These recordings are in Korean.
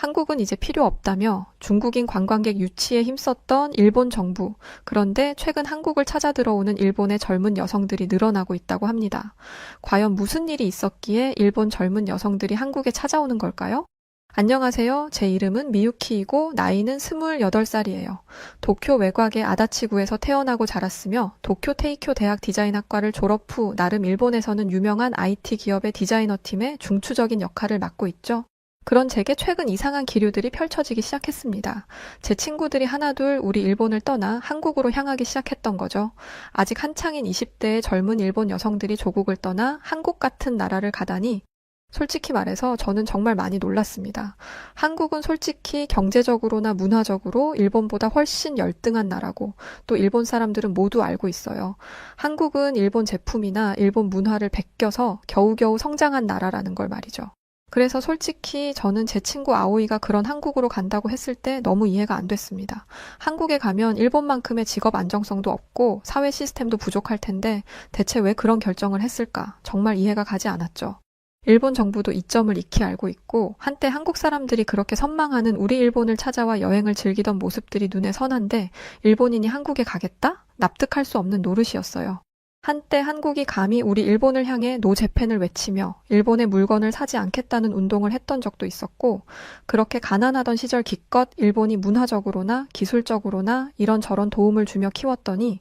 한국은 이제 필요 없다며 중국인 관광객 유치에 힘썼던 일본 정부, 그런데 최근 한국을 찾아 들어오는 일본의 젊은 여성들이 늘어나고 있다고 합니다. 과연 무슨 일이 있었기에 일본 젊은 여성들이 한국에 찾아오는 걸까요? 안녕하세요. 제 이름은 미유키이고 나이는 28살이에요. 도쿄 외곽의 아다치구에서 태어나고 자랐으며 도쿄 테이쿄 대학 디자인학과를 졸업 후 나름 일본에서는 유명한 IT 기업의 디자이너 팀의 중추적인 역할을 맡고 있죠. 그런 제게 최근 이상한 기류들이 펼쳐지기 시작했습니다. 제 친구들이 하나둘 우리 일본을 떠나 한국으로 향하기 시작했던 거죠. 아직 한창인 20대의 젊은 일본 여성들이 조국을 떠나 한국 같은 나라를 가다니 솔직히 말해서 저는 정말 많이 놀랐습니다. 한국은 솔직히 경제적으로나 문화적으로 일본보다 훨씬 열등한 나라고 또 일본 사람들은 모두 알고 있어요. 한국은 일본 제품이나 일본 문화를 베껴서 겨우겨우 성장한 나라라는 걸 말이죠. 그래서 솔직히 저는 제 친구 아오이가 그런 한국으로 간다고 했을 때 너무 이해가 안 됐습니다. 한국에 가면 일본만큼의 직업 안정성도 없고 사회 시스템도 부족할 텐데 대체 왜 그런 결정을 했을까? 정말 이해가 가지 않았죠. 일본 정부도 이 점을 익히 알고 있고 한때 한국 사람들이 그렇게 선망하는 우리 일본을 찾아와 여행을 즐기던 모습들이 눈에 선한데 일본인이 한국에 가겠다? 납득할 수 없는 노릇이었어요. 한때 한국이 감히 우리 일본을 향해 노 재팬을 외치며 일본의 물건을 사지 않겠다는 운동을 했던 적도 있었고 그렇게 가난하던 시절 기껏 일본이 문화적으로나 기술적으로나 이런저런 도움을 주며 키웠더니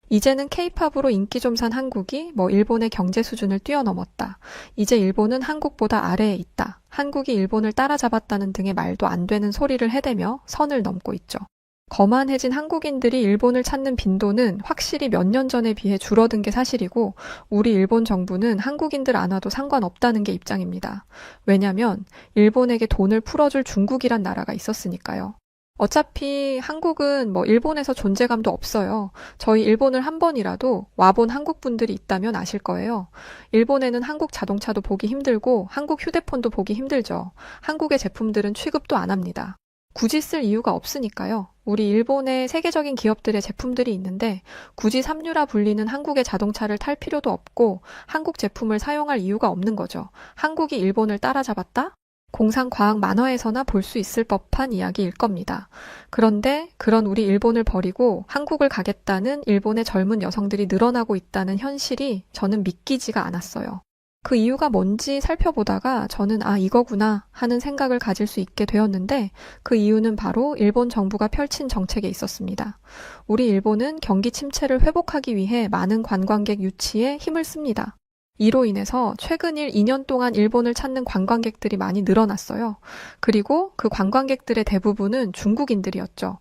이제는 케이팝으로 인기 좀 산 한국이 일본의 경제 수준을 뛰어넘었다. 이제 일본은 한국보다 아래에 있다. 한국이 일본을 따라잡았다는 등의 말도 안 되는 소리를 해대며 선을 넘고 있죠. 거만해진 한국인들이 일본을 찾는 빈도는 확실히 몇 년 전에 비해 줄어든 게 사실이고 우리 일본 정부는 한국인들 안 와도 상관없다는 게 입장입니다. 왜냐면 일본에게 돈을 풀어줄 중국이란 나라가 있었으니까요. 어차피 한국은 일본에서 존재감도 없어요. 저희 일본을 한 번이라도 와본 한국 분들이 있다면 아실 거예요. 일본에는 한국 자동차도 보기 힘들고 한국 휴대폰도 보기 힘들죠. 한국의 제품들은 취급도 안 합니다. 굳이 쓸 이유가 없으니까요. 우리 일본의 세계적인 기업들의 제품들이 있는데 굳이 삼류라 불리는 한국의 자동차를 탈 필요도 없고 한국 제품을 사용할 이유가 없는 거죠. 한국이 일본을 따라잡았다? 공상과학 만화에서나 볼 수 있을 법한 이야기일 겁니다. 그런데 그런 우리 일본을 버리고 한국을 가겠다는 일본의 젊은 여성들이 늘어나고 있다는 현실이 저는 믿기지가 않았어요. 그 이유가 뭔지 살펴보다가 저는 이거구나 하는 생각을 가질 수 있게 되었는데 그 이유는 바로 일본 정부가 펼친 정책에 있었습니다. 우리 일본은 경기 침체를 회복하기 위해 많은 관광객 유치에 힘을 씁니다. 이로 인해서 최근 2년 동안 일본을 찾는 관광객들이 많이 늘어났어요. 그리고 그 관광객들의 대부분은 중국인들이었죠.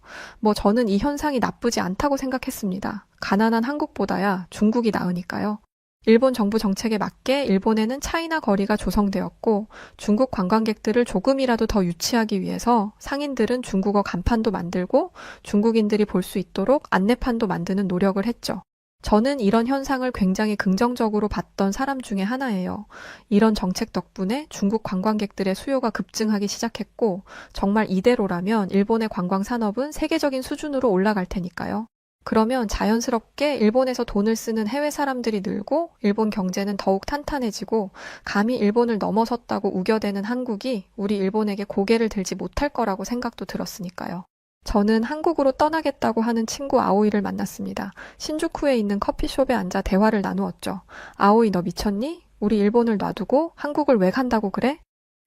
저는 이 현상이 나쁘지 않다고 생각했습니다. 가난한 한국보다야 중국이 나으니까요. 일본 정부 정책에 맞게 일본에는 차이나 거리가 조성되었고 중국 관광객들을 조금이라도 더 유치하기 위해서 상인들은 중국어 간판도 만들고 중국인들이 볼 수 있도록 안내판도 만드는 노력을 했죠. 저는 이런 현상을 굉장히 긍정적으로 봤던 사람 중에 하나예요. 이런 정책 덕분에 중국 관광객들의 수요가 급증하기 시작했고 정말 이대로라면 일본의 관광 산업은 세계적인 수준으로 올라갈 테니까요. 그러면 자연스럽게 일본에서 돈을 쓰는 해외 사람들이 늘고 일본 경제는 더욱 탄탄해지고 감히 일본을 넘어섰다고 우겨대는 한국이 우리 일본에게 고개를 들지 못할 거라고 생각도 들었으니까요. 저는 한국으로 떠나겠다고 하는 친구 아오이를 만났습니다. 신주쿠에 있는 커피숍에 앉아 대화를 나누었죠. 아오이 너 미쳤니? 우리 일본을 놔두고 한국을 왜 간다고 그래?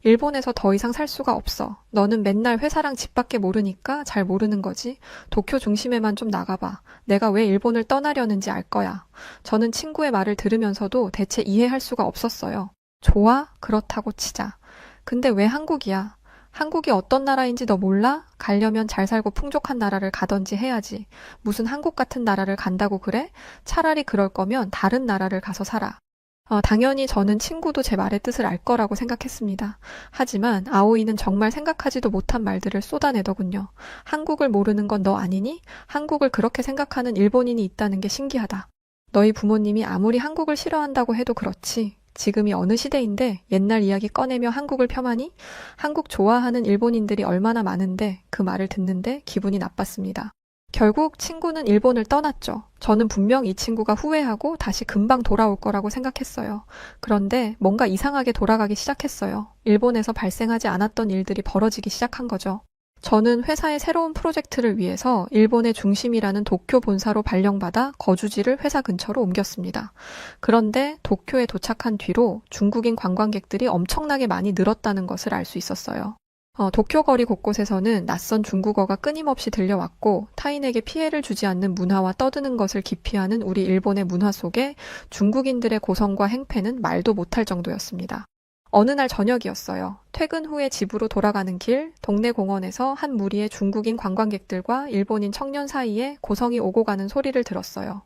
일본에서 더 이상 살 수가 없어. 너는 맨날 회사랑 집밖에 모르니까 잘 모르는 거지. 도쿄 중심에만 좀 나가봐. 내가 왜 일본을 떠나려는지 알 거야. 저는 친구의 말을 들으면서도 대체 이해할 수가 없었어요. 좋아? 그렇다고 치자. 근데 왜 한국이야? 한국이 어떤 나라인지 너 몰라? 가려면 잘 살고 풍족한 나라를 가던지 해야지. 무슨 한국 같은 나라를 간다고 그래? 차라리 그럴 거면 다른 나라를 가서 살아. 당연히 저는 친구도 제 말의 뜻을 알 거라고 생각했습니다. 하지만 아오이는 정말 생각하지도 못한 말들을 쏟아내더군요. 한국을 모르는 건 너 아니니? 한국을 그렇게 생각하는 일본인이 있다는 게 신기하다. 너희 부모님이 아무리 한국을 싫어한다고 해도 그렇지. 지금이 어느 시대인데 옛날 이야기 꺼내며 한국을 폄하니? 한국 좋아하는 일본인들이 얼마나 많은데 그 말을 듣는데 기분이 나빴습니다. 결국 친구는 일본을 떠났죠. 저는 분명 이 친구가 후회하고 다시 금방 돌아올 거라고 생각했어요. 그런데 뭔가 이상하게 돌아가기 시작했어요. 일본에서 발생하지 않았던 일들이 벌어지기 시작한 거죠. 저는 회사의 새로운 프로젝트를 위해서 일본의 중심이라는 도쿄 본사로 발령받아 거주지를 회사 근처로 옮겼습니다. 그런데 도쿄에 도착한 뒤로 중국인 관광객들이 엄청나게 많이 늘었다는 것을 알 수 있었어요. 도쿄 거리 곳곳에서는 낯선 중국어가 끊임없이 들려왔고 타인에게 피해를 주지 않는 문화와 떠드는 것을 기피하는 우리 일본의 문화 속에 중국인들의 고성과 행패는 말도 못할 정도였습니다. 어느 날 저녁이었어요. 퇴근 후에 집으로 돌아가는 길, 동네 공원에서 한 무리의 중국인 관광객들과 일본인 청년 사이에 고성이 오고 가는 소리를 들었어요.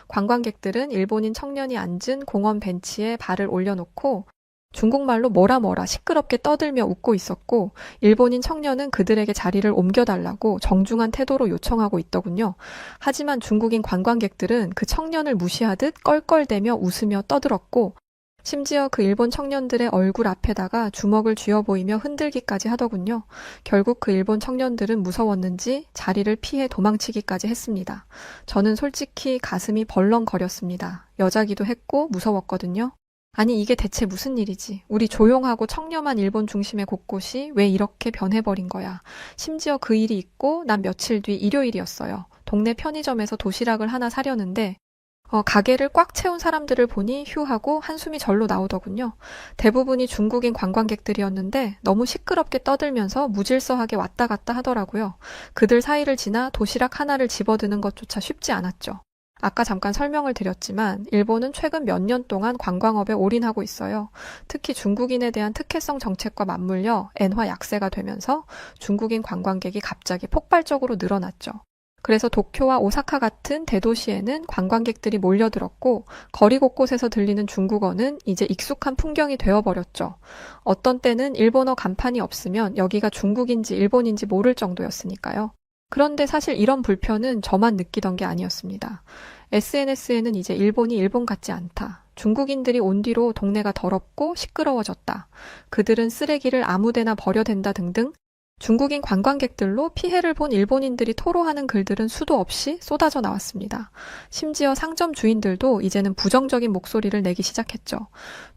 관광객들은 일본인 청년이 앉은 공원 벤치에 발을 올려놓고 중국말로 뭐라 시끄럽게 떠들며 웃고 있었고 일본인 청년은 그들에게 자리를 옮겨달라고 정중한 태도로 요청하고 있더군요. 하지만 중국인 관광객들은 그 청년을 무시하듯 껄껄대며 웃으며 떠들었고 심지어 그 일본 청년들의 얼굴 앞에다가 주먹을 쥐어 보이며 흔들기까지 하더군요. 결국 그 일본 청년들은 무서웠는지 자리를 피해 도망치기까지 했습니다. 저는 솔직히 가슴이 벌렁거렸습니다. 여자기도 했고 무서웠거든요. 아니 이게 대체 무슨 일이지? 우리 조용하고 청렴한 일본 중심의 곳곳이 왜 이렇게 변해버린 거야? 심지어 그 일이 있고 난 며칠 뒤 일요일이었어요. 동네 편의점에서 도시락을 하나 사려는데 가게를 꽉 채운 사람들을 보니 휴 하고 한숨이 절로 나오더군요. 대부분이 중국인 관광객들이었는데 너무 시끄럽게 떠들면서 무질서하게 왔다 갔다 하더라고요. 그들 사이를 지나 도시락 하나를 집어드는 것조차 쉽지 않았죠. 아까 잠깐 설명을 드렸지만 일본은 최근 몇 년 동안 관광업에 올인하고 있어요. 특히 중국인에 대한 특혜성 정책과 맞물려 엔화 약세가 되면서 중국인 관광객이 갑자기 폭발적으로 늘어났죠. 그래서 도쿄와 오사카 같은 대도시에는 관광객들이 몰려들었고 거리 곳곳에서 들리는 중국어는 이제 익숙한 풍경이 되어버렸죠. 어떤 때는 일본어 간판이 없으면 여기가 중국인지 일본인지 모를 정도였으니까요. 그런데 사실 이런 불편은 저만 느끼던 게 아니었습니다. SNS에는 이제 일본이 일본 같지 않다. 중국인들이 온 뒤로 동네가 더럽고 시끄러워졌다. 그들은 쓰레기를 아무데나 버려댄다 등등 중국인 관광객들로 피해를 본 일본인들이 토로하는 글들은 수도 없이 쏟아져 나왔습니다. 심지어 상점 주인들도 이제는 부정적인 목소리를 내기 시작했죠.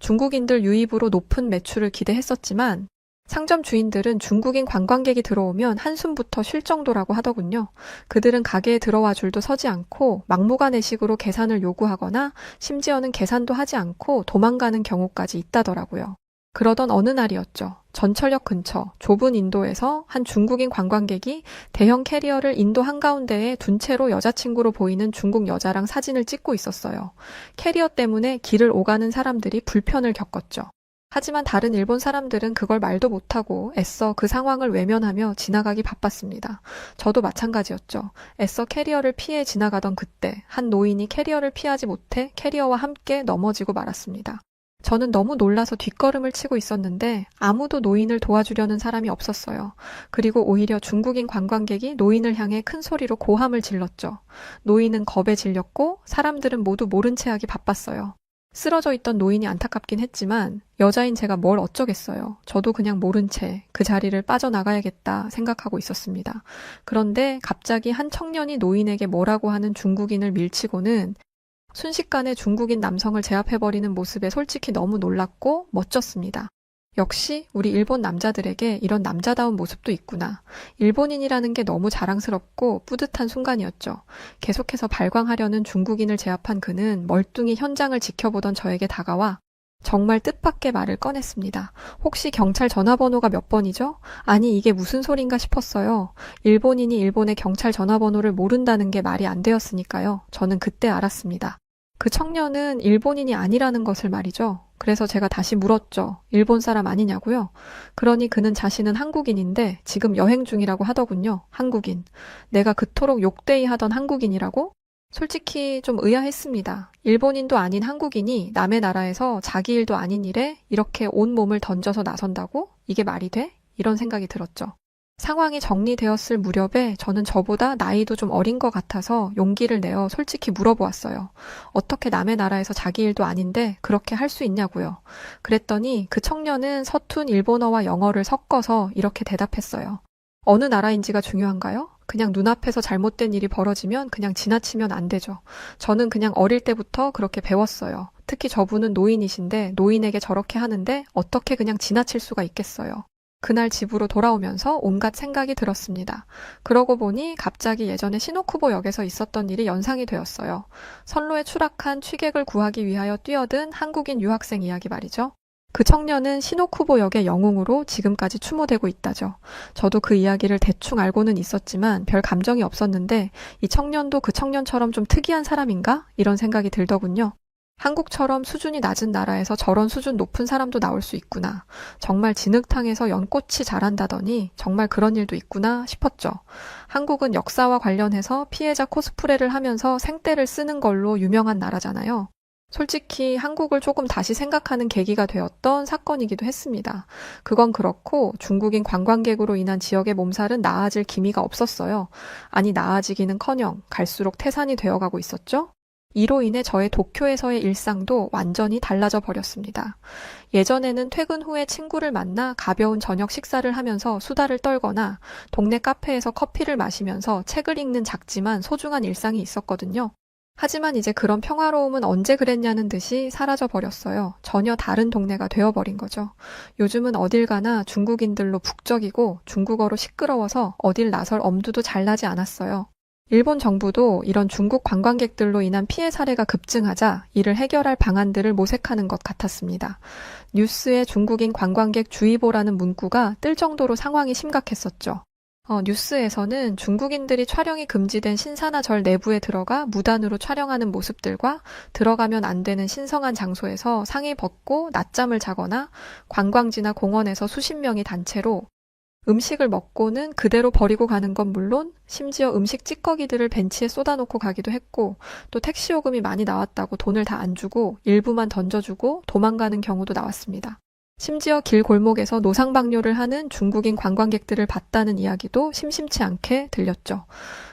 중국인들 유입으로 높은 매출을 기대했었지만 상점 주인들은 중국인 관광객이 들어오면 한숨부터 쉴 정도라고 하더군요. 그들은 가게에 들어와 줄도 서지 않고 막무가내식으로 계산을 요구하거나 심지어는 계산도 하지 않고 도망가는 경우까지 있다더라고요. 그러던 어느 날이었죠. 전철역 근처 좁은 인도에서 한 중국인 관광객이 대형 캐리어를 인도 한가운데에 둔 채로 여자친구로 보이는 중국 여자랑 사진을 찍고 있었어요. 캐리어 때문에 길을 오가는 사람들이 불편을 겪었죠. 하지만 다른 일본 사람들은 그걸 말도 못하고 애써 그 상황을 외면하며 지나가기 바빴습니다. 저도 마찬가지였죠. 애써 캐리어를 피해 지나가던 그때 한 노인이 캐리어를 피하지 못해 캐리어와 함께 넘어지고 말았습니다. 저는 너무 놀라서 뒷걸음을 치고 있었는데 아무도 노인을 도와주려는 사람이 없었어요. 그리고 오히려 중국인 관광객이 노인을 향해 큰 소리로 고함을 질렀죠. 노인은 겁에 질렸고 사람들은 모두 모른 채 하기 바빴어요. 쓰러져 있던 노인이 안타깝긴 했지만 여자인 제가 뭘 어쩌겠어요. 저도 그냥 모른 채 그 자리를 빠져나가야겠다 생각하고 있었습니다. 그런데 갑자기 한 청년이 노인에게 뭐라고 하는 중국인을 밀치고는 순식간에 중국인 남성을 제압해버리는 모습에 솔직히 너무 놀랐고 멋졌습니다. 역시 우리 일본 남자들에게 이런 남자다운 모습도 있구나. 일본인이라는 게 너무 자랑스럽고 뿌듯한 순간이었죠. 계속해서 발광하려는 중국인을 제압한 그는 멀뚱히 현장을 지켜보던 저에게 다가와 정말 뜻밖의 말을 꺼냈습니다. 혹시 경찰 전화번호가 몇 번이죠? 아니 이게 무슨 소린가 싶었어요. 일본인이 일본의 경찰 전화번호를 모른다는 게 말이 안 되었으니까요. 저는 그때 알았습니다. 그 청년은 일본인이 아니라는 것을 말이죠. 그래서 제가 다시 물었죠. 일본 사람 아니냐고요? 그러니 그는 자신은 한국인인데 지금 여행 중이라고 하더군요. 한국인. 내가 그토록 욕되이 하던 한국인이라고? 솔직히 좀 의아했습니다. 일본인도 아닌 한국인이 남의 나라에서 자기 일도 아닌 일에 이렇게 온 몸을 던져서 나선다고? 이게 말이 돼? 이런 생각이 들었죠. 상황이 정리되었을 무렵에 저는 저보다 나이도 좀 어린 것 같아서 용기를 내어 솔직히 물어보았어요. 어떻게 남의 나라에서 자기 일도 아닌데 그렇게 할 수 있냐고요. 그랬더니 그 청년은 서툰 일본어와 영어를 섞어서 이렇게 대답했어요. 어느 나라인지가 중요한가요? 그냥 눈앞에서 잘못된 일이 벌어지면 그냥 지나치면 안 되죠. 저는 그냥 어릴 때부터 그렇게 배웠어요. 특히 저분은 노인이신데 노인에게 저렇게 하는데 어떻게 그냥 지나칠 수가 있겠어요. 그날 집으로 돌아오면서 온갖 생각이 들었습니다. 그러고 보니 갑자기 예전에 시노쿠보 역에서 있었던 일이 연상이 되었어요. 선로에 추락한 취객을 구하기 위하여 뛰어든 한국인 유학생 이야기 말이죠. 그 청년은 시노쿠보 역의 영웅으로 지금까지 추모되고 있다죠. 저도 그 이야기를 대충 알고는 있었지만 별 감정이 없었는데 이 청년도 그 청년처럼 좀 특이한 사람인가? 이런 생각이 들더군요. 한국처럼 수준이 낮은 나라에서 저런 수준 높은 사람도 나올 수 있구나. 정말 진흙탕에서 연꽃이 자란다더니 정말 그런 일도 있구나 싶었죠. 한국은 역사와 관련해서 피해자 코스프레를 하면서 생떼를 쓰는 걸로 유명한 나라잖아요. 솔직히 한국을 조금 다시 생각하는 계기가 되었던 사건이기도 했습니다. 그건 그렇고 중국인 관광객으로 인한 지역의 몸살은 나아질 기미가 없었어요. 아니 나아지기는커녕 갈수록 태산이 되어가고 있었죠. 이로 인해 저의 도쿄에서의 일상도 완전히 달라져 버렸습니다. 예전에는 퇴근 후에 친구를 만나 가벼운 저녁 식사를 하면서 수다를 떨거나 동네 카페에서 커피를 마시면서 책을 읽는 작지만 소중한 일상이 있었거든요. 하지만 이제 그런 평화로움은 언제 그랬냐는 듯이 사라져 버렸어요. 전혀 다른 동네가 되어버린 거죠. 요즘은 어딜 가나 중국인들로 북적이고 중국어로 시끄러워서 어딜 나설 엄두도 잘 나지 않았어요. 일본 정부도 이런 중국 관광객들로 인한 피해 사례가 급증하자 이를 해결할 방안들을 모색하는 것 같았습니다. 뉴스에 중국인 관광객 주의보라는 문구가 뜰 정도로 상황이 심각했었죠. 뉴스에서는 중국인들이 촬영이 금지된 신사나절 내부에 들어가 무단으로 촬영하는 모습들과 들어가면 안 되는 신성한 장소에서 상의 벗고 낮잠을 자거나 관광지나 공원에서 수십 명이 단체로 음식을 먹고는 그대로 버리고 가는 건 물론 심지어 음식 찌꺼기들을 벤치에 쏟아놓고 가기도 했고 또 택시 요금이 많이 나왔다고 돈을 다 안 주고 일부만 던져주고 도망가는 경우도 나왔습니다. 심지어 길 골목에서 노상방뇨를 하는 중국인 관광객들을 봤다는 이야기도 심심치 않게 들렸죠.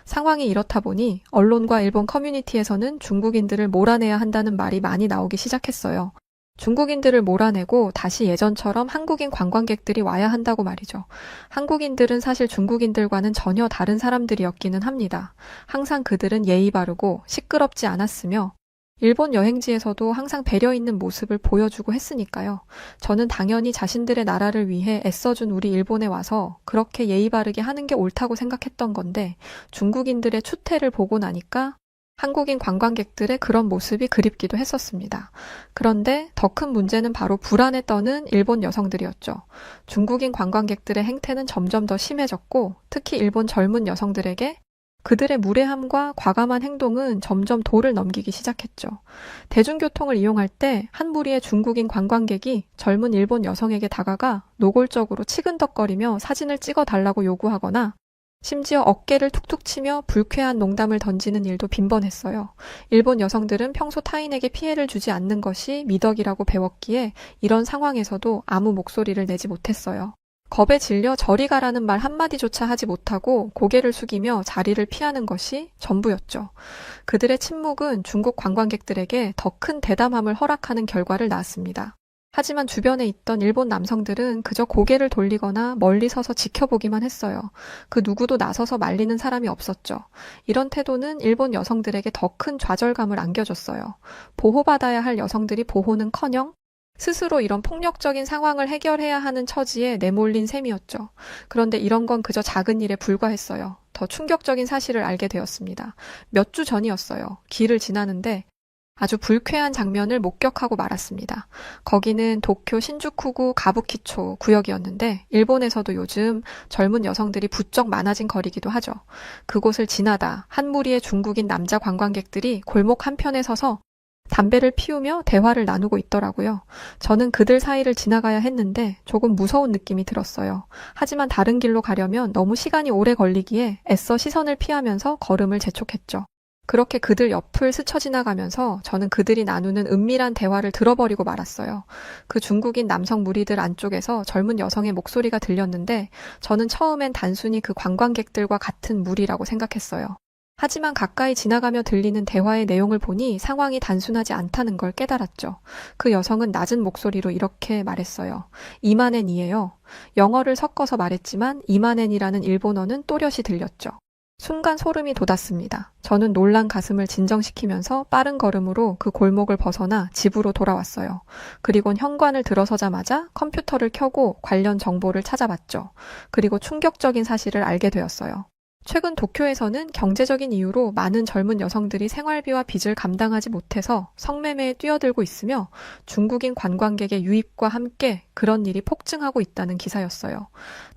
상황이 이렇다 보니 언론과 일본 커뮤니티에서는 중국인들을 몰아내야 한다는 말이 많이 나오기 시작했어요. 중국인들을 몰아내고 다시 예전처럼 한국인 관광객들이 와야 한다고 말이죠. 한국인들은 사실 중국인들과는 전혀 다른 사람들이었기는 합니다. 항상 그들은 예의 바르고 시끄럽지 않았으며 일본 여행지에서도 항상 배려 있는 모습을 보여주고 했으니까요. 저는 당연히 자신들의 나라를 위해 애써준 우리 일본에 와서 그렇게 예의 바르게 하는 게 옳다고 생각했던 건데 중국인들의 추태를 보고 나니까 한국인 관광객들의 그런 모습이 그립기도 했었습니다. 그런데 더 큰 문제는 바로 불안에 떠는 일본 여성들이었죠. 중국인 관광객들의 행태는 점점 더 심해졌고 특히 일본 젊은 여성들에게 그들의 무례함과 과감한 행동은 점점 도를 넘기기 시작했죠. 대중교통을 이용할 때 한 무리의 중국인 관광객이 젊은 일본 여성에게 다가가 노골적으로 치근덕거리며 사진을 찍어달라고 요구하거나 심지어 어깨를 툭툭 치며 불쾌한 농담을 던지는 일도 빈번했어요. 일본 여성들은 평소 타인에게 피해를 주지 않는 것이 미덕이라고 배웠기에 이런 상황에서도 아무 목소리를 내지 못했어요. 겁에 질려 저리 가라는 말 한마디조차 하지 못하고 고개를 숙이며 자리를 피하는 것이 전부였죠. 그들의 침묵은 중국 관광객들에게 더 큰 대담함을 허락하는 결과를 낳았습니다. 하지만 주변에 있던 일본 남성들은 그저 고개를 돌리거나 멀리 서서 지켜보기만 했어요. 그 누구도 나서서 말리는 사람이 없었죠. 이런 태도는 일본 여성들에게 더 큰 좌절감을 안겨줬어요. 보호받아야 할 여성들이 보호는커녕 스스로 이런 폭력적인 상황을 해결해야 하는 처지에 내몰린 셈이었죠. 그런데 이런 건 그저 작은 일에 불과했어요. 더 충격적인 사실을 알게 되었습니다. 몇 주 전이었어요. 길을 지나는데 아주 불쾌한 장면을 목격하고 말았습니다. 거기는 도쿄 신주쿠구 가부키초 구역이었는데 일본에서도 요즘 젊은 여성들이 부쩍 많아진 거리기도 하죠. 그곳을 지나다 한 무리의 중국인 남자 관광객들이 골목 한편에 서서 담배를 피우며 대화를 나누고 있더라고요. 저는 그들 사이를 지나가야 했는데 조금 무서운 느낌이 들었어요. 하지만 다른 길로 가려면 너무 시간이 오래 걸리기에 애써 시선을 피하면서 걸음을 재촉했죠. 그렇게 그들 옆을 스쳐 지나가면서 저는 그들이 나누는 은밀한 대화를 들어버리고 말았어요. 그 중국인 남성 무리들 안쪽에서 젊은 여성의 목소리가 들렸는데 저는 처음엔 단순히 그 관광객들과 같은 무리라고 생각했어요. 하지만 가까이 지나가며 들리는 대화의 내용을 보니 상황이 단순하지 않다는 걸 깨달았죠. 그 여성은 낮은 목소리로 이렇게 말했어요. 이만엔이에요. 영어를 섞어서 말했지만 이만엔이라는 일본어는 또렷이 들렸죠. 순간 소름이 돋았습니다. 저는 놀란 가슴을 진정시키면서 빠른 걸음으로 그 골목을 벗어나 집으로 돌아왔어요. 그리곤 현관을 들어서자마자 컴퓨터를 켜고 관련 정보를 찾아봤죠. 그리고 충격적인 사실을 알게 되었어요. 최근 도쿄에서는 경제적인 이유로 많은 젊은 여성들이 생활비와 빚을 감당하지 못해서 성매매에 뛰어들고 있으며 중국인 관광객의 유입과 함께 그런 일이 폭증하고 있다는 기사였어요.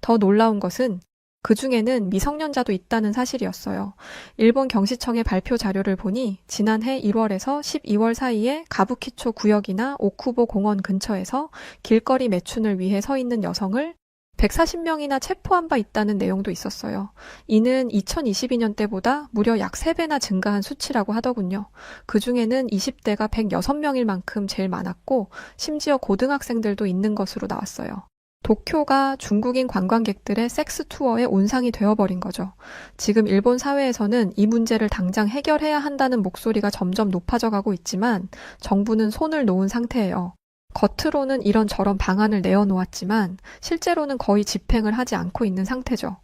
더 놀라운 것은 그 중에는 미성년자도 있다는 사실이었어요. 일본 경시청의 발표 자료를 보니 지난해 1월에서 12월 사이에 가부키초 구역이나 오쿠보 공원 근처에서 길거리 매춘을 위해 서 있는 여성을 140명이나 체포한 바 있다는 내용도 있었어요. 이는 2022년 때보다 무려 약 3배나 증가한 수치라고 하더군요. 그 중에는 20대가 106명일 만큼 제일 많았고 심지어 고등학생들도 있는 것으로 나왔어요. 도쿄가 중국인 관광객들의 섹스 투어의 온상이 되어버린 거죠. 지금 일본 사회에서는 이 문제를 당장 해결해야 한다는 목소리가 점점 높아져 가고 있지만 정부는 손을 놓은 상태예요. 겉으로는 이런저런 방안을 내어놓았지만 실제로는 거의 집행을 하지 않고 있는 상태죠.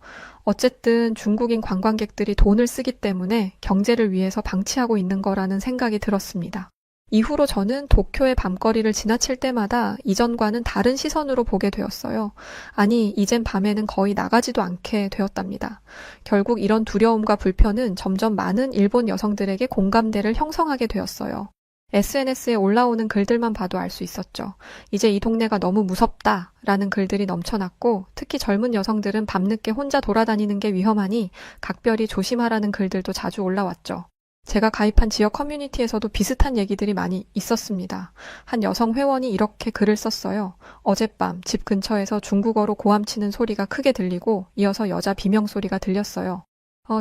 어쨌든 중국인 관광객들이 돈을 쓰기 때문에 경제를 위해서 방치하고 있는 거라는 생각이 들었습니다. 이후로 저는 도쿄의 밤거리를 지나칠 때마다 이전과는 다른 시선으로 보게 되었어요. 아니, 이젠 밤에는 거의 나가지도 않게 되었답니다. 결국 이런 두려움과 불편은 점점 많은 일본 여성들에게 공감대를 형성하게 되었어요. SNS에 올라오는 글들만 봐도 알 수 있었죠. 이제 이 동네가 너무 무섭다 라는 글들이 넘쳐났고 특히 젊은 여성들은 밤늦게 혼자 돌아다니는 게 위험하니 각별히 조심하라는 글들도 자주 올라왔죠. 제가 가입한 지역 커뮤니티에서도 비슷한 얘기들이 많이 있었습니다. 한 여성 회원이 이렇게 글을 썼어요. 어젯밤 집 근처에서 중국어로 고함치는 소리가 크게 들리고 이어서 여자 비명소리가 들렸어요.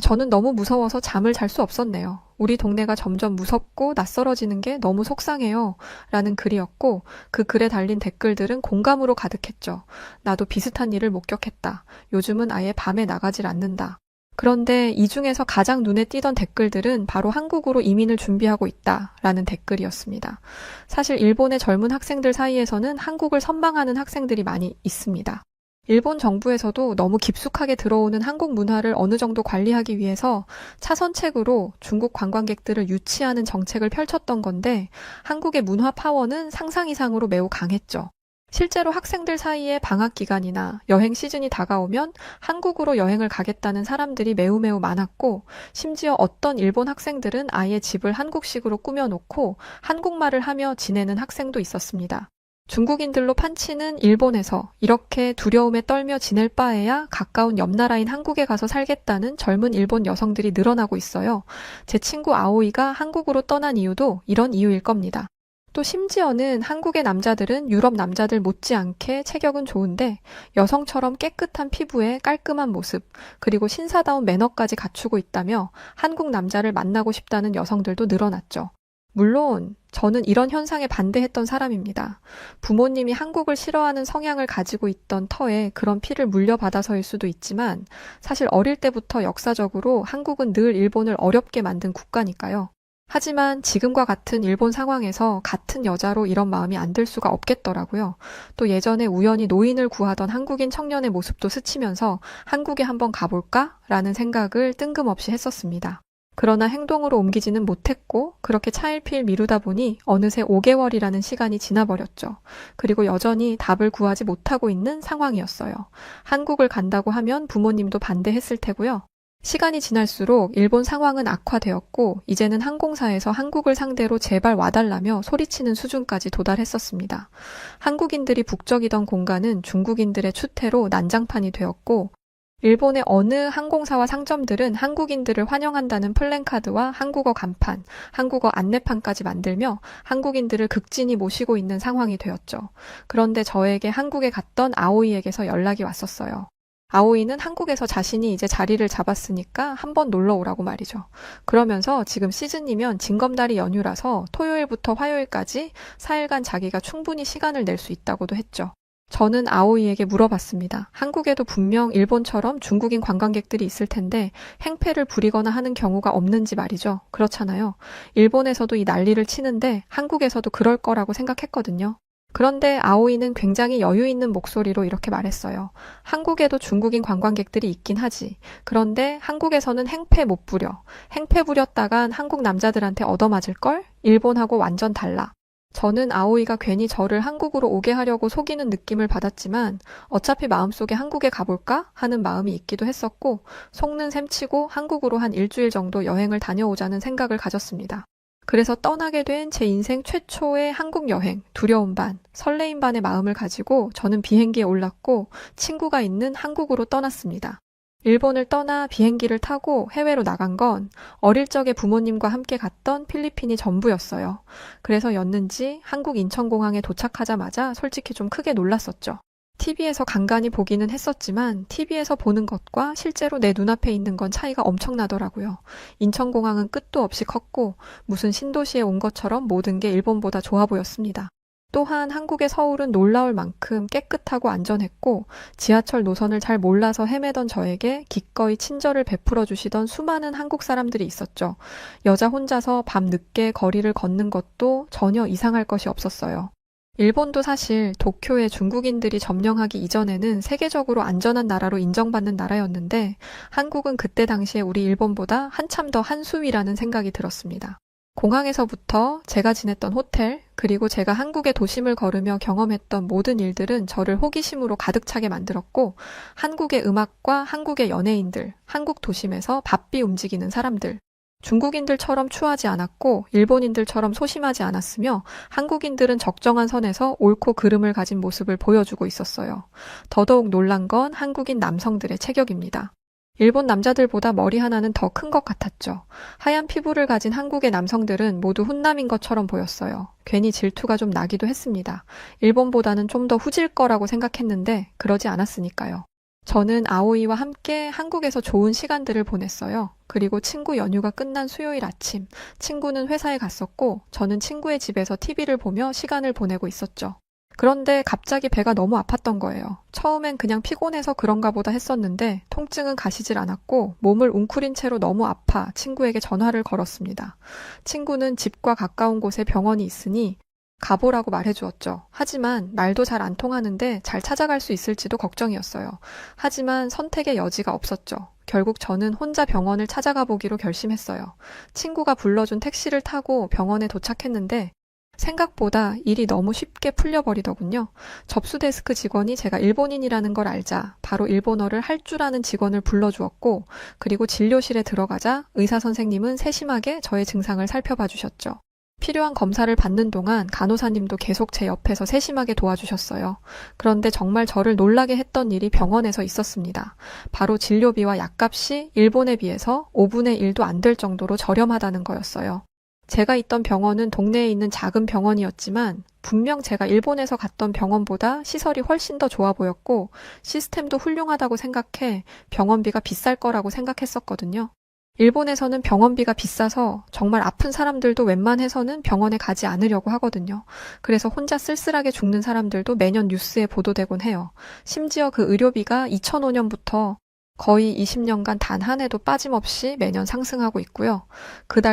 저는 너무 무서워서 잠을 잘 수 없었네요. 우리 동네가 점점 무섭고 낯설어지는 게 너무 속상해요. 라는 글이었고 그 글에 달린 댓글들은 공감으로 가득했죠. 나도 비슷한 일을 목격했다. 요즘은 아예 밤에 나가질 않는다. 그런데 이 중에서 가장 눈에 띄던 댓글들은 바로 한국으로 이민을 준비하고 있다라는 댓글이었습니다. 사실 일본의 젊은 학생들 사이에서는 한국을 선망하는 학생들이 많이 있습니다. 일본 정부에서도 너무 깊숙하게 들어오는 한국 문화를 어느 정도 관리하기 위해서 차선책으로 중국 관광객들을 유치하는 정책을 펼쳤던 건데 한국의 문화 파워는 상상 이상으로 매우 강했죠. 실제로 학생들 사이에 방학 기간이나 여행 시즌이 다가오면 한국으로 여행을 가겠다는 사람들이 매우 많았고 심지어 어떤 일본 학생들은 아예 집을 한국식으로 꾸며놓고 한국말을 하며 지내는 학생도 있었습니다. 중국인들로 판치는 일본에서 이렇게 두려움에 떨며 지낼 바에야 가까운 옆나라인 한국에 가서 살겠다는 젊은 일본 여성들이 늘어나고 있어요. 제 친구 아오이가 한국으로 떠난 이유도 이런 이유일 겁니다. 또 심지어는 한국의 남자들은 유럽 남자들 못지않게 체격은 좋은데 여성처럼 깨끗한 피부에 깔끔한 모습, 그리고 신사다운 매너까지 갖추고 있다며 한국 남자를 만나고 싶다는 여성들도 늘어났죠. 물론 저는 이런 현상에 반대했던 사람입니다. 부모님이 한국을 싫어하는 성향을 가지고 있던 터에 그런 피를 물려받아서일 수도 있지만 사실 어릴 때부터 역사적으로 한국은 늘 일본을 어렵게 만든 국가니까요. 하지만 지금과 같은 일본 상황에서 같은 여자로 이런 마음이 안 들 수가 없겠더라고요. 또 예전에 우연히 노인을 구하던 한국인 청년의 모습도 스치면서 한국에 한번 가볼까? 라는 생각을 뜬금없이 했었습니다. 그러나 행동으로 옮기지는 못했고 그렇게 차일피일 미루다 보니 어느새 5개월이라는 시간이 지나버렸죠. 그리고 여전히 답을 구하지 못하고 있는 상황이었어요. 한국을 간다고 하면 부모님도 반대했을 테고요. 시간이 지날수록 일본 상황은 악화되었고 이제는 항공사에서 한국을 상대로 제발 와달라며 소리치는 수준까지 도달했었습니다. 한국인들이 북적이던 공간은 중국인들의 추태로 난장판이 되었고 일본의 어느 항공사와 상점들은 한국인들을 환영한다는 플랜카드와 한국어 간판, 한국어 안내판까지 만들며 한국인들을 극진히 모시고 있는 상황이 되었죠. 그런데 저에게 한국에 갔던 아오이에게서 연락이 왔었어요. 아오이는 한국에서 자신이 이제 자리를 잡았으니까 한번 놀러 오라고 말이죠. 그러면서 지금 시즌이면 징검다리 연휴라서 토요일부터 화요일까지 4일간 자기가 충분히 시간을 낼 수 있다고도 했죠. 저는 아오이에게 물어봤습니다. 한국에도 분명 일본처럼 중국인 관광객들이 있을 텐데 행패를 부리거나 하는 경우가 없는지 말이죠. 그렇잖아요. 일본에서도 이 난리를 치는데 한국에서도 그럴 거라고 생각했거든요. 그런데 아오이는 굉장히 여유 있는 목소리로 이렇게 말했어요. 한국에도 중국인 관광객들이 있긴 하지. 그런데 한국에서는 행패 못 부려. 행패 부렸다간 한국 남자들한테 얻어맞을걸? 일본하고 완전 달라. 저는 아오이가 괜히 저를 한국으로 오게 하려고 속이는 느낌을 받았지만 어차피 마음속에 한국에 가볼까 하는 마음이 있기도 했었고 속는 셈치고 한국으로 한 일주일 정도 여행을 다녀오자는 생각을 가졌습니다. 그래서 떠나게 된 제 인생 최초의 한국 여행, 두려움 반, 설레임 반의 마음을 가지고 저는 비행기에 올랐고 친구가 있는 한국으로 떠났습니다. 일본을 떠나 비행기를 타고 해외로 나간 건 어릴 적에 부모님과 함께 갔던 필리핀이 전부였어요. 그래서였는지 한국 인천공항에 도착하자마자 솔직히 좀 크게 놀랐었죠. TV에서 간간히 보기는 했었지만 TV에서 보는 것과 실제로 내 눈앞에 있는 건 차이가 엄청나더라고요. 인천공항은 끝도 없이 컸고 무슨 신도시에 온 것처럼 모든 게 일본보다 좋아 보였습니다. 또한 한국의 서울은 놀라울 만큼 깨끗하고 안전했고 지하철 노선을 잘 몰라서 헤매던 저에게 기꺼이 친절을 베풀어 주시던 수많은 한국 사람들이 있었죠. 여자 혼자서 밤 늦게 거리를 걷는 것도 전혀 이상할 것이 없었어요. 일본도 사실 도쿄에 중국인들이 점령하기 이전에는 세계적으로 안전한 나라로 인정받는 나라였는데 한국은 그때 당시에 우리 일본보다 한참 더 한수위라는 생각이 들었습니다. 공항에서부터 제가 지냈던 호텔, 그리고 제가 한국의 도심을 걸으며 경험했던 모든 일들은 저를 호기심으로 가득 차게 만들었고 한국의 음악과 한국의 연예인들, 한국 도심에서 바삐 움직이는 사람들, 중국인들처럼 추하지 않았고 일본인들처럼 소심하지 않았으며 한국인들은 적정한 선에서 옳고 그름을 가진 모습을 보여주고 있었어요. 더더욱 놀란 건 한국인 남성들의 체격입니다. 일본 남자들보다 머리 하나는 더 큰 것 같았죠. 하얀 피부를 가진 한국의 남성들은 모두 훈남인 것처럼 보였어요. 괜히 질투가 좀 나기도 했습니다. 일본보다는 좀 더 후질 거라고 생각했는데 그러지 않았으니까요. 저는 아오이와 함께 한국에서 좋은 시간들을 보냈어요. 그리고 친구 연휴가 끝난 수요일 아침, 친구는 회사에 갔었고 저는 친구의 집에서 TV를 보며 시간을 보내고 있었죠. 그런데 갑자기 배가 너무 아팠던 거예요. 처음엔 그냥 피곤해서 그런가 보다 했었는데 통증은 가시질 않았고 몸을 웅크린 채로 너무 아파 친구에게 전화를 걸었습니다. 친구는 집과 가까운 곳에 병원이 있으니 가보라고 말해주었죠. 하지만 말도 잘 안 통하는데 잘 찾아갈 수 있을지도 걱정이었어요. 하지만 선택의 여지가 없었죠. 결국 저는 혼자 병원을 찾아가 보기로 결심했어요. 친구가 불러준 택시를 타고 병원에 도착했는데 생각보다 일이 너무 쉽게 풀려버리더군요. 접수 데스크 직원이 제가 일본인이라는 걸 알자 바로 일본어를 할 줄 아는 직원을 불러주었고 그리고 진료실에 들어가자 의사 선생님은 세심하게 저의 증상을 살펴봐 주셨죠. 필요한 검사를 받는 동안 간호사님도 계속 제 옆에서 세심하게 도와주셨어요. 그런데 정말 저를 놀라게 했던 일이 병원에서 있었습니다. 바로 진료비와 약값이 일본에 비해서 5분의 1도 안 될 정도로 저렴하다는 거였어요. 제가 있던 병원은 동네에 있는 작은 병원이었지만 분명 제가 일본에서 갔던 병원보다 시설이 훨씬 더 좋아 보였고 시스템도 훌륭하다고 생각해 병원비가 비쌀 거라고 생각했었거든요. 일본에서는 병원비가 비싸서 정말 아픈 사람들도 웬만해서는 병원에 가지 않으려고 하거든요. 그래서 혼자 쓸쓸하게 죽는 사람들도 매년 뉴스에 보도되곤 해요. 심지어 그 의료비가 2005년부터 거의 20년간 단 한 해도 빠짐없이 매년 상승하고 있고요.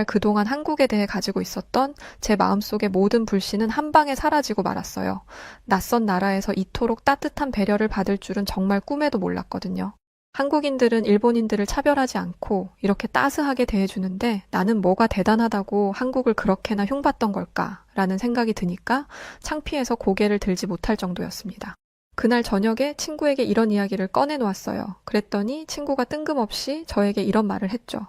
그동안 한국에 대해 가지고 있었던 제 마음속의 모든 불신은 한 방에 사라지고 말았어요. 낯선 나라에서 이토록 따뜻한 배려를 받을 줄은 정말 꿈에도 몰랐거든요. 한국인들은 일본인들을 차별하지 않고 이렇게 따스하게 대해주는데 나는 뭐가 대단하다고 한국을 그렇게나 흉봤던 걸까라는 생각이 드니까 창피해서 고개를 들지 못할 정도였습니다. 그날 저녁에 친구에게 이런 이야기를 꺼내놓았어요. 그랬더니 친구가 뜬금없이 저에게 이런 말을 했죠.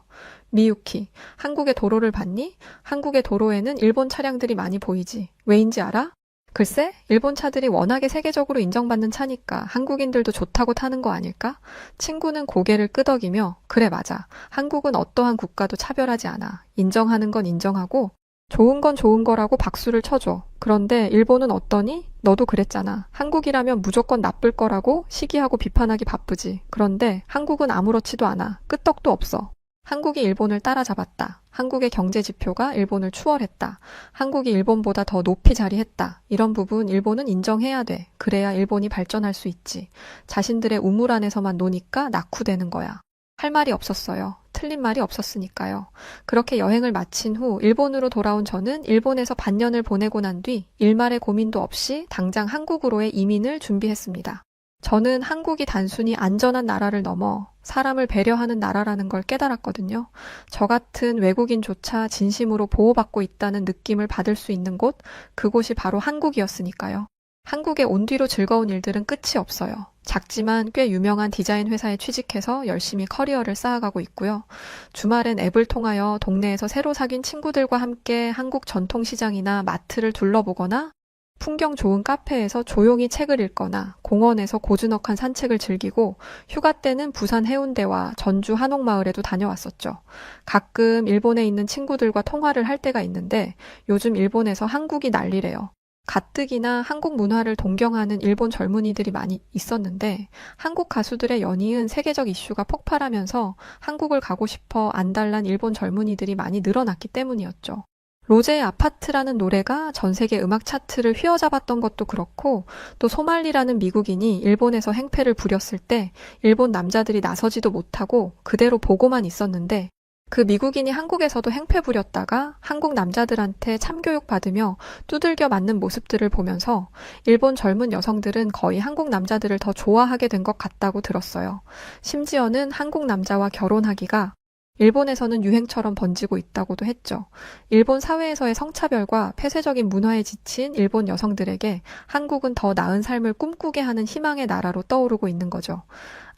미유키, 한국의 도로를 봤니? 한국의 도로에는 일본 차량들이 많이 보이지. 왜인지 알아? 글쎄, 일본 차들이 워낙에 세계적으로 인정받는 차니까 한국인들도 좋다고 타는 거 아닐까? 친구는 고개를 끄덕이며 그래 맞아. 한국은 어떠한 국가도 차별하지 않아. 인정하는 건 인정하고 좋은 건 좋은 거라고 박수를 쳐줘. 그런데 일본은 어떠니? 너도 그랬잖아. 한국이라면 무조건 나쁠 거라고 시기하고 비판하기 바쁘지. 그런데 한국은 아무렇지도 않아. 끄떡도 없어. 한국이 일본을 따라잡았다. 한국의 경제 지표가 일본을 추월했다. 한국이 일본보다 더 높이 자리했다. 이런 부분 일본은 인정해야 돼. 그래야 일본이 발전할 수 있지. 자신들의 우물 안에서만 노니까 낙후되는 거야. 할 말이 없었어요. 틀린 말이 없었으니까요. 그렇게 여행을 마친 후 일본으로 돌아온 저는 일본에서 반년을 보내고 난 뒤 일말의 고민도 없이 당장 한국으로의 이민을 준비했습니다. 저는 한국이 단순히 안전한 나라를 넘어 사람을 배려하는 나라라는 걸 깨달았거든요. 저 같은 외국인조차 진심으로 보호받고 있다는 느낌을 받을 수 있는 곳, 그곳이 바로 한국이었으니까요. 한국에 온 뒤로 즐거운 일들은 끝이 없어요. 작지만 꽤 유명한 디자인 회사에 취직해서 열심히 커리어를 쌓아가고 있고요. 주말엔 앱을 통하여 동네에서 새로 사귄 친구들과 함께 한국 전통시장이나 마트를 둘러보거나 풍경 좋은 카페에서 조용히 책을 읽거나 공원에서 고즈넉한 산책을 즐기고 휴가 때는 부산 해운대와 전주 한옥마을에도 다녀왔었죠. 가끔 일본에 있는 친구들과 통화를 할 때가 있는데 요즘 일본에서 한국이 난리래요. 가뜩이나 한국 문화를 동경하는 일본 젊은이들이 많이 있었는데 한국 가수들의 연이은 세계적 이슈가 폭발하면서 한국을 가고 싶어 안달난 일본 젊은이들이 많이 늘어났기 때문이었죠. 로제의 아파트라는 노래가 전 세계 음악 차트를 휘어잡았던 것도 그렇고 또 소말리라는 미국인이 일본에서 행패를 부렸을 때 일본 남자들이 나서지도 못하고 그대로 보고만 있었는데 그 미국인이 한국에서도 행패 부렸다가 한국 남자들한테 참교육 받으며 두들겨 맞는 모습들을 보면서 일본 젊은 여성들은 거의 한국 남자들을 더 좋아하게 된 것 같다고 들었어요. 심지어는 한국 남자와 결혼하기가 일본에서는 유행처럼 번지고 있다고도 했죠. 일본 사회에서의 성차별과 폐쇄적인 문화에 지친 일본 여성들에게 한국은 더 나은 삶을 꿈꾸게 하는 희망의 나라로 떠오르고 있는 거죠.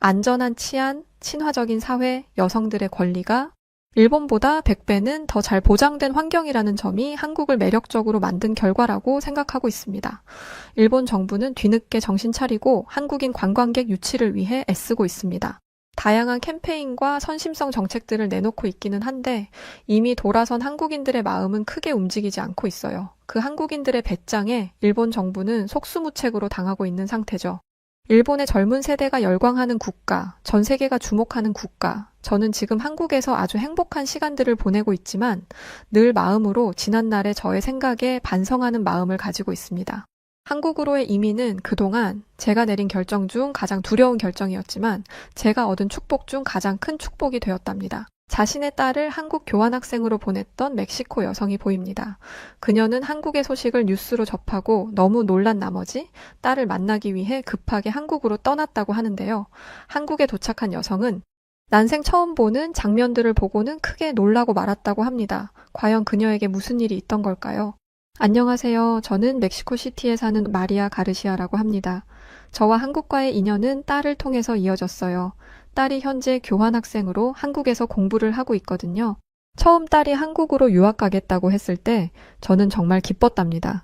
안전한 치안, 친화적인 사회, 여성들의 권리가 일본보다 100배는 더 잘 보장된 환경이라는 점이 한국을 매력적으로 만든 결과라고 생각하고 있습니다. 일본 정부는 뒤늦게 정신 차리고 한국인 관광객 유치를 위해 애쓰고 있습니다. 다양한 캠페인과 선심성 정책들을 내놓고 있기는 한데 이미 돌아선 한국인들의 마음은 크게 움직이지 않고 있어요. 그 한국인들의 배짱에 일본 정부는 속수무책으로 당하고 있는 상태죠. 일본의 젊은 세대가 열광하는 국가, 전 세계가 주목하는 국가, 저는 지금 한국에서 아주 행복한 시간들을 보내고 있지만 늘 마음으로 지난날의 저의 생각에 반성하는 마음을 가지고 있습니다. 한국으로의 이민은 그동안 제가 내린 결정 중 가장 두려운 결정이었지만 제가 얻은 축복 중 가장 큰 축복이 되었답니다. 자신의 딸을 한국 교환학생으로 보냈던 멕시코 여성이 보입니다. 그녀는 한국의 소식을 뉴스로 접하고 너무 놀란 나머지 딸을 만나기 위해 급하게 한국으로 떠났다고 하는데요. 한국에 도착한 여성은 난생 처음 보는 장면들을 보고는 크게 놀라고 말았다고 합니다. 과연 그녀에게 무슨 일이 있던 걸까요? 안녕하세요. 저는 멕시코시티에 사는 마리아 가르시아라고 합니다. 저와 한국과의 인연은 딸을 통해서 이어졌어요. 딸이 현재 교환학생으로 한국에서 공부를 하고 있거든요. 처음 딸이 한국으로 유학 가겠다고 했을 때 저는 정말 기뻤답니다.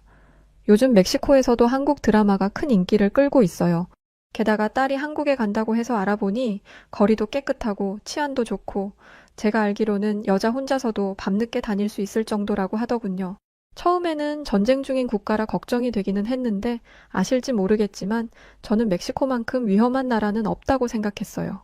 요즘 멕시코에서도 한국 드라마가 큰 인기를 끌고 있어요. 게다가 딸이 한국에 간다고 해서 알아보니 거리도 깨끗하고 치안도 좋고 제가 알기로는 여자 혼자서도 밤늦게 다닐 수 있을 정도라고 하더군요. 처음에는 전쟁 중인 국가라 걱정이 되기는 했는데 아실지 모르겠지만 저는 멕시코만큼 위험한 나라는 없다고 생각했어요.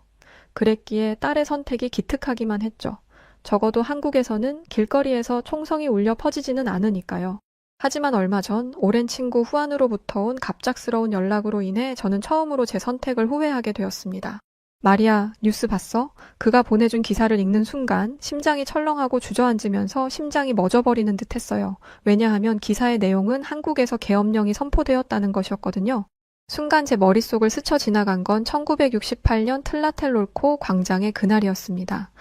그랬기에 딸의 선택이 기특하기만 했죠. 적어도 한국에서는 길거리에서 총성이 울려 퍼지지는 않으니까요. 하지만 얼마 전 오랜 친구 후안으로부터 온 갑작스러운 연락으로 인해 저는 처음으로 제 선택을 후회하게 되었습니다. 마리아, 뉴스 봤어? 그가 보내준 기사를 읽는 순간 심장이 철렁하고 주저앉으면서 심장이 멎어버리는 듯 했어요. 왜냐하면 기사의 내용은 한국에서 계엄령이 선포되었다는 것이었거든요. 순간 제 머릿속을 스쳐 지나간 건 1968년 틀라텔롤코 광장의 그날이었습니다.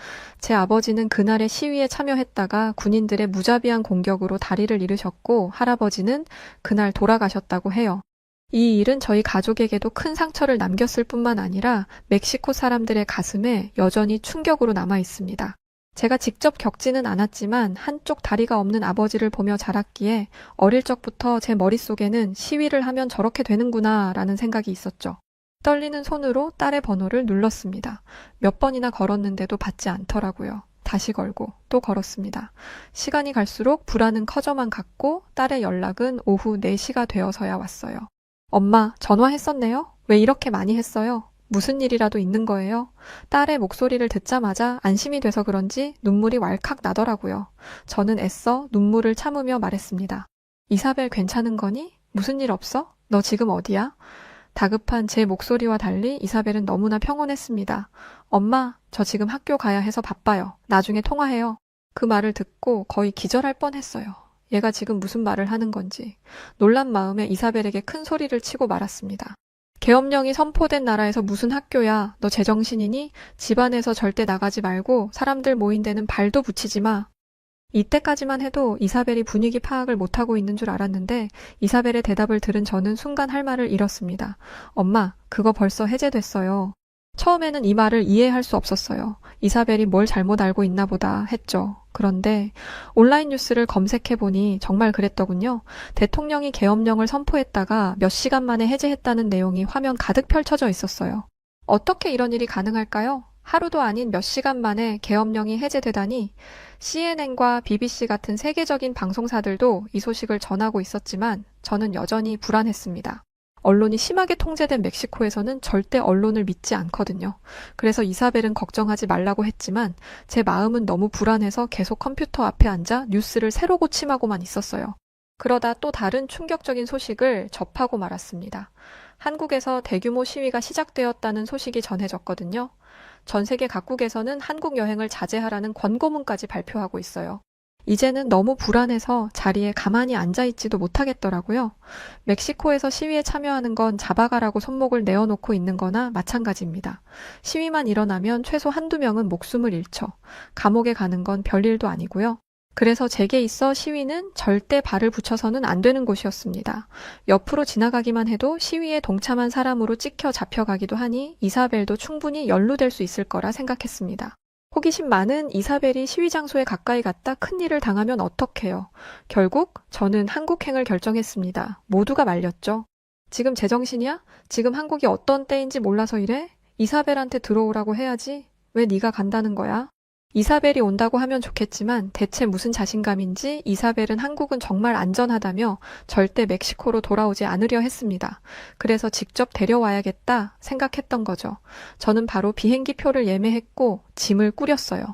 제 아버지는 그날의 시위에 참여했다가 군인들의 무자비한 공격으로 다리를 잃으셨고 할아버지는 그날 돌아가셨다고 해요. 이 일은 저희 가족에게도 큰 상처를 남겼을 뿐만 아니라 멕시코 사람들의 가슴에 여전히 충격으로 남아 있습니다. 제가 직접 겪지는 않았지만 한쪽 다리가 없는 아버지를 보며 자랐기에 어릴 적부터 제 머릿속에는 시위를 하면 저렇게 되는구나 라는 생각이 있었죠. 떨리는 손으로 딸의 번호를 눌렀습니다. 몇 번이나 걸었는데도 받지 않더라고요. 다시 걸고 또 걸었습니다. 시간이 갈수록 불안은 커져만 갔고 딸의 연락은 오후 4시가 되어서야 왔어요. 엄마, 전화했었네요? 왜 이렇게 많이 했어요? 무슨 일이라도 있는 거예요? 딸의 목소리를 듣자마자 안심이 돼서 그런지 눈물이 왈칵 나더라고요. 저는 애써 눈물을 참으며 말했습니다. 이사벨 괜찮은 거니? 무슨 일 없어? 너 지금 어디야? 다급한 제 목소리와 달리 이사벨은 너무나 평온했습니다. 엄마, 저 지금 학교 가야 해서 바빠요. 나중에 통화해요. 그 말을 듣고 거의 기절할 뻔했어요. 얘가 지금 무슨 말을 하는 건지. 놀란 마음에 이사벨에게 큰 소리를 치고 말았습니다. 계엄령이 선포된 나라에서 무슨 학교야? 너 제정신이니? 집안에서 절대 나가지 말고 사람들 모인 데는 발도 붙이지 마. 이때까지만 해도 이사벨이 분위기 파악을 못하고 있는 줄 알았는데 이사벨의 대답을 들은 저는 순간 할 말을 잃었습니다. 엄마, 그거 벌써 해제됐어요. 처음에는 이 말을 이해할 수 없었어요. 이사벨이 뭘 잘못 알고 있나 보다 했죠. 그런데 온라인 뉴스를 검색해보니 정말 그랬더군요. 대통령이 계엄령을 선포했다가 몇 시간 만에 해제했다는 내용이 화면 가득 펼쳐져 있었어요. 어떻게 이런 일이 가능할까요? 하루도 아닌 몇 시간 만에 계엄령이 해제되다니. CNN과 BBC 같은 세계적인 방송사들도 이 소식을 전하고 있었지만 저는 여전히 불안했습니다. 언론이 심하게 통제된 멕시코에서는 절대 언론을 믿지 않거든요. 그래서 이사벨은 걱정하지 말라고 했지만 제 마음은 너무 불안해서 계속 컴퓨터 앞에 앉아 뉴스를 새로 고침하고만 있었어요. 그러다 또 다른 충격적인 소식을 접하고 말았습니다. 한국에서 대규모 시위가 시작되었다는 소식이 전해졌거든요. 전 세계 각국에서는 한국 여행을 자제하라는 권고문까지 발표하고 있어요. 이제는 너무 불안해서 자리에 가만히 앉아있지도 못하겠더라고요. 멕시코에서 시위에 참여하는 건 잡아가라고 손목을 내어놓고 있는 거나 마찬가지입니다. 시위만 일어나면 최소 한두 명은 목숨을 잃죠. 감옥에 가는 건 별일도 아니고요. 그래서 제게 있어 시위는 절대 발을 붙여서는 안 되는 곳이었습니다. 옆으로 지나가기만 해도 시위에 동참한 사람으로 찍혀 잡혀가기도 하니 이사벨도 충분히 연루될 수 있을 거라 생각했습니다. 호기심 많은 이사벨이 시위 장소에 가까이 갔다 큰일을 당하면 어떡해요. 결국 저는 한국행을 결정했습니다. 모두가 말렸죠. 지금 제정신이야? 지금 한국이 어떤 때인지 몰라서 이래? 이사벨한테 들어오라고 해야지. 왜 네가 간다는 거야? 이사벨이 온다고 하면 좋겠지만 대체 무슨 자신감인지 이사벨은 한국은 정말 안전하다며 절대 멕시코로 돌아오지 않으려 했습니다. 그래서 직접 데려와야겠다 생각했던 거죠. 저는 바로 비행기 표를 예매했고 짐을 꾸렸어요.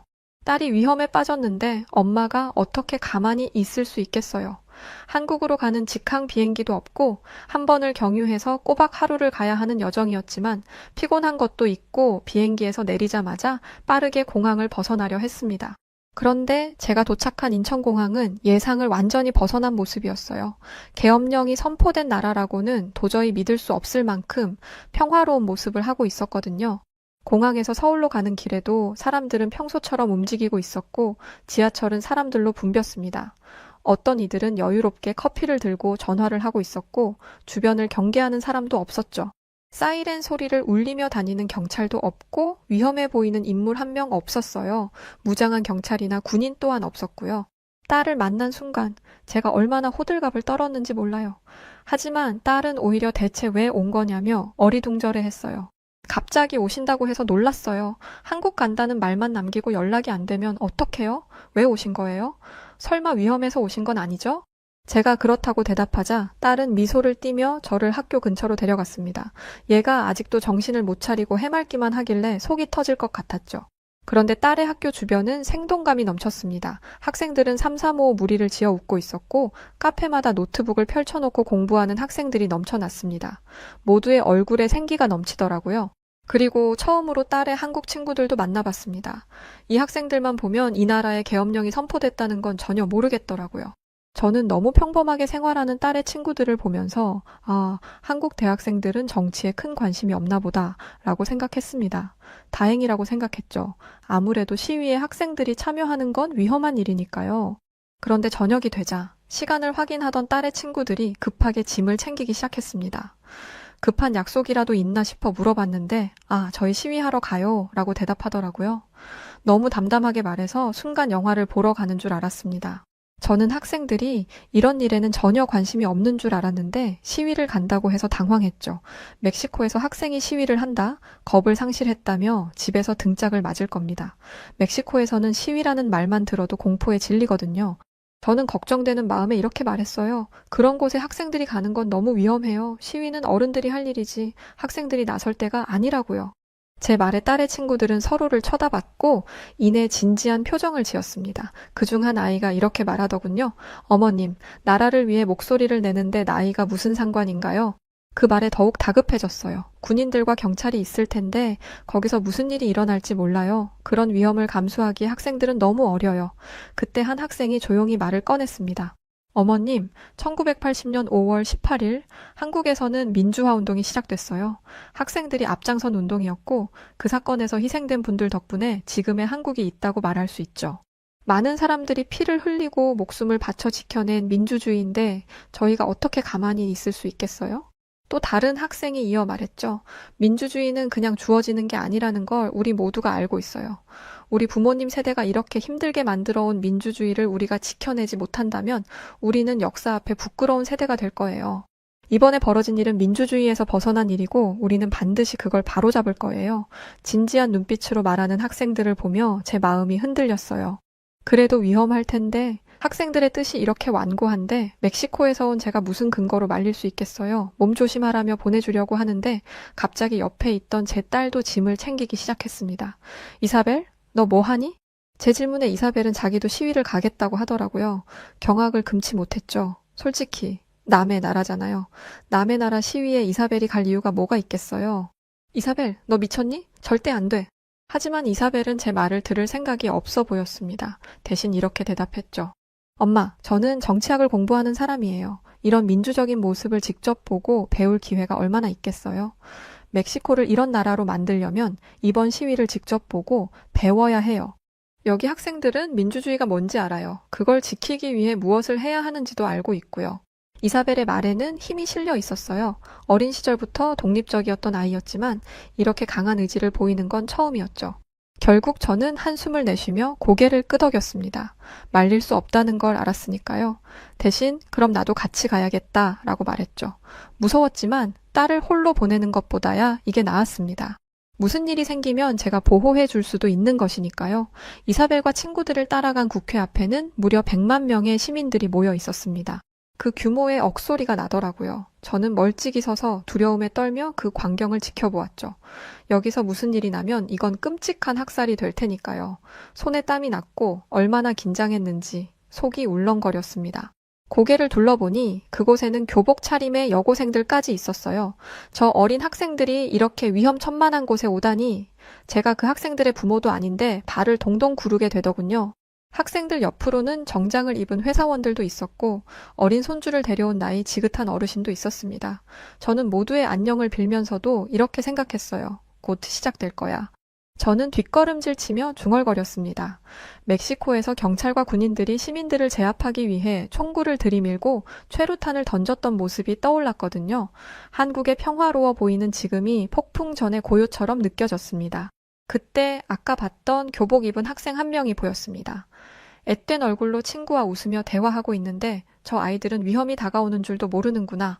딸이 위험에 빠졌는데 엄마가 어떻게 가만히 있을 수 있겠어요. 한국으로 가는 직항 비행기도 없고 한 번을 경유해서 꼬박 하루를 가야 하는 여정이었지만 피곤한 것도 있고 비행기에서 내리자마자 빠르게 공항을 벗어나려 했습니다. 그런데 제가 도착한 인천공항은 예상을 완전히 벗어난 모습이었어요. 계엄령이 선포된 나라라고는 도저히 믿을 수 없을 만큼 평화로운 모습을 하고 있었거든요. 공항에서 서울로 가는 길에도 사람들은 평소처럼 움직이고 있었고 지하철은 사람들로 붐볐습니다. 어떤 이들은 여유롭게 커피를 들고 전화를 하고 있었고 주변을 경계하는 사람도 없었죠. 사이렌 소리를 울리며 다니는 경찰도 없고 위험해 보이는 인물 한 명 없었어요. 무장한 경찰이나 군인 또한 없었고요. 딸을 만난 순간 제가 얼마나 호들갑을 떨었는지 몰라요. 하지만 딸은 오히려 대체 왜 온 거냐며 어리둥절해했어요. 갑자기 오신다고 해서 놀랐어요. 한국 간다는 말만 남기고 연락이 안 되면 어떡해요? 왜 오신 거예요? 설마 위험해서 오신 건 아니죠? 제가 그렇다고 대답하자 딸은 미소를 띠며 저를 학교 근처로 데려갔습니다. 얘가 아직도 정신을 못 차리고 해맑기만 하길래 속이 터질 것 같았죠. 그런데 딸의 학교 주변은 생동감이 넘쳤습니다. 학생들은 삼삼오오 무리를 지어 웃고 있었고 카페마다 노트북을 펼쳐놓고 공부하는 학생들이 넘쳐났습니다. 모두의 얼굴에 생기가 넘치더라고요. 그리고 처음으로 딸의 한국 친구들도 만나봤습니다. 이 학생들만 보면 이 나라에 계엄령이 선포됐다는 건 전혀 모르겠더라고요. 저는 너무 평범하게 생활하는 딸의 친구들을 보면서 한국 대학생들은 정치에 큰 관심이 없나 보다 라고 생각했습니다. 다행이라고 생각했죠. 아무래도 시위에 학생들이 참여하는 건 위험한 일이니까요. 그런데 저녁이 되자 시간을 확인하던 딸의 친구들이 급하게 짐을 챙기기 시작했습니다. 급한 약속이라도 있나 싶어 물어봤는데 저희 시위하러 가요 라고 대답하더라고요. 너무 담담하게 말해서 순간 영화를 보러 가는 줄 알았습니다. 저는 학생들이 이런 일에는 전혀 관심이 없는 줄 알았는데 시위를 간다고 해서 당황했죠. 멕시코에서 학생이 시위를 한다? 겁을 상실했다며 집에서 등짝을 맞을 겁니다. 멕시코에서는 시위라는 말만 들어도 공포에 질리거든요. 저는 걱정되는 마음에 이렇게 말했어요. 그런 곳에 학생들이 가는 건 너무 위험해요. 시위는 어른들이 할 일이지 학생들이 나설 때가 아니라고요. 제 말에 딸의 친구들은 서로를 쳐다봤고 이내 진지한 표정을 지었습니다. 그중 한 아이가 이렇게 말하더군요. 어머님, 나라를 위해 목소리를 내는데 나이가 무슨 상관인가요? 그 말에 더욱 다급해졌어요. 군인들과 경찰이 있을 텐데 거기서 무슨 일이 일어날지 몰라요. 그런 위험을 감수하기에 학생들은 너무 어려요. 그때 한 학생이 조용히 말을 꺼냈습니다. 어머님, 1980년 5월 18일 한국에서는 민주화 운동이 시작됐어요. 학생들이 앞장선 운동이었고 그 사건에서 희생된 분들 덕분에 지금의 한국이 있다고 말할 수 있죠. 많은 사람들이 피를 흘리고 목숨을 바쳐 지켜낸 민주주의인데 저희가 어떻게 가만히 있을 수 있겠어요? 또 다른 학생이 이어 말했죠. 민주주의는 그냥 주어지는 게 아니라는 걸 우리 모두가 알고 있어요. 우리 부모님 세대가 이렇게 힘들게 만들어 온 민주주의를 우리가 지켜내지 못한다면 우리는 역사 앞에 부끄러운 세대가 될 거예요. 이번에 벌어진 일은 민주주의에서 벗어난 일이고 우리는 반드시 그걸 바로잡을 거예요. 진지한 눈빛으로 말하는 학생들을 보며 제 마음이 흔들렸어요. 그래도 위험할 텐데 학생들의 뜻이 이렇게 완고한데 멕시코에서 온 제가 무슨 근거로 말릴 수 있겠어요. 몸 조심하라며 보내주려고 하는데 갑자기 옆에 있던 제 딸도 짐을 챙기기 시작했습니다. 이사벨, 너 뭐 하니? 제 질문에 이사벨은 자기도 시위를 가겠다고 하더라고요. 경악을 금치 못했죠. 솔직히 남의 나라잖아요. 남의 나라 시위에 이사벨이 갈 이유가 뭐가 있겠어요. 이사벨, 너 미쳤니? 절대 안 돼. 하지만 이사벨은 제 말을 들을 생각이 없어 보였습니다. 대신 이렇게 대답했죠. 엄마, 저는 정치학을 공부하는 사람이에요. 이런 민주적인 모습을 직접 보고 배울 기회가 얼마나 있겠어요? 멕시코를 이런 나라로 만들려면 이번 시위를 직접 보고 배워야 해요. 여기 학생들은 민주주의가 뭔지 알아요. 그걸 지키기 위해 무엇을 해야 하는지도 알고 있고요. 이사벨의 말에는 힘이 실려 있었어요. 어린 시절부터 독립적이었던 아이였지만 이렇게 강한 의지를 보이는 건 처음이었죠. 결국 저는 한숨을 내쉬며 고개를 끄덕였습니다. 말릴 수 없다는 걸 알았으니까요. 대신 그럼 나도 같이 가야겠다라고 말했죠. 무서웠지만 딸을 홀로 보내는 것보다야 이게 나았습니다. 무슨 일이 생기면 제가 보호해 줄 수도 있는 것이니까요. 이사벨과 친구들을 따라간 국회 앞에는 무려 100만 명의 시민들이 모여 있었습니다. 그 규모의 억소리가 나더라고요. 저는 멀찍이 서서 두려움에 떨며 그 광경을 지켜보았죠. 여기서 무슨 일이 나면 이건 끔찍한 학살이 될 테니까요. 손에 땀이 났고 얼마나 긴장했는지 속이 울렁거렸습니다. 고개를 둘러보니 그곳에는 교복 차림의 여고생들까지 있었어요. 저 어린 학생들이 이렇게 위험천만한 곳에 오다니 제가 그 학생들의 부모도 아닌데 발을 동동 구르게 되더군요. 학생들 옆으로는 정장을 입은 회사원들도 있었고 어린 손주를 데려온 나이 지긋한 어르신도 있었습니다. 저는 모두의 안녕을 빌면서도 이렇게 생각했어요. 곧 시작될 거야. 저는 뒷걸음질 치며 중얼거렸습니다. 멕시코에서 경찰과 군인들이 시민들을 제압하기 위해 총구를 들이밀고 최루탄을 던졌던 모습이 떠올랐거든요. 한국의 평화로워 보이는 지금이 폭풍 전의 고요처럼 느껴졌습니다. 그때 아까 봤던 교복 입은 학생 한 명이 보였습니다. 앳된 얼굴로 친구와 웃으며 대화하고 있는데 저 아이들은 위험이 다가오는 줄도 모르는구나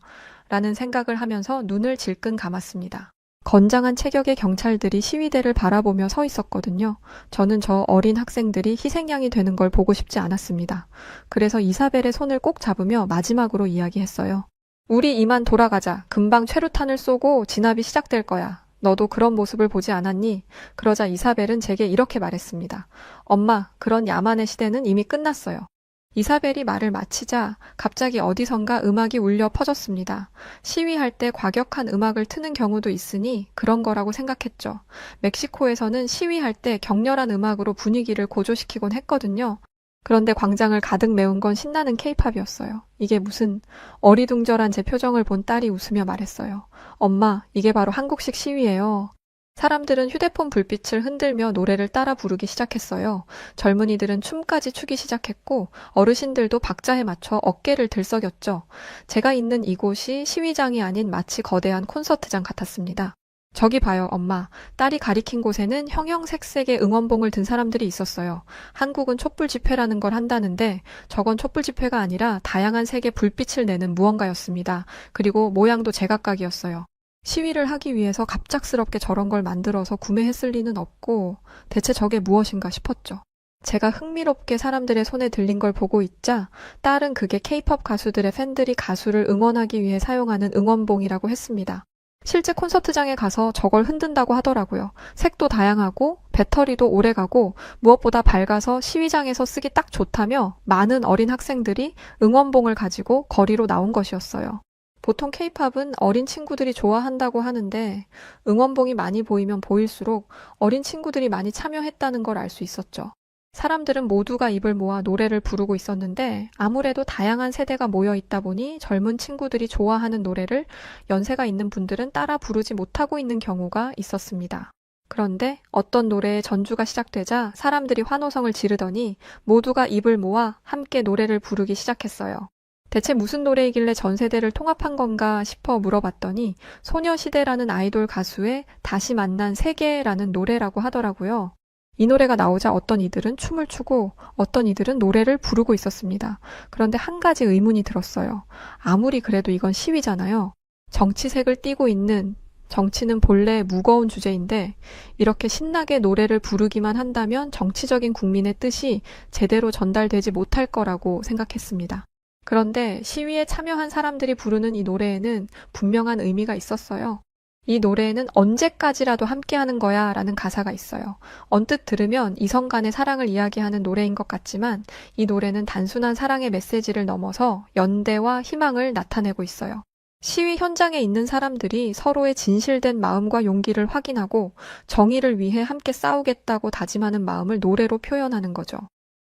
라는 생각을 하면서 눈을 질끈 감았습니다. 건장한 체격의 경찰들이 시위대를 바라보며 서 있었거든요. 저는 저 어린 학생들이 희생양이 되는 걸 보고 싶지 않았습니다. 그래서 이사벨의 손을 꼭 잡으며 마지막으로 이야기했어요. 우리 이만 돌아가자. 금방 최루탄을 쏘고 진압이 시작될 거야. 너도 그런 모습을 보지 않았니? 그러자 이사벨은 제게 이렇게 말했습니다. 엄마, 그런 야만의 시대는 이미 끝났어요. 이사벨이 말을 마치자 갑자기 어디선가 음악이 울려 퍼졌습니다. 시위할 때 과격한 음악을 트는 경우도 있으니 그런 거라고 생각했죠. 멕시코에서는 시위할 때 격렬한 음악으로 분위기를 고조시키곤 했거든요. 그런데 광장을 가득 메운 건 신나는 케이팝이었어요. 이게 무슨 어리둥절한 제 표정을 본 딸이 웃으며 말했어요. 엄마, 이게 바로 한국식 시위예요. 사람들은 휴대폰 불빛을 흔들며 노래를 따라 부르기 시작했어요. 젊은이들은 춤까지 추기 시작했고 어르신들도 박자에 맞춰 어깨를 들썩였죠. 제가 있는 이곳이 시위장이 아닌 마치 거대한 콘서트장 같았습니다. 저기 봐요, 엄마. 딸이 가리킨 곳에는 형형색색의 응원봉을 든 사람들이 있었어요. 한국은 촛불 집회라는 걸 한다는데 저건 촛불 집회가 아니라 다양한 색의 불빛을 내는 무언가였습니다. 그리고 모양도 제각각이었어요. 시위를 하기 위해서 갑작스럽게 저런 걸 만들어서 구매했을 리는 없고 대체 저게 무엇인가 싶었죠. 제가 흥미롭게 사람들의 손에 들린 걸 보고 있자 딸은 그게 케이팝 가수들의 팬들이 가수를 응원하기 위해 사용하는 응원봉이라고 했습니다. 실제 콘서트장에 가서 저걸 흔든다고 하더라고요. 색도 다양하고 배터리도 오래가고 무엇보다 밝아서 시위장에서 쓰기 딱 좋다며 많은 어린 학생들이 응원봉을 가지고 거리로 나온 것이었어요. 보통 케이팝은 어린 친구들이 좋아한다고 하는데 응원봉이 많이 보이면 보일수록 어린 친구들이 많이 참여했다는 걸 알 수 있었죠. 사람들은 모두가 입을 모아 노래를 부르고 있었는데 아무래도 다양한 세대가 모여 있다 보니 젊은 친구들이 좋아하는 노래를 연세가 있는 분들은 따라 부르지 못하고 있는 경우가 있었습니다. 그런데 어떤 노래의 전주가 시작되자 사람들이 환호성을 지르더니 모두가 입을 모아 함께 노래를 부르기 시작했어요. 대체 무슨 노래이길래 전 세대를 통합한 건가 싶어 물어봤더니 소녀시대라는 아이돌 가수의 다시 만난 세계라는 노래라고 하더라고요. 이 노래가 나오자 어떤 이들은 춤을 추고 어떤 이들은 노래를 부르고 있었습니다. 그런데 한 가지 의문이 들었어요. 아무리 그래도 이건 시위잖아요. 정치색을 띠고 있는 정치는 본래 무거운 주제인데 이렇게 신나게 노래를 부르기만 한다면 정치적인 국민의 뜻이 제대로 전달되지 못할 거라고 생각했습니다. 그런데 시위에 참여한 사람들이 부르는 이 노래에는 분명한 의미가 있었어요. 이 노래에는 언제까지라도 함께하는 거야 라는 가사가 있어요. 언뜻 들으면 이성 간의 사랑을 이야기하는 노래인 것 같지만 이 노래는 단순한 사랑의 메시지를 넘어서 연대와 희망을 나타내고 있어요. 시위 현장에 있는 사람들이 서로의 진실된 마음과 용기를 확인하고 정의를 위해 함께 싸우겠다고 다짐하는 마음을 노래로 표현하는 거죠.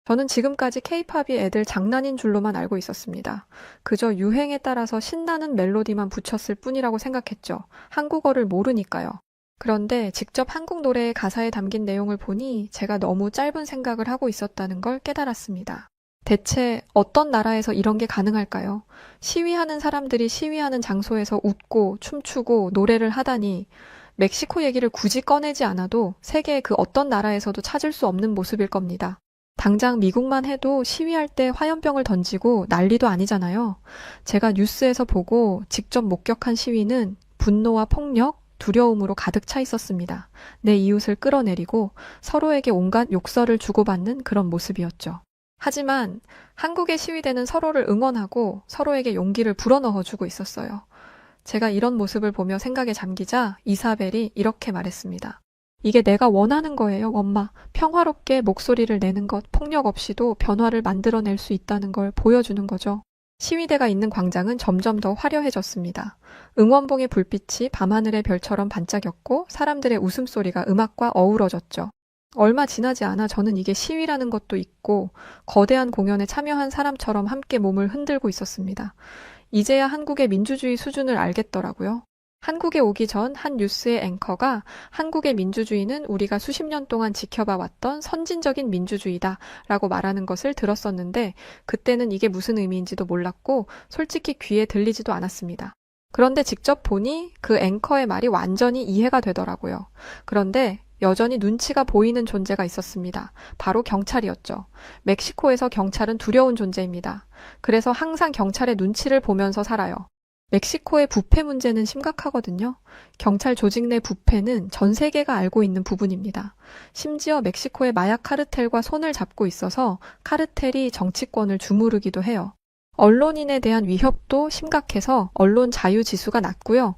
저는 지금까지 케이팝이 애들 장난인 줄로만 알고 있었습니다. 그저 유행에 따라서 신나는 멜로디만 붙였을 뿐이라고 생각했죠. 한국어를 모르니까요. 그런데 직접 한국 노래의 가사에 담긴 내용을 보니 제가 너무 짧은 생각을 하고 있었다는 걸 깨달았습니다. 대체 어떤 나라에서 이런 게 가능할까요? 시위하는 사람들이 시위하는 장소에서 웃고 춤추고 노래를 하다니 멕시코 얘기를 굳이 꺼내지 않아도 세계의 그 어떤 나라에서도 찾을 수 없는 모습일 겁니다. 당장 미국만 해도 시위할 때 화염병을 던지고 난리도 아니잖아요. 제가 뉴스에서 보고 직접 목격한 시위는 분노와 폭력, 두려움으로 가득 차 있었습니다. 내 이웃을 끌어내리고 서로에게 온갖 욕설을 주고받는 그런 모습이었죠. 하지만 한국의 시위대는 서로를 응원하고 서로에게 용기를 불어넣어주고 있었어요. 제가 이런 모습을 보며 생각에 잠기자 이사벨이 이렇게 말했습니다. 이게 내가 원하는 거예요, 엄마. 평화롭게 목소리를 내는 것, 폭력 없이도 변화를 만들어낼 수 있다는 걸 보여주는 거죠. 시위대가 있는 광장은 점점 더 화려해졌습니다. 응원봉의 불빛이 밤하늘의 별처럼 반짝였고 사람들의 웃음소리가 음악과 어우러졌죠. 얼마 지나지 않아 저는 이게 시위라는 것도 있고 거대한 공연에 참여한 사람처럼 함께 몸을 흔들고 있었습니다. 이제야 한국의 민주주의 수준을 알겠더라고요. 한국에 오기 전 한 뉴스의 앵커가 한국의 민주주의는 우리가 수십 년 동안 지켜봐 왔던 선진적인 민주주의다 라고 말하는 것을 들었었는데 그때는 이게 무슨 의미인지도 몰랐고 솔직히 귀에 들리지도 않았습니다. 그런데 직접 보니 그 앵커의 말이 완전히 이해가 되더라고요. 그런데 여전히 눈치가 보이는 존재가 있었습니다. 바로 경찰이었죠. 멕시코에서 경찰은 두려운 존재입니다. 그래서 항상 경찰의 눈치를 보면서 살아요. 멕시코의 부패 문제는 심각하거든요. 경찰 조직 내 부패는 전 세계가 알고 있는 부분입니다. 심지어 멕시코의 마약 카르텔과 손을 잡고 있어서 카르텔이 정치권을 주무르기도 해요. 언론인에 대한 위협도 심각해서 언론 자유 지수가 낮고요.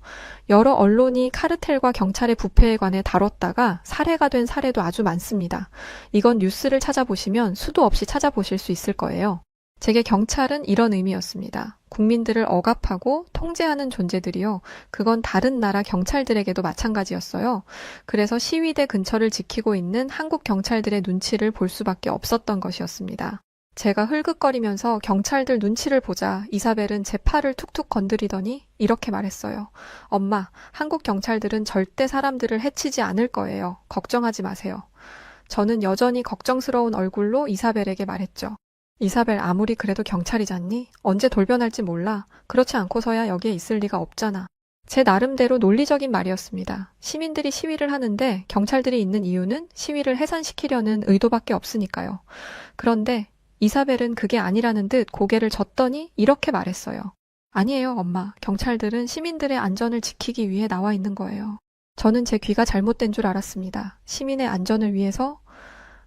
여러 언론이 카르텔과 경찰의 부패에 관해 다뤘다가 살해가 된 사례도 아주 많습니다. 이건 뉴스를 찾아보시면 수도 없이 찾아보실 수 있을 거예요. 제게 경찰은 이런 의미였습니다. 국민들을 억압하고 통제하는 존재들이요. 그건 다른 나라 경찰들에게도 마찬가지였어요. 그래서 시위대 근처를 지키고 있는 한국 경찰들의 눈치를 볼 수밖에 없었던 것이었습니다. 제가 흘긋거리면서 경찰들 눈치를 보자 이사벨은 제 팔을 툭툭 건드리더니 이렇게 말했어요. 엄마, 한국 경찰들은 절대 사람들을 해치지 않을 거예요. 걱정하지 마세요. 저는 여전히 걱정스러운 얼굴로 이사벨에게 말했죠. 이사벨 아무리 그래도 경찰이잖니? 언제 돌변할지 몰라. 그렇지 않고서야 여기에 있을 리가 없잖아. 제 나름대로 논리적인 말이었습니다. 시민들이 시위를 하는데 경찰들이 있는 이유는 시위를 해산시키려는 의도밖에 없으니까요. 그런데 이사벨은 그게 아니라는 듯 고개를 젓더니 이렇게 말했어요. 아니에요, 엄마. 경찰들은 시민들의 안전을 지키기 위해 나와 있는 거예요. 저는 제 귀가 잘못된 줄 알았습니다. 시민의 안전을 위해서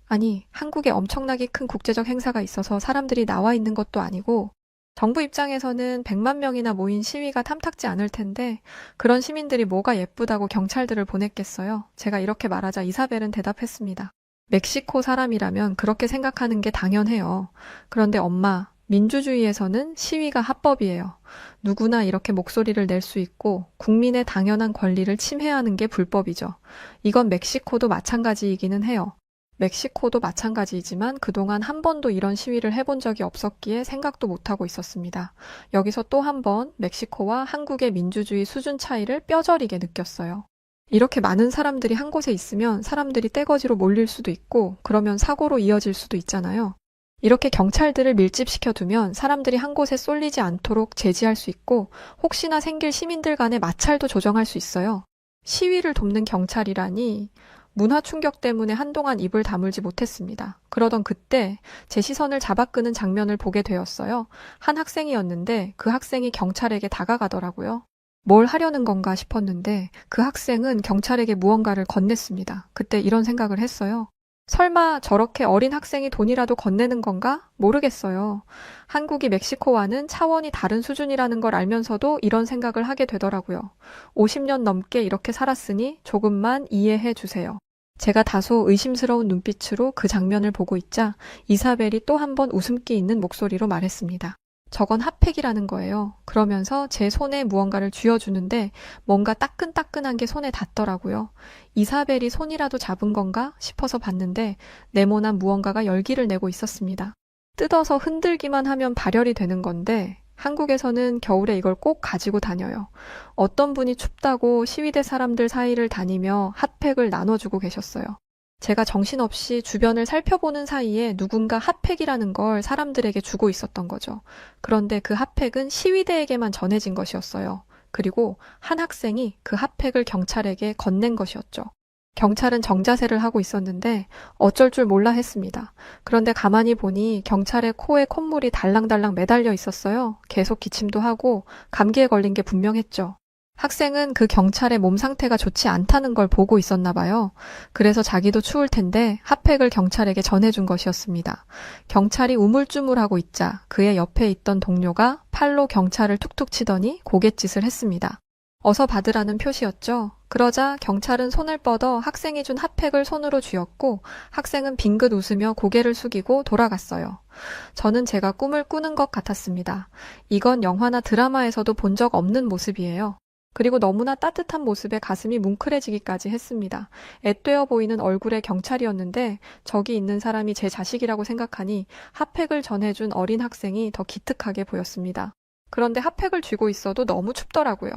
아니, 한국에 엄청나게 큰 국제적 행사가 있어서 사람들이 나와 있는 것도 아니고 정부 입장에서는 100만 명이나 모인 시위가 탐탁지 않을 텐데 그런 시민들이 뭐가 예쁘다고 경찰들을 보냈겠어요. 제가 이렇게 말하자 이사벨은 대답했습니다. 멕시코 사람이라면 그렇게 생각하는 게 당연해요. 그런데 엄마, 민주주의에서는 시위가 합법이에요. 누구나 이렇게 목소리를 낼 수 있고 국민의 당연한 권리를 침해하는 게 불법이죠. 이건 멕시코도 마찬가지이기는 해요. 멕시코도 마찬가지이지만 그동안 한 번도 이런 시위를 해본 적이 없었기에 생각도 못하고 있었습니다. 여기서 또 한 번 멕시코와 한국의 민주주의 수준 차이를 뼈저리게 느꼈어요. 이렇게 많은 사람들이 한 곳에 있으면 사람들이 떼거지로 몰릴 수도 있고 그러면 사고로 이어질 수도 있잖아요. 이렇게 경찰들을 밀집시켜 두면 사람들이 한 곳에 쏠리지 않도록 제지할 수 있고 혹시나 생길 시민들 간의 마찰도 조정할 수 있어요. 시위를 돕는 경찰이라니 문화 충격 때문에 한동안 입을 다물지 못했습니다. 그러던 그때 제 시선을 잡아끄는 장면을 보게 되었어요. 한 학생이었는데 그 학생이 경찰에게 다가가더라고요. 뭘 하려는 건가 싶었는데 그 학생은 경찰에게 무언가를 건넸습니다. 그때 이런 생각을 했어요. 설마 저렇게 어린 학생이 돈이라도 건네는 건가? 모르겠어요. 한국이 멕시코와는 차원이 다른 수준이라는 걸 알면서도 이런 생각을 하게 되더라고요. 50년 넘게 이렇게 살았으니 조금만 이해해 주세요. 제가 다소 의심스러운 눈빛으로 그 장면을 보고 있자 이사벨이 또 한 번 웃음기 있는 목소리로 말했습니다. 저건 핫팩이라는 거예요. 그러면서 제 손에 무언가를 쥐어주는데 뭔가 따끈따끈한 게 손에 닿더라고요. 이사벨이 손이라도 잡은 건가 싶어서 봤는데 네모난 무언가가 열기를 내고 있었습니다. 뜯어서 흔들기만 하면 발열이 되는 건데 한국에서는 겨울에 이걸 꼭 가지고 다녀요. 어떤 분이 춥다고 시위대 사람들 사이를 다니며 핫팩을 나눠주고 계셨어요. 제가 정신없이 주변을 살펴보는 사이에 누군가 핫팩이라는 걸 사람들에게 주고 있었던 거죠. 그런데 그 핫팩은 시위대에게만 전해진 것이었어요. 그리고 한 학생이 그 핫팩을 경찰에게 건넨 것이었죠. 경찰은 정자세를 하고 있었는데 어쩔 줄 몰라 했습니다. 그런데 가만히 보니 경찰의 코에 콧물이 달랑달랑 매달려 있었어요. 계속 기침도 하고 감기에 걸린 게 분명했죠. 학생은 그 경찰의 몸 상태가 좋지 않다는 걸 보고 있었나 봐요. 그래서 자기도 추울 텐데 핫팩을 경찰에게 전해준 것이었습니다. 경찰이 우물쭈물하고 있자 그의 옆에 있던 동료가 팔로 경찰을 툭툭 치더니 고갯짓을 했습니다. 어서 받으라는 표시였죠. 그러자 경찰은 손을 뻗어 학생이 준 핫팩을 손으로 쥐었고 학생은 빙긋 웃으며 고개를 숙이고 돌아갔어요. 저는 제가 꿈을 꾸는 것 같았습니다. 이건 영화나 드라마에서도 본 적 없는 모습이에요. 그리고 너무나 따뜻한 모습에 가슴이 뭉클해지기까지 했습니다. 앳되어 보이는 얼굴의 경찰이었는데 저기 있는 사람이 제 자식이라고 생각하니 핫팩을 전해준 어린 학생이 더 기특하게 보였습니다. 그런데 핫팩을 쥐고 있어도 너무 춥더라고요.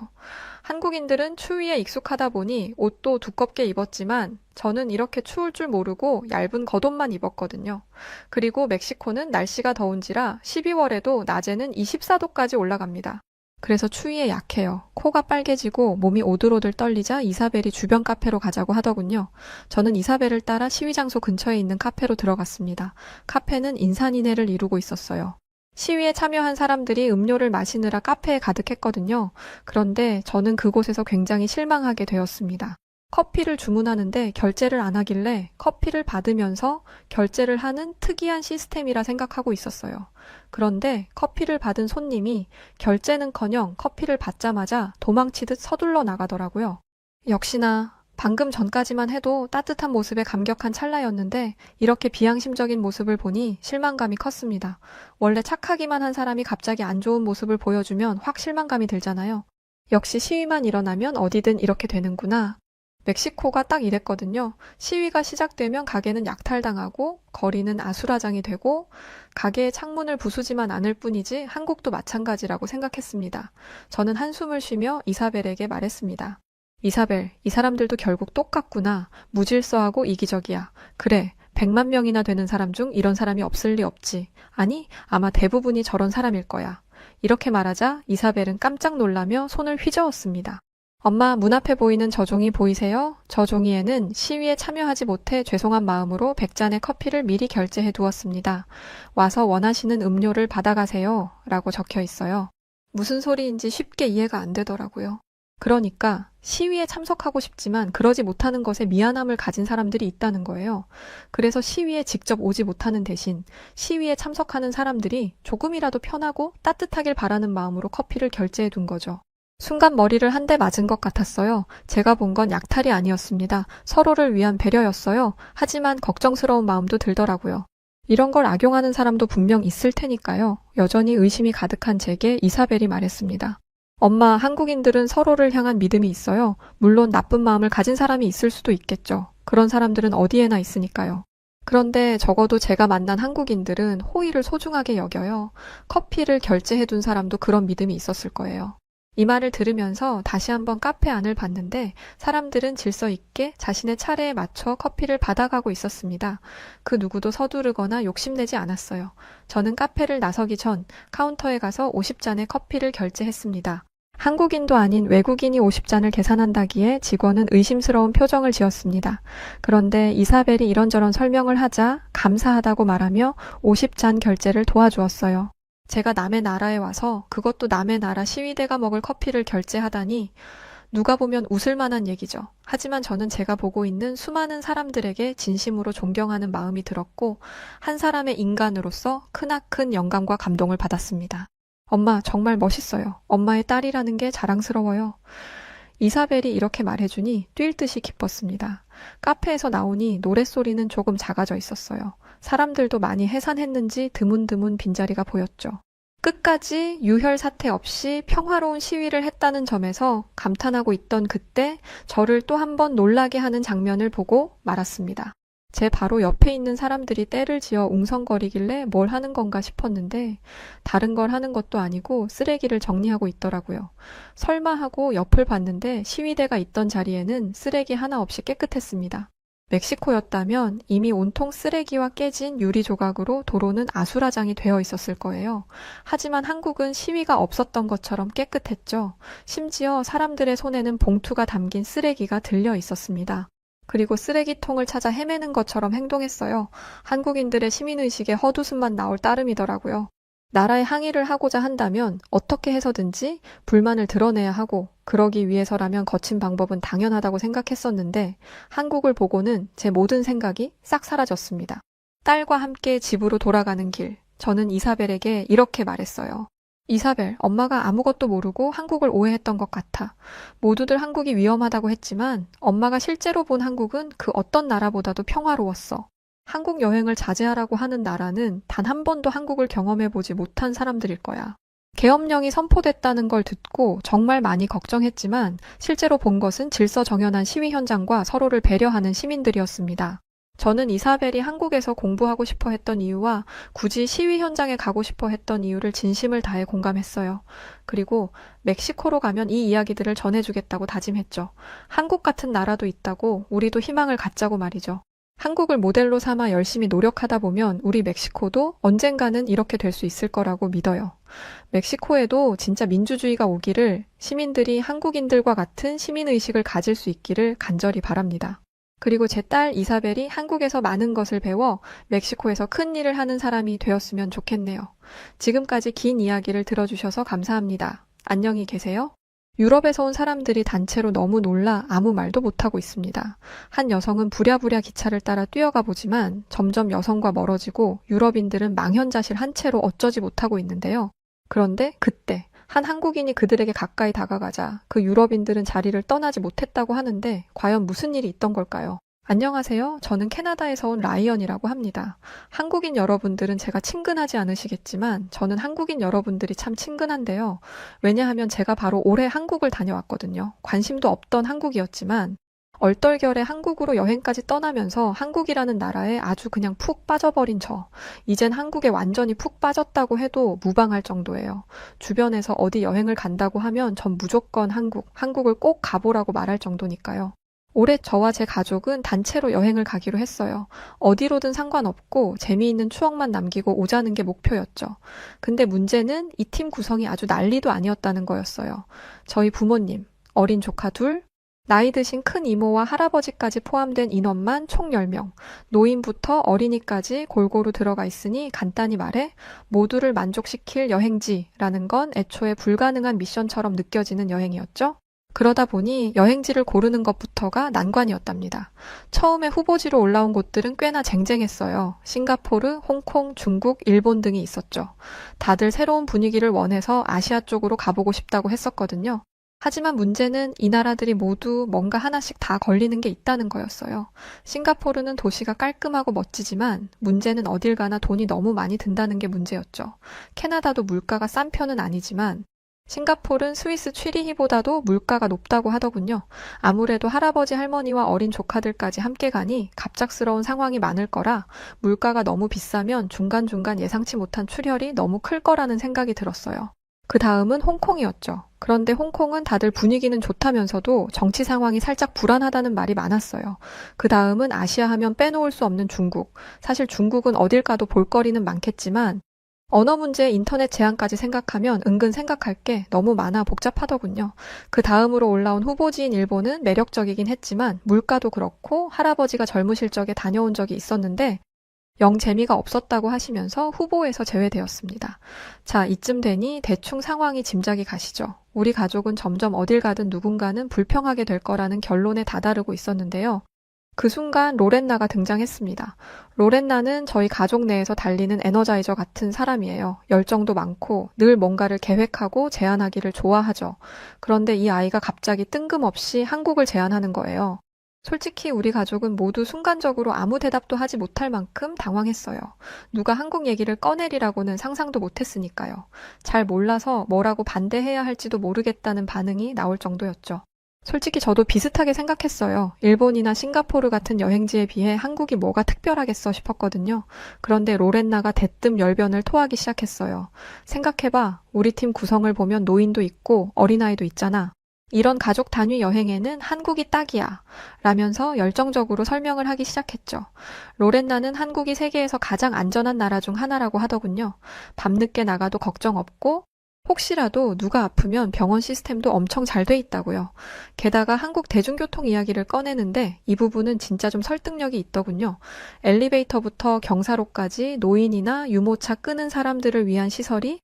한국인들은 추위에 익숙하다 보니 옷도 두껍게 입었지만 저는 이렇게 추울 줄 모르고 얇은 겉옷만 입었거든요. 그리고 멕시코는 날씨가 더운지라 12월에도 낮에는 24도까지 올라갑니다. 그래서 추위에 약해요. 코가 빨개지고 몸이 오들오들 떨리자 이사벨이 주변 카페로 가자고 하더군요. 저는 이사벨을 따라 시위 장소 근처에 있는 카페로 들어갔습니다. 카페는 인산인해를 이루고 있었어요. 시위에 참여한 사람들이 음료를 마시느라 카페에 가득했거든요. 그런데 저는 그곳에서 굉장히 실망하게 되었습니다. 커피를 주문하는데 결제를 안 하길래 커피를 받으면서 결제를 하는 특이한 시스템이라 생각하고 있었어요. 그런데 커피를 받은 손님이 결제는커녕 커피를 받자마자 도망치듯 서둘러 나가더라고요. 역시나 방금 전까지만 해도 따뜻한 모습에 감격한 찰나였는데 이렇게 비양심적인 모습을 보니 실망감이 컸습니다. 원래 착하기만 한 사람이 갑자기 안 좋은 모습을 보여주면 확 실망감이 들잖아요. 역시 시위만 일어나면 어디든 이렇게 되는구나. 멕시코가 딱 이랬거든요. 시위가 시작되면 가게는 약탈당하고 거리는 아수라장이 되고 가게의 창문을 부수지만 않을 뿐이지 한국도 마찬가지라고 생각했습니다. 저는 한숨을 쉬며 이사벨에게 말했습니다. 이사벨, 이 사람들도 결국 똑같구나. 무질서하고 이기적이야. 그래, 100만 명이나 되는 사람 중 이런 사람이 없을 리 없지. 아니, 아마 대부분이 저런 사람일 거야. 이렇게 말하자 이사벨은 깜짝 놀라며 손을 휘저었습니다. 엄마, 문 앞에 보이는 저 종이 보이세요? 저 종이에는 시위에 참여하지 못해 죄송한 마음으로 100잔의 커피를 미리 결제해 두었습니다. 와서 원하시는 음료를 받아가세요. 라고 적혀 있어요. 무슨 소리인지 쉽게 이해가 안 되더라고요. 그러니까 시위에 참석하고 싶지만 그러지 못하는 것에 미안함을 가진 사람들이 있다는 거예요. 그래서 시위에 직접 오지 못하는 대신 시위에 참석하는 사람들이 조금이라도 편하고 따뜻하길 바라는 마음으로 커피를 결제해 둔 거죠. 순간 머리를 한 대 맞은 것 같았어요. 제가 본 건 약탈이 아니었습니다. 서로를 위한 배려였어요. 하지만 걱정스러운 마음도 들더라고요. 이런 걸 악용하는 사람도 분명 있을 테니까요. 여전히 의심이 가득한 제게 이사벨이 말했습니다. 엄마, 한국인들은 서로를 향한 믿음이 있어요. 물론 나쁜 마음을 가진 사람이 있을 수도 있겠죠. 그런 사람들은 어디에나 있으니까요. 그런데 적어도 제가 만난 한국인들은 호의를 소중하게 여겨요. 커피를 결제해둔 사람도 그런 믿음이 있었을 거예요. 이 말을 들으면서 다시 한번 카페 안을 봤는데 사람들은 질서 있게 자신의 차례에 맞춰 커피를 받아가고 있었습니다. 그 누구도 서두르거나 욕심내지 않았어요. 저는 카페를 나서기 전 카운터에 가서 50잔의 커피를 결제했습니다. 한국인도 아닌 외국인이 50잔을 계산한다기에 직원은 의심스러운 표정을 지었습니다. 그런데 이사벨이 이런저런 설명을 하자 감사하다고 말하며 50잔 결제를 도와주었어요. 제가 남의 나라에 와서 그것도 남의 나라 시위대가 먹을 커피를 결제하다니 누가 보면 웃을 만한 얘기죠. 하지만 저는 제가 보고 있는 수많은 사람들에게 진심으로 존경하는 마음이 들었고 한 사람의 인간으로서 크나큰 영감과 감동을 받았습니다. 엄마, 정말 멋있어요. 엄마의 딸이라는 게 자랑스러워요. 이사벨이 이렇게 말해주니 뛸 듯이 기뻤습니다. 카페에서 나오니 노랫소리는 조금 작아져 있었어요. 사람들도 많이 해산했는지 드문드문 빈자리가 보였죠. 끝까지 유혈 사태 없이 평화로운 시위를 했다는 점에서 감탄하고 있던 그때 저를 또 한 번 놀라게 하는 장면을 보고 말았습니다. 제 바로 옆에 있는 사람들이 떼를 지어 웅성거리길래 뭘 하는 건가 싶었는데 다른 걸 하는 것도 아니고 쓰레기를 정리하고 있더라고요. 설마 하고 옆을 봤는데 시위대가 있던 자리에는 쓰레기 하나 없이 깨끗했습니다. 멕시코였다면 이미 온통 쓰레기와 깨진 유리 조각으로 도로는 아수라장이 되어 있었을 거예요. 하지만 한국은 시위가 없었던 것처럼 깨끗했죠. 심지어 사람들의 손에는 봉투가 담긴 쓰레기가 들려 있었습니다. 그리고 쓰레기통을 찾아 헤매는 것처럼 행동했어요. 한국인들의 시민의식에 헛웃음만 나올 따름이더라고요. 나라에 항의를 하고자 한다면 어떻게 해서든지 불만을 드러내야 하고 그러기 위해서라면 거친 방법은 당연하다고 생각했었는데 한국을 보고는 제 모든 생각이 싹 사라졌습니다. 딸과 함께 집으로 돌아가는 길, 저는 이사벨에게 이렇게 말했어요. 이사벨, 엄마가 아무것도 모르고 한국을 오해했던 것 같아. 모두들 한국이 위험하다고 했지만 엄마가 실제로 본 한국은 그 어떤 나라보다도 평화로웠어. 한국 여행을 자제하라고 하는 나라는 단 한 번도 한국을 경험해보지 못한 사람들일 거야. 계엄령이 선포됐다는 걸 듣고 정말 많이 걱정했지만 실제로 본 것은 질서정연한 시위 현장과 서로를 배려하는 시민들이었습니다. 저는 이사벨이 한국에서 공부하고 싶어 했던 이유와 굳이 시위 현장에 가고 싶어 했던 이유를 진심을 다해 공감했어요. 그리고 멕시코로 가면 이 이야기들을 전해주겠다고 다짐했죠. 한국 같은 나라도 있다고 우리도 희망을 갖자고 말이죠. 한국을 모델로 삼아 열심히 노력하다 보면 우리 멕시코도 언젠가는 이렇게 될 수 있을 거라고 믿어요. 멕시코에도 진짜 민주주의가 오기를 시민들이 한국인들과 같은 시민의식을 가질 수 있기를 간절히 바랍니다. 그리고 제 딸 이사벨이 한국에서 많은 것을 배워 멕시코에서 큰 일을 하는 사람이 되었으면 좋겠네요. 지금까지 긴 이야기를 들어주셔서 감사합니다. 안녕히 계세요. 유럽에서 온 사람들이 단체로 너무 놀라 아무 말도 못하고 있습니다. 한 여성은 부랴부랴 기차를 따라 뛰어가 보지만 점점 여성과 멀어지고 유럽인들은 망연자실 한 채로 어쩌지 못하고 있는데요. 그런데 그때 한 한국인이 그들에게 가까이 다가가자 그 유럽인들은 자리를 떠나지 못했다고 하는데 과연 무슨 일이 있던 걸까요? 안녕하세요. 저는 캐나다에서 온 라이언이라고 합니다. 한국인 여러분들은 제가 친근하지 않으시겠지만 저는 한국인 여러분들이 참 친근한데요. 왜냐하면 제가 바로 올해 한국을 다녀왔거든요. 관심도 없던 한국이었지만 얼떨결에 한국으로 여행까지 떠나면서 한국이라는 나라에 아주 그냥 푹 빠져버린 저. 이젠 한국에 완전히 푹 빠졌다고 해도 무방할 정도예요. 주변에서 어디 여행을 간다고 하면 전 무조건 한국을 꼭 가보라고 말할 정도니까요. 올해 저와 제 가족은 단체로 여행을 가기로 했어요. 어디로든 상관없고 재미있는 추억만 남기고 오자는 게 목표였죠. 근데 문제는 이 팀 구성이 아주 난리도 아니었다는 거였어요. 저희 부모님, 어린 조카 둘, 나이 드신 큰 이모와 할아버지까지 포함된 인원만 총 10명, 노인부터 어린이까지 골고루 들어가 있으니 간단히 말해 모두를 만족시킬 여행지라는 건 애초에 불가능한 미션처럼 느껴지는 여행이었죠. 그러다 보니 여행지를 고르는 것부터가 난관이었답니다. 처음에 후보지로 올라온 곳들은 꽤나 쟁쟁했어요. 싱가포르, 홍콩, 중국, 일본 등이 있었죠. 다들 새로운 분위기를 원해서 아시아 쪽으로 가보고 싶다고 했었거든요. 하지만 문제는 이 나라들이 모두 뭔가 하나씩 다 걸리는 게 있다는 거였어요. 싱가포르는 도시가 깔끔하고 멋지지만 문제는 어딜 가나 돈이 너무 많이 든다는 게 문제였죠. 캐나다도 물가가 싼 편은 아니지만 싱가포르는 스위스 취리히보다도 물가가 높다고 하더군요. 아무래도 할아버지 할머니와 어린 조카들까지 함께 가니 갑작스러운 상황이 많을 거라 물가가 너무 비싸면 중간중간 예상치 못한 출혈이 너무 클 거라는 생각이 들었어요. 그 다음은 홍콩이었죠. 그런데 홍콩은 다들 분위기는 좋다면서도 정치 상황이 살짝 불안하다는 말이 많았어요. 그 다음은 아시아 하면 빼놓을 수 없는 중국. 사실 중국은 어딜 가도 볼거리는 많겠지만 언어 문제, 인터넷 제한까지 생각하면 은근 생각할 게 너무 많아 복잡하더군요. 그 다음으로 올라온 후보지인 일본은 매력적이긴 했지만 물가도 그렇고 할아버지가 젊으실 적에 다녀온 적이 있었는데 영 재미가 없었다고 하시면서 후보에서 제외되었습니다. 자, 이쯤 되니 대충 상황이 짐작이 가시죠. 우리 가족은 점점 어딜 가든 누군가는 불평하게 될 거라는 결론에 다다르고 있었는데요. 그 순간 로렌나가 등장했습니다. 로렌나는 저희 가족 내에서 달리는 에너자이저 같은 사람이에요. 열정도 많고 늘 뭔가를 계획하고 제안하기를 좋아하죠. 그런데 이 아이가 갑자기 뜬금없이 한국을 제안하는 거예요. 솔직히 우리 가족은 모두 순간적으로 아무 대답도 하지 못할 만큼 당황했어요. 누가 한국 얘기를 꺼내리라고는 상상도 못했으니까요. 잘 몰라서 뭐라고 반대해야 할지도 모르겠다는 반응이 나올 정도였죠. 솔직히 저도 비슷하게 생각했어요. 일본이나 싱가포르 같은 여행지에 비해 한국이 뭐가 특별하겠어 싶었거든요. 그런데 로렌나가 대뜸 열변을 토하기 시작했어요. 생각해봐. 우리 팀 구성을 보면 노인도 있고 어린아이도 있잖아. 이런 가족 단위 여행에는 한국이 딱이야. 라면서 열정적으로 설명을 하기 시작했죠. 로렌나는 한국이 세계에서 가장 안전한 나라 중 하나라고 하더군요. 밤늦게 나가도 걱정 없고 혹시라도 누가 아프면 병원 시스템도 엄청 잘 돼 있다고요. 게다가 한국 대중교통 이야기를 꺼내는데 이 부분은 진짜 좀 설득력이 있더군요. 엘리베이터부터 경사로까지 노인이나 유모차 끄는 사람들을 위한 시설이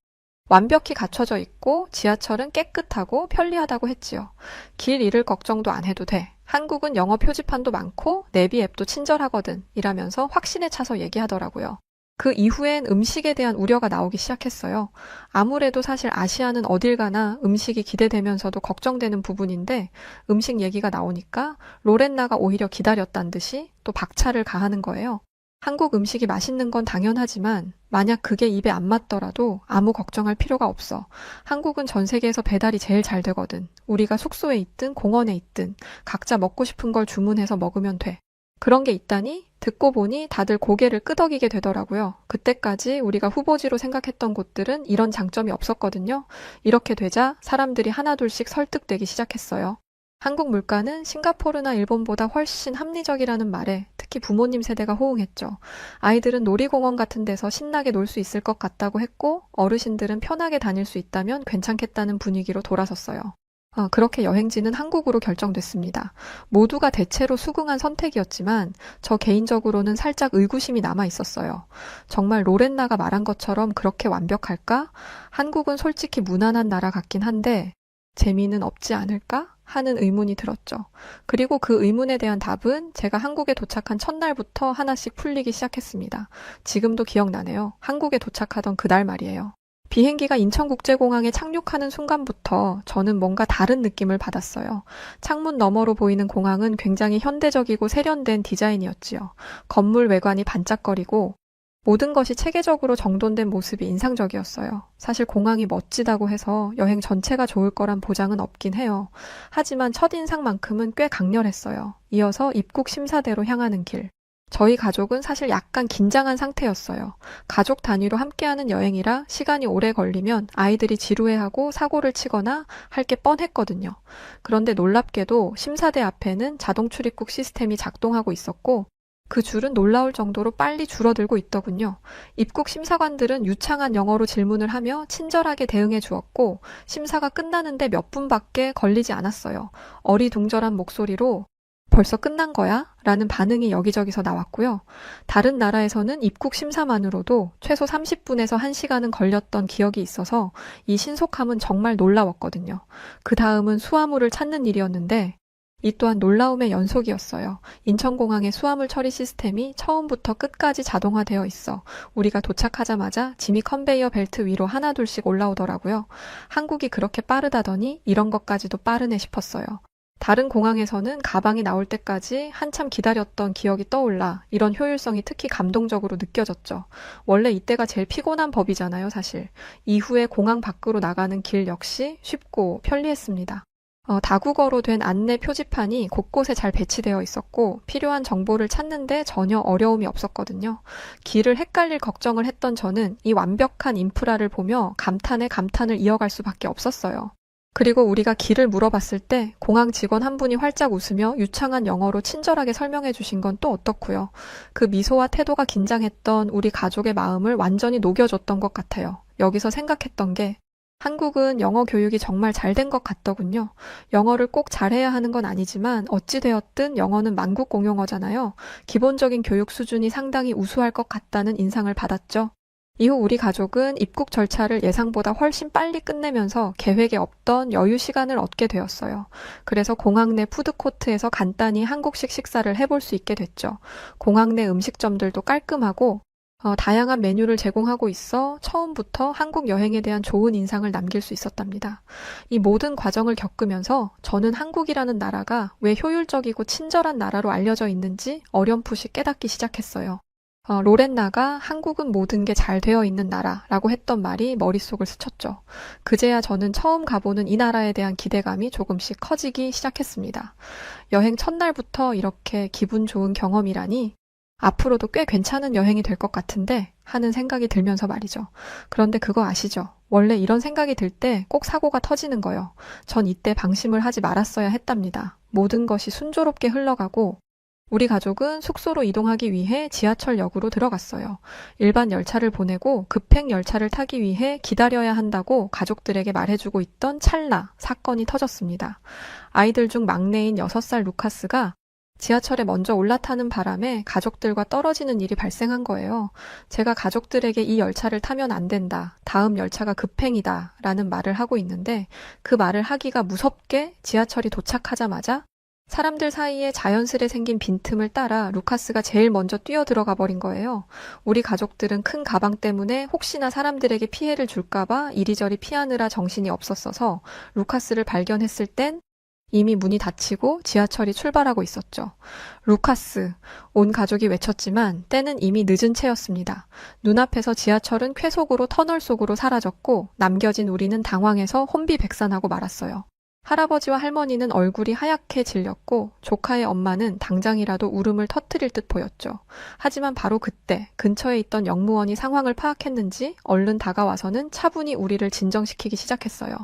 완벽히 갖춰져 있고 지하철은 깨끗하고 편리하다고 했지요. 길 잃을 걱정도 안 해도 돼. 한국은 영어 표지판도 많고 내비 앱도 친절하거든. 이라면서 확신에 차서 얘기하더라고요. 그 이후엔 음식에 대한 우려가 나오기 시작했어요. 아무래도 사실 아시아는 어딜 가나 음식이 기대되면서도 걱정되는 부분인데 음식 얘기가 나오니까 로렌나가 오히려 기다렸다는 듯이 또 박차를 가하는 거예요. 한국 음식이 맛있는 건 당연하지만 만약 그게 입에 안 맞더라도 아무 걱정할 필요가 없어. 한국은 전 세계에서 배달이 제일 잘 되거든. 우리가 숙소에 있든 공원에 있든 각자 먹고 싶은 걸 주문해서 먹으면 돼. 그런 게 있다니 듣고 보니 다들 고개를 끄덕이게 되더라고요. 그때까지 우리가 후보지로 생각했던 곳들은 이런 장점이 없었거든요. 이렇게 되자 사람들이 하나둘씩 설득되기 시작했어요. 한국 물가는 싱가포르나 일본보다 훨씬 합리적이라는 말에 특히 부모님 세대가 호응했죠. 아이들은 놀이공원 같은 데서 신나게 놀 수 있을 것 같다고 했고 어르신들은 편하게 다닐 수 있다면 괜찮겠다는 분위기로 돌아섰어요. 그렇게 여행지는 한국으로 결정됐습니다. 모두가 대체로 수긍한 선택이었지만 저 개인적으로는 살짝 의구심이 남아 있었어요. 정말 로렌나가 말한 것처럼 그렇게 완벽할까? 한국은 솔직히 무난한 나라 같긴 한데 재미는 없지 않을까? 하는 의문이 들었죠. 그리고 그 의문에 대한 답은 제가 한국에 도착한 첫날부터 하나씩 풀리기 시작했습니다. 지금도 기억나네요. 한국에 도착하던 그날 말이에요. 비행기가 인천국제공항에 착륙하는 순간부터 저는 뭔가 다른 느낌을 받았어요. 창문 너머로 보이는 공항은 굉장히 현대적이고 세련된 디자인이었지요. 건물 외관이 반짝거리고 모든 것이 체계적으로 정돈된 모습이 인상적이었어요. 사실 공항이 멋지다고 해서 여행 전체가 좋을 거란 보장은 없긴 해요. 하지만 첫인상만큼은 꽤 강렬했어요. 이어서 입국 심사대로 향하는 길. 저희 가족은 사실 약간 긴장한 상태였어요. 가족 단위로 함께하는 여행이라 시간이 오래 걸리면 아이들이 지루해하고 사고를 치거나 할 게 뻔했거든요. 그런데 놀랍게도 심사대 앞에는 자동 출입국 시스템이 작동하고 있었고 그 줄은 놀라울 정도로 빨리 줄어들고 있더군요. 입국 심사관들은 유창한 영어로 질문을 하며 친절하게 대응해 주었고 심사가 끝나는데 몇 분밖에 걸리지 않았어요. 어리둥절한 목소리로 벌써 끝난 거야? 라는 반응이 여기저기서 나왔고요. 다른 나라에서는 입국 심사만으로도 최소 30분에서 1시간은 걸렸던 기억이 있어서 이 신속함은 정말 놀라웠거든요. 그 다음은 수화물을 찾는 일이었는데 이 또한 놀라움의 연속이었어요. 인천공항의 수화물 처리 시스템이 처음부터 끝까지 자동화되어 있어 우리가 도착하자마자 짐이 컨베이어 벨트 위로 하나둘씩 올라오더라고요. 한국이 그렇게 빠르다더니 이런 것까지도 빠르네 싶었어요. 다른 공항에서는 가방이 나올 때까지 한참 기다렸던 기억이 떠올라 이런 효율성이 특히 감동적으로 느껴졌죠. 원래 이때가 제일 피곤한 법이잖아요, 사실. 이후에 공항 밖으로 나가는 길 역시 쉽고 편리했습니다. 다국어로 된 안내 표지판이 곳곳에 잘 배치되어 있었고 필요한 정보를 찾는데 전혀 어려움이 없었거든요. 길을 헷갈릴 걱정을 했던 저는 이 완벽한 인프라를 보며 감탄에 감탄을 이어갈 수밖에 없었어요. 그리고 우리가 길을 물어봤을 때 공항 직원 한 분이 활짝 웃으며 유창한 영어로 친절하게 설명해 주신 건 또 어떻고요. 그 미소와 태도가 긴장했던 우리 가족의 마음을 완전히 녹여줬던 것 같아요. 여기서 생각했던 게 한국은 영어 교육이 정말 잘 된 것 같더군요. 영어를 꼭 잘해야 하는 건 아니지만 어찌되었든 영어는 만국 공용어잖아요. 기본적인 교육 수준이 상당히 우수할 것 같다는 인상을 받았죠. 이후 우리 가족은 입국 절차를 예상보다 훨씬 빨리 끝내면서 계획에 없던 여유 시간을 얻게 되었어요. 그래서 공항 내 푸드코트에서 간단히 한국식 식사를 해볼 수 있게 됐죠. 공항 내 음식점들도 깔끔하고 다양한 메뉴를 제공하고 있어 처음부터 한국 여행에 대한 좋은 인상을 남길 수 있었답니다. 이 모든 과정을 겪으면서 저는 한국이라는 나라가 왜 효율적이고 친절한 나라로 알려져 있는지 어렴풋이 깨닫기 시작했어요. 로렌나가 한국은 모든 게 잘 되어 있는 나라라고 했던 말이 머릿속을 스쳤죠. 그제야 저는 처음 가보는 이 나라에 대한 기대감이 조금씩 커지기 시작했습니다. 여행 첫날부터 이렇게 기분 좋은 경험이라니 앞으로도 꽤 괜찮은 여행이 될 것 같은데 하는 생각이 들면서 말이죠. 그런데 그거 아시죠? 원래 이런 생각이 들 때 꼭 사고가 터지는 거요. 전 이때 방심을 하지 말았어야 했답니다. 모든 것이 순조롭게 흘러가고 우리 가족은 숙소로 이동하기 위해 지하철역으로 들어갔어요. 일반 열차를 보내고 급행 열차를 타기 위해 기다려야 한다고 가족들에게 말해주고 있던 찰나 사건이 터졌습니다. 아이들 중 막내인 6살 루카스가 지하철에 먼저 올라타는 바람에 가족들과 떨어지는 일이 발생한 거예요. 제가 가족들에게 이 열차를 타면 안 된다. 다음 열차가 급행이다. 라는 말을 하고 있는데 그 말을 하기가 무섭게 지하철이 도착하자마자 사람들 사이에 자연스레 생긴 빈틈을 따라 루카스가 제일 먼저 뛰어 들어가 버린 거예요. 우리 가족들은 큰 가방 때문에 혹시나 사람들에게 피해를 줄까봐 이리저리 피하느라 정신이 없었어서 루카스를 발견했을 땐 이미 문이 닫히고 지하철이 출발하고 있었죠. 루카스, 온 가족이 외쳤지만 때는 이미 늦은 채였습니다. 눈앞에서 지하철은 쾌속으로 터널 속으로 사라졌고 남겨진 우리는 당황해서 혼비백산하고 말았어요. 할아버지와 할머니는 얼굴이 하얗게 질렸고 조카의 엄마는 당장이라도 울음을 터뜨릴 듯 보였죠. 하지만 바로 그때 근처에 있던 영무원이 상황을 파악했는지 얼른 다가와서는 차분히 우리를 진정시키기 시작했어요.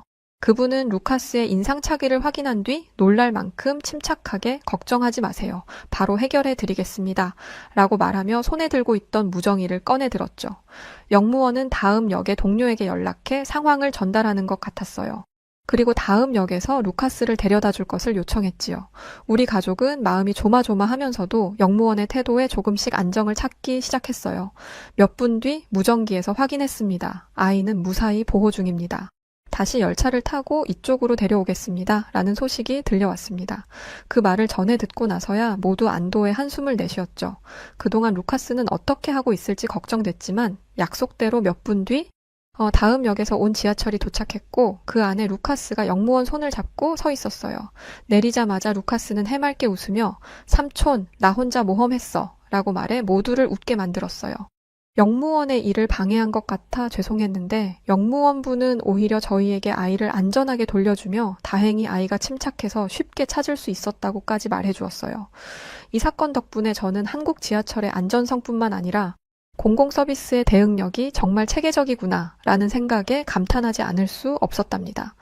그분은 루카스의 인상착의를 확인한 뒤 놀랄 만큼 침착하게 걱정하지 마세요. 바로 해결해 드리겠습니다. 라고 말하며 손에 들고 있던 무정이를 꺼내 들었죠. 영무원은 다음 역의 동료에게 연락해 상황을 전달하는 것 같았어요. 그리고 다음 역에서 루카스를 데려다 줄 것을 요청했지요. 우리 가족은 마음이 조마조마하면서도 영무원의 태도에 조금씩 안정을 찾기 시작했어요. 몇 분 뒤 무전기에서 확인했습니다. 아이는 무사히 보호 중입니다. 다시 열차를 타고 이쪽으로 데려오겠습니다. 라는 소식이 들려왔습니다. 그 말을 전해 듣고 나서야 모두 안도의 한숨을 내쉬었죠. 그동안 루카스는 어떻게 하고 있을지 걱정됐지만 약속대로 몇 분 뒤 다음 역에서 온 지하철이 도착했고 그 안에 루카스가 영무원 손을 잡고 서 있었어요. 내리자마자 루카스는 해맑게 웃으며 삼촌, 나 혼자 모험했어 라고 말해 모두를 웃게 만들었어요. 영무원의 일을 방해한 것 같아 죄송했는데 영무원분은 오히려 저희에게 아이를 안전하게 돌려주며 다행히 아이가 침착해서 쉽게 찾을 수 있었다고까지 말해주었어요. 이 사건 덕분에 저는 한국 지하철의 안전성뿐만 아니라 공공서비스의 대응력이 정말 체계적이구나 라는 생각에 감탄하지 않을 수 없었답니다.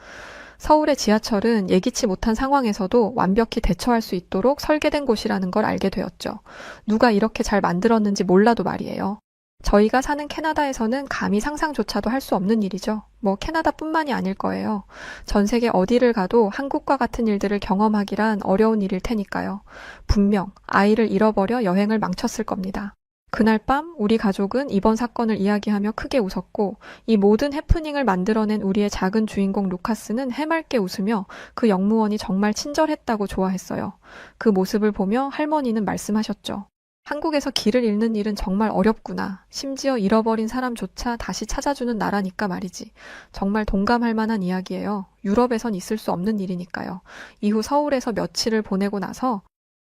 서울의 지하철은 예기치 못한 상황에서도 완벽히 대처할 수 있도록 설계된 곳이라는 걸 알게 되었죠. 누가 이렇게 잘 만들었는지 몰라도 말이에요. 저희가 사는 캐나다에서는 감히 상상조차도 할 수 없는 일이죠. 캐나다뿐만이 아닐 거예요. 전 세계 어디를 가도 한국과 같은 일들을 경험하기란 어려운 일일 테니까요. 분명 아이를 잃어버려 여행을 망쳤을 겁니다. 그날 밤 우리 가족은 이번 사건을 이야기하며 크게 웃었고 이 모든 해프닝을 만들어낸 우리의 작은 주인공 루카스는 해맑게 웃으며 그 영무원이 정말 친절했다고 좋아했어요. 그 모습을 보며 할머니는 말씀하셨죠. 한국에서 길을 잃는 일은 정말 어렵구나. 심지어 잃어버린 사람조차 다시 찾아주는 나라니까 말이지. 정말 동감할 만한 이야기예요. 유럽에선 있을 수 없는 일이니까요. 이후 서울에서 며칠을 보내고 나서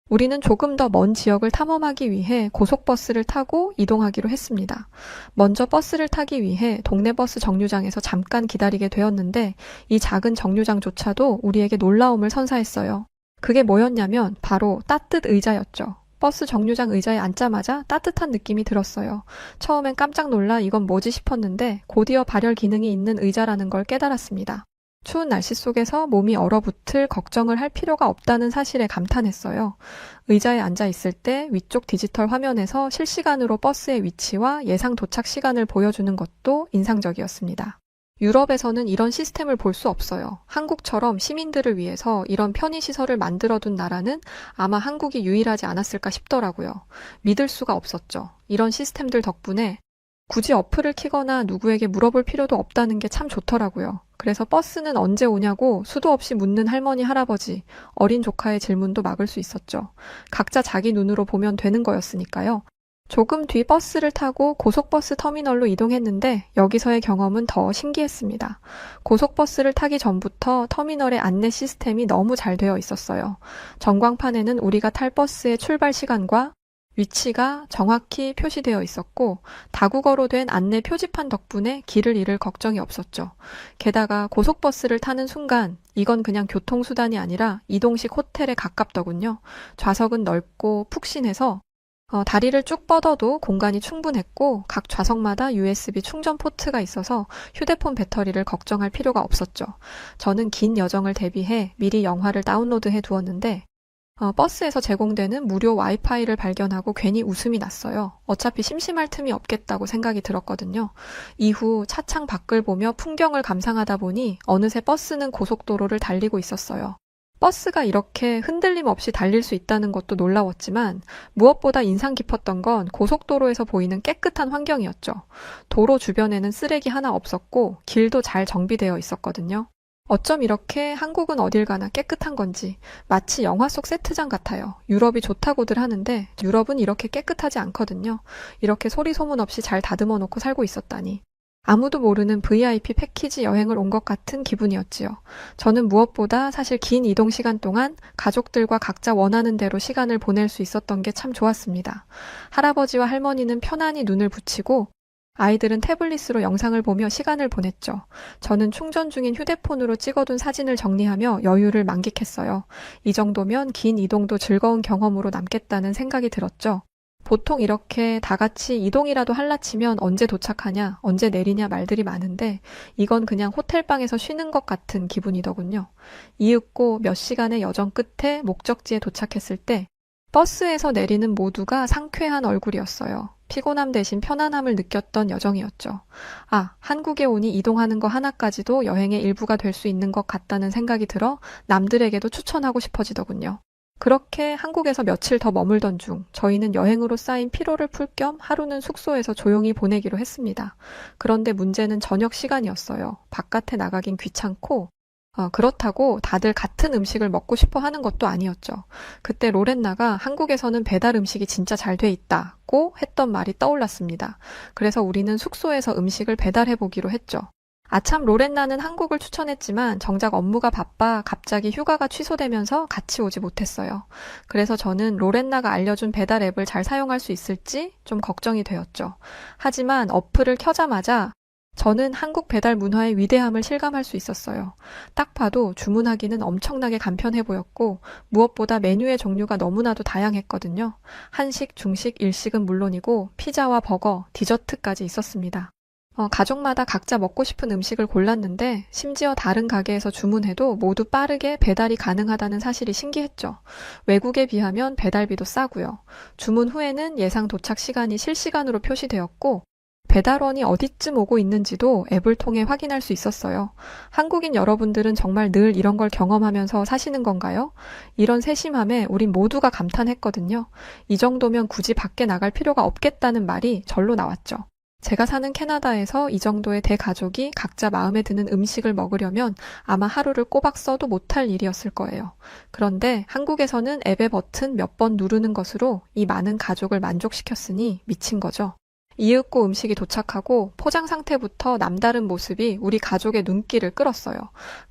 우리는 조금 더 먼 지역을 탐험하기 위해 고속버스를 타고 이동하기로 했습니다. 먼저 버스를 타기 위해 동네 버스 정류장에서 잠깐 기다리게 되었는데 이 작은 정류장조차도 우리에게 놀라움을 선사했어요. 그게 뭐였냐면 바로 따뜻 의자였죠. 버스 정류장 의자에 앉자마자 따뜻한 느낌이 들었어요. 처음엔 깜짝 놀라 이건 뭐지 싶었는데 곧이어 발열 기능이 있는 의자라는 걸 깨달았습니다. 추운 날씨 속에서 몸이 얼어붙을 걱정을 할 필요가 없다는 사실에 감탄했어요. 의자에 앉아 있을 때 위쪽 디지털 화면에서 실시간으로 버스의 위치와 예상 도착 시간을 보여주는 것도 인상적이었습니다. 유럽에서는 이런 시스템을 볼 수 없어요. 한국처럼 시민들을 위해서 이런 편의시설을 만들어둔 나라는 아마 한국이 유일하지 않았을까 싶더라고요. 믿을 수가 없었죠. 이런 시스템들 덕분에 굳이 어플을 키거나 누구에게 물어볼 필요도 없다는 게 참 좋더라고요. 그래서 버스는 언제 오냐고 수도 없이 묻는 할머니, 할아버지, 어린 조카의 질문도 막을 수 있었죠. 각자 자기 눈으로 보면 되는 거였으니까요. 조금 뒤 버스를 타고 고속버스 터미널로 이동했는데 여기서의 경험은 더 신기했습니다. 고속버스를 타기 전부터 터미널의 안내 시스템이 너무 잘 되어 있었어요. 전광판에는 우리가 탈 버스의 출발 시간과 위치가 정확히 표시되어 있었고 다국어로 된 안내 표지판 덕분에 길을 잃을 걱정이 없었죠. 게다가 고속버스를 타는 순간 이건 그냥 교통수단이 아니라 이동식 호텔에 가깝더군요. 좌석은 넓고 푹신해서 다리를 쭉 뻗어도 공간이 충분했고 각 좌석마다 USB 충전 포트가 있어서 휴대폰 배터리를 걱정할 필요가 없었죠. 저는 긴 여정을 대비해 미리 영화를 다운로드해 두었는데 버스에서 제공되는 무료 와이파이를 발견하고 괜히 웃음이 났어요. 어차피 심심할 틈이 없겠다고 생각이 들었거든요. 이후 차창 밖을 보며 풍경을 감상하다 보니 어느새 버스는 고속도로를 달리고 있었어요. 버스가 이렇게 흔들림 없이 달릴 수 있다는 것도 놀라웠지만 무엇보다 인상 깊었던 건 고속도로에서 보이는 깨끗한 환경이었죠. 도로 주변에는 쓰레기 하나 없었고 길도 잘 정비되어 있었거든요. 어쩜 이렇게 한국은 어딜 가나 깨끗한 건지 마치 영화 속 세트장 같아요. 유럽이 좋다고들 하는데 유럽은 이렇게 깨끗하지 않거든요. 이렇게 소리 소문 없이 잘 다듬어 놓고 살고 있었다니. 아무도 모르는 VIP 패키지 여행을 온 것 같은 기분이었지요. 저는 무엇보다 사실 긴 이동 시간 동안 가족들과 각자 원하는 대로 시간을 보낼 수 있었던 게 참 좋았습니다. 할아버지와 할머니는 편안히 눈을 붙이고 아이들은 태블릿으로 영상을 보며 시간을 보냈죠. 저는 충전 중인 휴대폰으로 찍어둔 사진을 정리하며 여유를 만끽했어요. 이 정도면 긴 이동도 즐거운 경험으로 남겠다는 생각이 들었죠. 보통 이렇게 다 같이 이동이라도 할라치면 언제 도착하냐, 언제 내리냐 말들이 많은데 이건 그냥 호텔방에서 쉬는 것 같은 기분이더군요. 이윽고 몇 시간의 여정 끝에 목적지에 도착했을 때 버스에서 내리는 모두가 상쾌한 얼굴이었어요. 피곤함 대신 편안함을 느꼈던 여정이었죠. 한국에 오니 이동하는 거 하나까지도 여행의 일부가 될 수 있는 것 같다는 생각이 들어 남들에게도 추천하고 싶어지더군요. 그렇게 한국에서 며칠 더 머물던 중 저희는 여행으로 쌓인 피로를 풀 겸 하루는 숙소에서 조용히 보내기로 했습니다. 그런데 문제는 저녁 시간이었어요. 바깥에 나가긴 귀찮고 그렇다고 다들 같은 음식을 먹고 싶어 하는 것도 아니었죠. 그때 로렌나가 한국에서는 배달 음식이 진짜 잘 돼 있다고 했던 말이 떠올랐습니다. 그래서 우리는 숙소에서 음식을 배달해 보기로 했죠. 아참 로렌나는 한국을 추천했지만 정작 업무가 바빠 갑자기 휴가가 취소되면서 같이 오지 못했어요. 그래서 저는 로렌나가 알려준 배달 앱을 잘 사용할 수 있을지 좀 걱정이 되었죠. 하지만 어플을 켜자마자 저는 한국 배달 문화의 위대함을 실감할 수 있었어요. 딱 봐도 주문하기는 엄청나게 간편해 보였고 무엇보다 메뉴의 종류가 너무나도 다양했거든요. 한식, 중식, 일식은 물론이고 피자와 버거, 디저트까지 있었습니다. 가족마다 각자 먹고 싶은 음식을 골랐는데 심지어 다른 가게에서 주문해도 모두 빠르게 배달이 가능하다는 사실이 신기했죠. 외국에 비하면 배달비도 싸고요. 주문 후에는 예상 도착 시간이 실시간으로 표시되었고 배달원이 어디쯤 오고 있는지도 앱을 통해 확인할 수 있었어요. 한국인 여러분들은 정말 늘 이런 걸 경험하면서 사시는 건가요? 이런 세심함에 우린 모두가 감탄했거든요. 이 정도면 굳이 밖에 나갈 필요가 없겠다는 말이 절로 나왔죠. 제가 사는 캐나다에서 이 정도의 대가족이 각자 마음에 드는 음식을 먹으려면 아마 하루를 꼬박 써도 못할 일이었을 거예요. 그런데 한국에서는 앱의 버튼 몇 번 누르는 것으로 이 많은 가족을 만족시켰으니 미친 거죠. 이윽고 음식이 도착하고 포장 상태부터 남다른 모습이 우리 가족의 눈길을 끌었어요.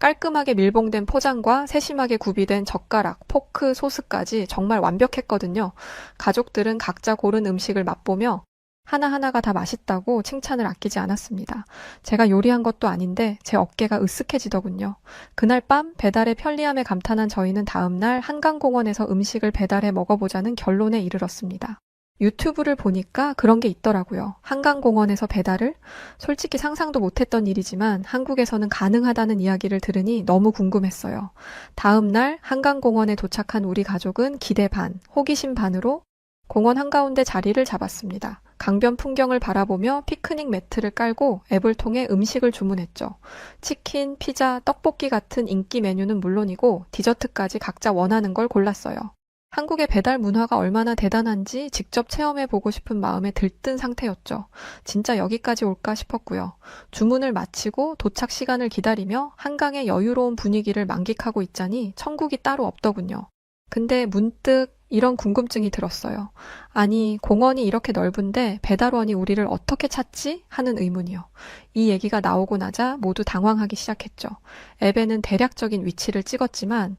깔끔하게 밀봉된 포장과 세심하게 구비된 젓가락, 포크, 소스까지 정말 완벽했거든요. 가족들은 각자 고른 음식을 맛보며 하나하나가 다 맛있다고 칭찬을 아끼지 않았습니다. 제가 요리한 것도 아닌데 제 어깨가 으쓱해지더군요. 그날 밤 배달의 편리함에 감탄한 저희는 다음날 한강공원에서 음식을 배달해 먹어보자는 결론에 이르렀습니다. 유튜브를 보니까 그런 게 있더라고요. 한강공원에서 배달을? 솔직히 상상도 못했던 일이지만 한국에서는 가능하다는 이야기를 들으니 너무 궁금했어요. 다음날 한강공원에 도착한 우리 가족은 기대 반, 호기심 반으로 공원 한가운데 자리를 잡았습니다. 강변 풍경을 바라보며 피크닉 매트를 깔고 앱을 통해 음식을 주문했죠. 치킨, 피자, 떡볶이 같은 인기 메뉴는 물론이고 디저트까지 각자 원하는 걸 골랐어요. 한국의 배달 문화가 얼마나 대단한지 직접 체험해보고 싶은 마음에 들뜬 상태였죠. 진짜 여기까지 올까 싶었고요. 주문을 마치고 도착 시간을 기다리며 한강의 여유로운 분위기를 만끽하고 있자니 천국이 따로 없더군요. 근데 문득 이런 궁금증이 들었어요. 아니, 공원이 이렇게 넓은데 배달원이 우리를 어떻게 찾지? 하는 의문이요. 이 얘기가 나오고 나자 모두 당황하기 시작했죠. 앱에는 대략적인 위치를 찍었지만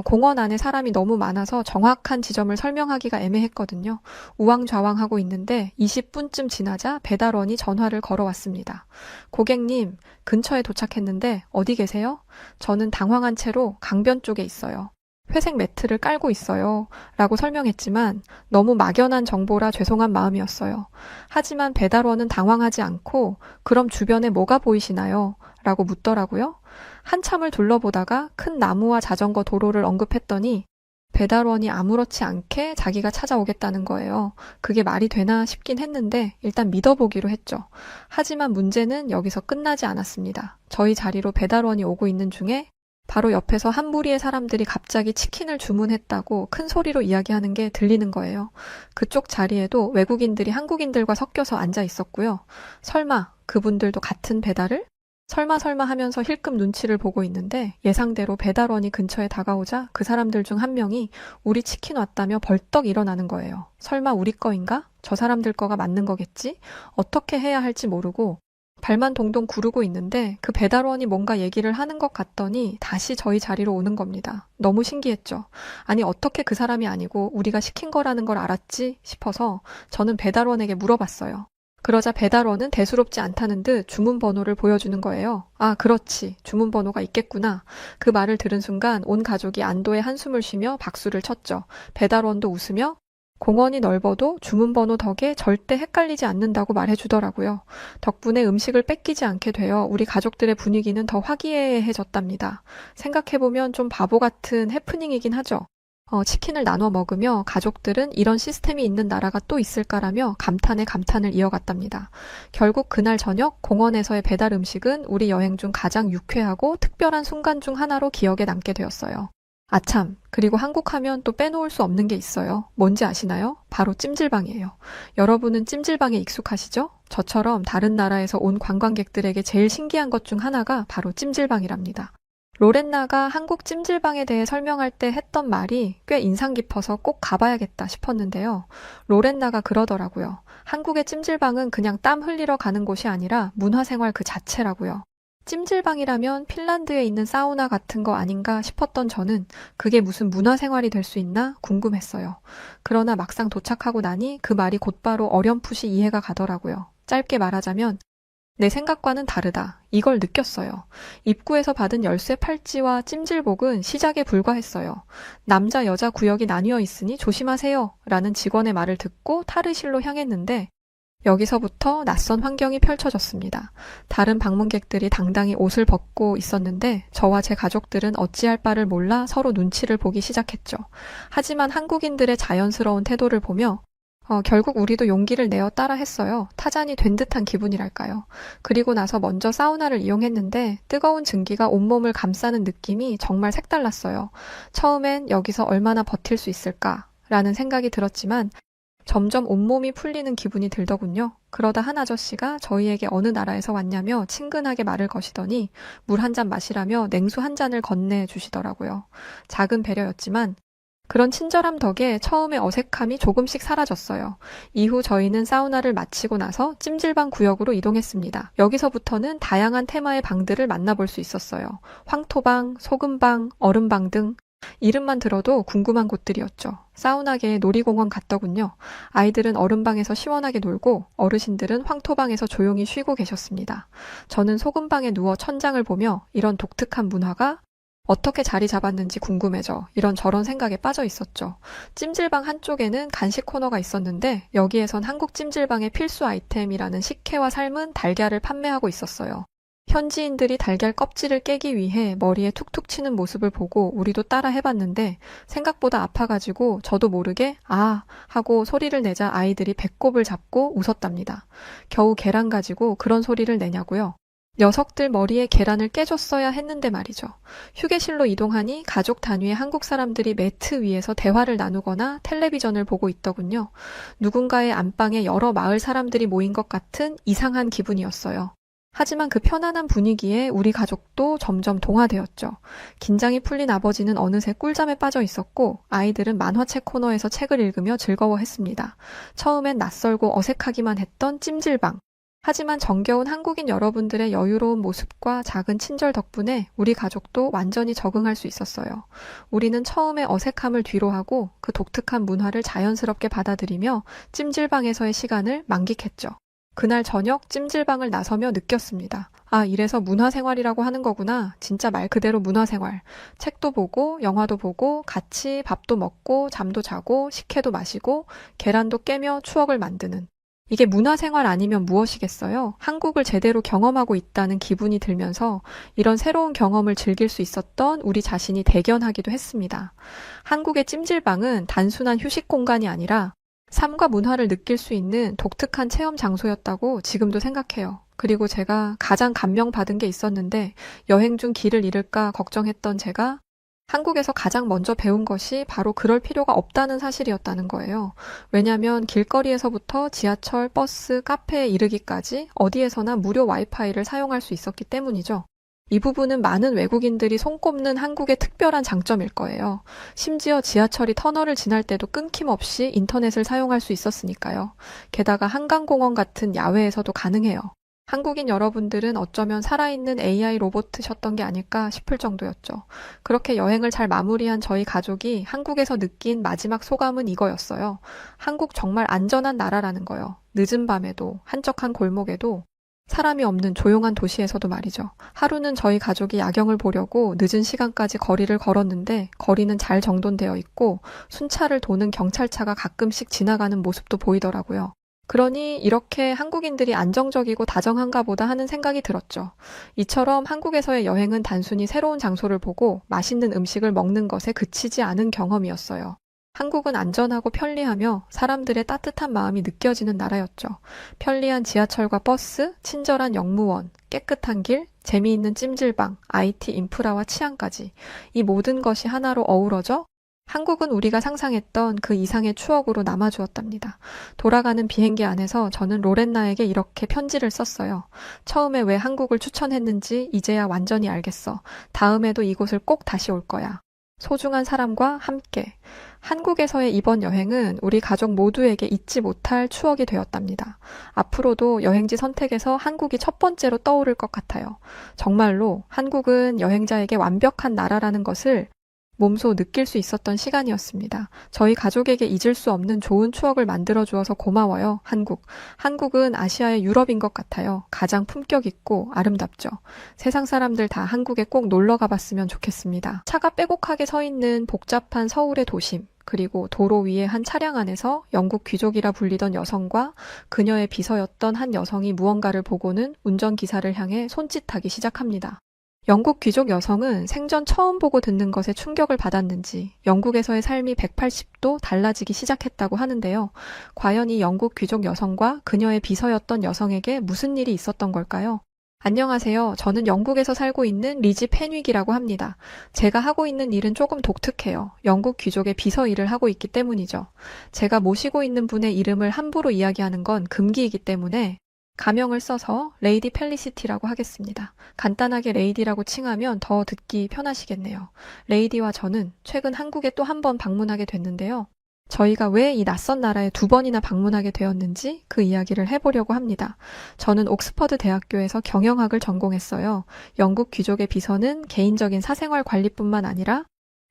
공원 안에 사람이 너무 많아서 정확한 지점을 설명하기가 애매했거든요. 우왕좌왕하고 있는데 20분쯤 지나자 배달원이 전화를 걸어왔습니다. 고객님, 근처에 도착했는데 어디 계세요? 저는 당황한 채로 강변 쪽에 있어요. 회색 매트를 깔고 있어요. 라고 설명했지만 너무 막연한 정보라 죄송한 마음이었어요. 하지만 배달원은 당황하지 않고 그럼 주변에 뭐가 보이시나요? 라고 묻더라고요. 한참을 둘러보다가 큰 나무와 자전거 도로를 언급했더니 배달원이 아무렇지 않게 자기가 찾아오겠다는 거예요. 그게 말이 되나 싶긴 했는데 일단 믿어보기로 했죠. 하지만 문제는 여기서 끝나지 않았습니다. 저희 자리로 배달원이 오고 있는 중에 바로 옆에서 한 무리의 사람들이 갑자기 치킨을 주문했다고 큰 소리로 이야기하는 게 들리는 거예요. 그쪽 자리에도 외국인들이 한국인들과 섞여서 앉아 있었고요. 설마 그분들도 같은 배달을? 설마 하면서 힐끔 눈치를 보고 있는데 예상대로 배달원이 근처에 다가오자 그 사람들 중 한 명이 우리 치킨 왔다며 벌떡 일어나는 거예요. 설마 우리 거인가? 저 사람들 거가 맞는 거겠지? 어떻게 해야 할지 모르고 발만 동동 구르고 있는데 그 배달원이 뭔가 얘기를 하는 것 같더니 다시 저희 자리로 오는 겁니다. 너무 신기했죠. 아니 어떻게 그 사람이 아니고 우리가 시킨 거라는 걸 알았지 싶어서 저는 배달원에게 물어봤어요. 그러자 배달원은 대수롭지 않다는 듯 주문번호를 보여주는 거예요. 아, 그렇지. 주문번호가 있겠구나. 그 말을 들은 순간 온 가족이 안도의 한숨을 쉬며 박수를 쳤죠. 배달원도 웃으며 공원이 넓어도 주문번호 덕에 절대 헷갈리지 않는다고 말해주더라고요. 덕분에 음식을 뺏기지 않게 되어 우리 가족들의 분위기는 더 화기애애해졌답니다. 생각해보면 좀 바보 같은 해프닝이긴 하죠. 치킨을 나눠 먹으며 가족들은 이런 시스템이 있는 나라가 또 있을까라며 감탄에 감탄을 이어갔답니다. 결국 그날 저녁 공원에서의 배달 음식은 우리 여행 중 가장 유쾌하고 특별한 순간 중 하나로 기억에 남게 되었어요. 아참, 그리고 한국 하면 또 빼놓을 수 없는 게 있어요. 뭔지 아시나요? 바로 찜질방이에요. 여러분은 찜질방에 익숙하시죠? 저처럼 다른 나라에서 온 관광객들에게 제일 신기한 것 중 하나가 바로 찜질방이랍니다. 로렌나가 한국 찜질방에 대해 설명할 때 했던 말이 꽤 인상 깊어서 꼭 가봐야겠다 싶었는데요. 로렌나가 그러더라고요. 한국의 찜질방은 그냥 땀 흘리러 가는 곳이 아니라 문화생활 그 자체라고요. 찜질방이라면 핀란드에 있는 사우나 같은 거 아닌가 싶었던 저는 그게 무슨 문화생활이 될 수 있나 궁금했어요. 그러나 막상 도착하고 나니 그 말이 곧바로 어렴풋이 이해가 가더라고요. 짧게 말하자면 내 생각과는 다르다. 이걸 느꼈어요. 입구에서 받은 열쇠 팔찌와 찜질복은 시작에 불과했어요. 남자 여자 구역이 나뉘어 있으니 조심하세요. 라는 직원의 말을 듣고 탈의실로 향했는데 여기서부터 낯선 환경이 펼쳐졌습니다. 다른 방문객들이 당당히 옷을 벗고 있었는데 저와 제 가족들은 어찌할 바를 몰라 서로 눈치를 보기 시작했죠. 하지만 한국인들의 자연스러운 태도를 보며 결국 우리도 용기를 내어 따라 했어요. 타잔이 된 듯한 기분이랄까요. 그리고 나서 먼저 사우나를 이용했는데 뜨거운 증기가 온몸을 감싸는 느낌이 정말 색달랐어요. 처음엔 여기서 얼마나 버틸 수 있을까라는 생각이 들었지만 점점 온몸이 풀리는 기분이 들더군요. 그러다 한 아저씨가 저희에게 어느 나라에서 왔냐며 친근하게 말을 거시더니 물 한 잔 마시라며 냉수 한 잔을 건네주시더라고요. 작은 배려였지만 그런 친절함 덕에 처음에 어색함이 조금씩 사라졌어요. 이후 저희는 사우나를 마치고 나서 찜질방 구역으로 이동했습니다. 여기서부터는 다양한 테마의 방들을 만나볼 수 있었어요. 황토방, 소금방, 얼음방 등 이름만 들어도 궁금한 곳들이었죠. 사우나계의 놀이공원 같더군요. 아이들은 얼음방에서 시원하게 놀고 어르신들은 황토방에서 조용히 쉬고 계셨습니다. 저는 소금방에 누워 천장을 보며 이런 독특한 문화가 어떻게 자리 잡았는지 궁금해져 이런저런 생각에 빠져 있었죠. 찜질방 한쪽에는 간식 코너가 있었는데 여기에선 한국 찜질방의 필수 아이템이라는 식혜와 삶은 달걀을 판매하고 있었어요. 현지인들이 달걀 껍질을 깨기 위해 머리에 툭툭 치는 모습을 보고 우리도 따라 해봤는데 생각보다 아파가지고 저도 모르게 아 하고 소리를 내자 아이들이 배꼽을 잡고 웃었답니다. 겨우 계란 가지고 그런 소리를 내냐고요? 녀석들 머리에 계란을 깨줬어야 했는데 말이죠. 휴게실로 이동하니 가족 단위의 한국 사람들이 매트 위에서 대화를 나누거나 텔레비전을 보고 있더군요. 누군가의 안방에 여러 마을 사람들이 모인 것 같은 이상한 기분이었어요. 하지만 그 편안한 분위기에 우리 가족도 점점 동화되었죠. 긴장이 풀린 아버지는 어느새 꿀잠에 빠져 있었고 아이들은 만화책 코너에서 책을 읽으며 즐거워했습니다. 처음엔 낯설고 어색하기만 했던 찜질방. 하지만 정겨운 한국인 여러분들의 여유로운 모습과 작은 친절 덕분에 우리 가족도 완전히 적응할 수 있었어요. 우리는 처음에 어색함을 뒤로하고 그 독특한 문화를 자연스럽게 받아들이며 찜질방에서의 시간을 만끽했죠. 그날 저녁 찜질방을 나서며 느꼈습니다. 아, 이래서 문화생활이라고 하는 거구나. 진짜 말 그대로 문화생활. 책도 보고 영화도 보고 같이 밥도 먹고 잠도 자고 식혜도 마시고 계란도 깨며 추억을 만드는. 이게 문화생활 아니면 무엇이겠어요? 한국을 제대로 경험하고 있다는 기분이 들면서 이런 새로운 경험을 즐길 수 있었던 우리 자신이 대견하기도 했습니다. 한국의 찜질방은 단순한 휴식 공간이 아니라 삶과 문화를 느낄 수 있는 독특한 체험 장소였다고 지금도 생각해요. 그리고 제가 가장 감명받은 게 있었는데 여행 중 길을 잃을까 걱정했던 제가 한국에서 가장 먼저 배운 것이 바로 그럴 필요가 없다는 사실이었다는 거예요. 왜냐하면 길거리에서부터 지하철, 버스, 카페에 이르기까지 어디에서나 무료 와이파이를 사용할 수 있었기 때문이죠. 이 부분은 많은 외국인들이 손꼽는 한국의 특별한 장점일 거예요. 심지어 지하철이 터널을 지날 때도 끊김없이 인터넷을 사용할 수 있었으니까요. 게다가 한강공원 같은 야외에서도 가능해요. 한국인 여러분들은 어쩌면 살아있는 AI 로봇이셨던 게 아닐까 싶을 정도였죠. 그렇게 여행을 잘 마무리한 저희 가족이 한국에서 느낀 마지막 소감은 이거였어요. 한국 정말 안전한 나라라는 거요. 늦은 밤에도, 한적한 골목에도, 사람이 없는 조용한 도시에서도 말이죠. 하루는 저희 가족이 야경을 보려고 늦은 시간까지 거리를 걸었는데 거리는 잘 정돈되어 있고 순찰을 도는 경찰차가 가끔씩 지나가는 모습도 보이더라고요. 그러니 이렇게 한국인들이 안정적이고 다정한가 보다 하는 생각이 들었죠. 이처럼 한국에서의 여행은 단순히 새로운 장소를 보고 맛있는 음식을 먹는 것에 그치지 않은 경험이었어요. 한국은 안전하고 편리하며 사람들의 따뜻한 마음이 느껴지는 나라였죠. 편리한 지하철과 버스, 친절한 영무원, 깨끗한 길, 재미있는 찜질방, IT 인프라와 치안까지 이 모든 것이 하나로 어우러져 한국은 우리가 상상했던 그 이상의 추억으로 남아주었답니다. 돌아가는 비행기 안에서 저는 로렌나에게 이렇게 편지를 썼어요. 처음에 왜 한국을 추천했는지 이제야 완전히 알겠어. 다음에도 이곳을 꼭 다시 올 거야. 소중한 사람과 함께. 한국에서의 이번 여행은 우리 가족 모두에게 잊지 못할 추억이 되었답니다. 앞으로도 여행지 선택에서 한국이 첫 번째로 떠오를 것 같아요. 정말로 한국은 여행자에게 완벽한 나라라는 것을 몸소 느낄 수 있었던 시간이었습니다. 저희 가족에게 잊을 수 없는 좋은 추억을 만들어 주어서 고마워요, 한국. 한국은 아시아의 유럽인 것 같아요. 가장 품격 있고 아름답죠. 세상 사람들 다 한국에 꼭 놀러 가봤으면 좋겠습니다. 차가 빼곡하게 서 있는 복잡한 서울의 도심, 그리고 도로 위의 한 차량 안에서 영국 귀족이라 불리던 여성과 그녀의 비서였던 한 여성이 무언가를 보고는 운전기사를 향해 손짓하기 시작합니다. 영국 귀족 여성은 생전 처음 보고 듣는 것에 충격을 받았는지 영국에서의 삶이 180도 달라지기 시작했다고 하는데요. 과연 이 영국 귀족 여성과 그녀의 비서였던 여성에게 무슨 일이 있었던 걸까요? 안녕하세요. 저는 영국에서 살고 있는 리지 펜윅이라고 합니다. 제가 하고 있는 일은 조금 독특해요. 영국 귀족의 비서 일을 하고 있기 때문이죠. 제가 모시고 있는 분의 이름을 함부로 이야기하는 건 금기이기 때문에 가명을 써서 레이디 펠리시티라고 하겠습니다. 간단하게 레이디라고 칭하면 더 듣기 편하시겠네요. 레이디와 저는 최근 한국에 또 한 번 방문하게 됐는데요. 저희가 왜 이 낯선 나라에 두 번이나 방문하게 되었는지 그 이야기를 해보려고 합니다. 저는 옥스퍼드 대학교에서 경영학을 전공했어요. 영국 귀족의 비서는 개인적인 사생활 관리뿐만 아니라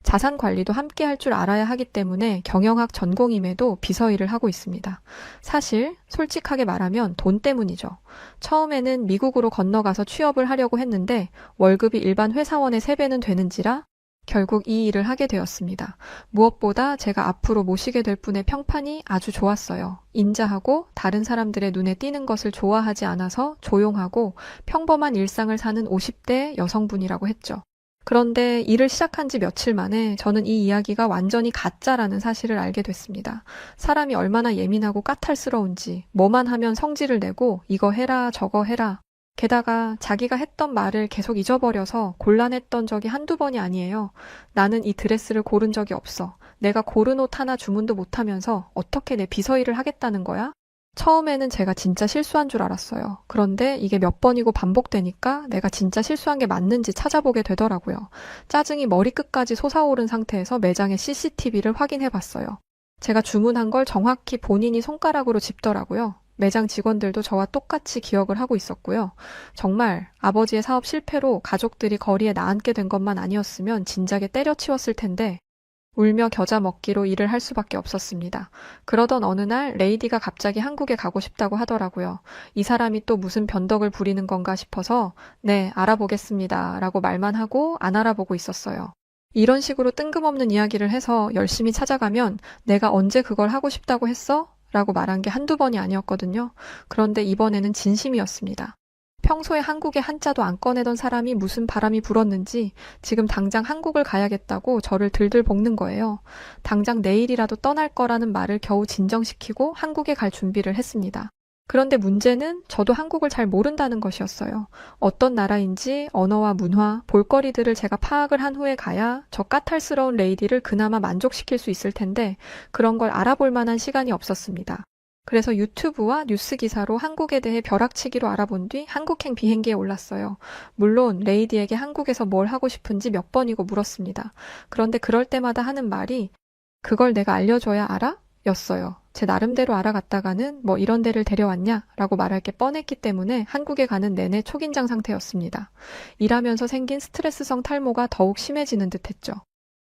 자산 관리도 함께 할 줄 알아야 하기 때문에 경영학 전공임에도 비서 일을 하고 있습니다. 사실 솔직하게 말하면 돈 때문이죠. 처음에는 미국으로 건너가서 취업을 하려고 했는데 월급이 일반 회사원의 3배는 되는지라 결국 이 일을 하게 되었습니다. 무엇보다 제가 앞으로 모시게 될 분의 평판이 아주 좋았어요. 인자하고 다른 사람들의 눈에 띄는 것을 좋아하지 않아서 조용하고 평범한 일상을 사는 50대 여성분이라고 했죠. 그런데 일을 시작한 지 며칠 만에 저는 이 이야기가 완전히 가짜라는 사실을 알게 됐습니다. 사람이 얼마나 예민하고 까탈스러운지 뭐만 하면 성질을 내고 이거 해라 저거 해라. 게다가 자기가 했던 말을 계속 잊어버려서 곤란했던 적이 한두 번이 아니에요. 나는 이 드레스를 고른 적이 없어. 내가 고른 옷 하나 주문도 못하면서 어떻게 내 비서 일을 하겠다는 거야? 처음에는 제가 진짜 실수한 줄 알았어요. 그런데 이게 몇 번이고 반복되니까 내가 진짜 실수한 게 맞는지 찾아보게 되더라고요. 짜증이 머리끝까지 솟아오른 상태에서 매장의 CCTV를 확인해 봤어요. 제가 주문한 걸 정확히 본인이 손가락으로 짚더라고요. 매장 직원들도 저와 똑같이 기억을 하고 있었고요. 정말 아버지의 사업 실패로 가족들이 거리에 나앉게 된 것만 아니었으면 진작에 때려치웠을 텐데 울며 겨자 먹기로 일을 할 수밖에 없었습니다. 그러던 어느 날 레이디가 갑자기 한국에 가고 싶다고 하더라고요. 이 사람이 또 무슨 변덕을 부리는 건가 싶어서 네, 알아보겠습니다 라고 말만 하고 안 알아보고 있었어요. 이런 식으로 뜬금없는 이야기를 해서 열심히 찾아가면 내가 언제 그걸 하고 싶다고 했어? 라고 말한 게 한두 번이 아니었거든요. 그런데 이번에는 진심이었습니다. 평소에 한국에 한자도 안 꺼내던 사람이 무슨 바람이 불었는지 지금 당장 한국을 가야겠다고 저를 들들 볶는 거예요. 당장 내일이라도 떠날 거라는 말을 겨우 진정시키고 한국에 갈 준비를 했습니다. 그런데 문제는 저도 한국을 잘 모른다는 것이었어요. 어떤 나라인지 언어와 문화, 볼거리들을 제가 파악을 한 후에 가야 저 까탈스러운 레이디를 그나마 만족시킬 수 있을 텐데 그런 걸 알아볼 만한 시간이 없었습니다. 그래서 유튜브와 뉴스 기사로 한국에 대해 벼락치기로 알아본 뒤 한국행 비행기에 올랐어요. 물론 레이디에게 한국에서 뭘 하고 싶은지 몇 번이고 물었습니다. 그런데 그럴 때마다 하는 말이 그걸 내가 알려줘야 알아? 였어요. 제 나름대로 알아갔다가는 뭐 이런 데를 데려왔냐? 라고 말할 게 뻔했기 때문에 한국에 가는 내내 초긴장 상태였습니다. 일하면서 생긴 스트레스성 탈모가 더욱 심해지는 듯 했죠.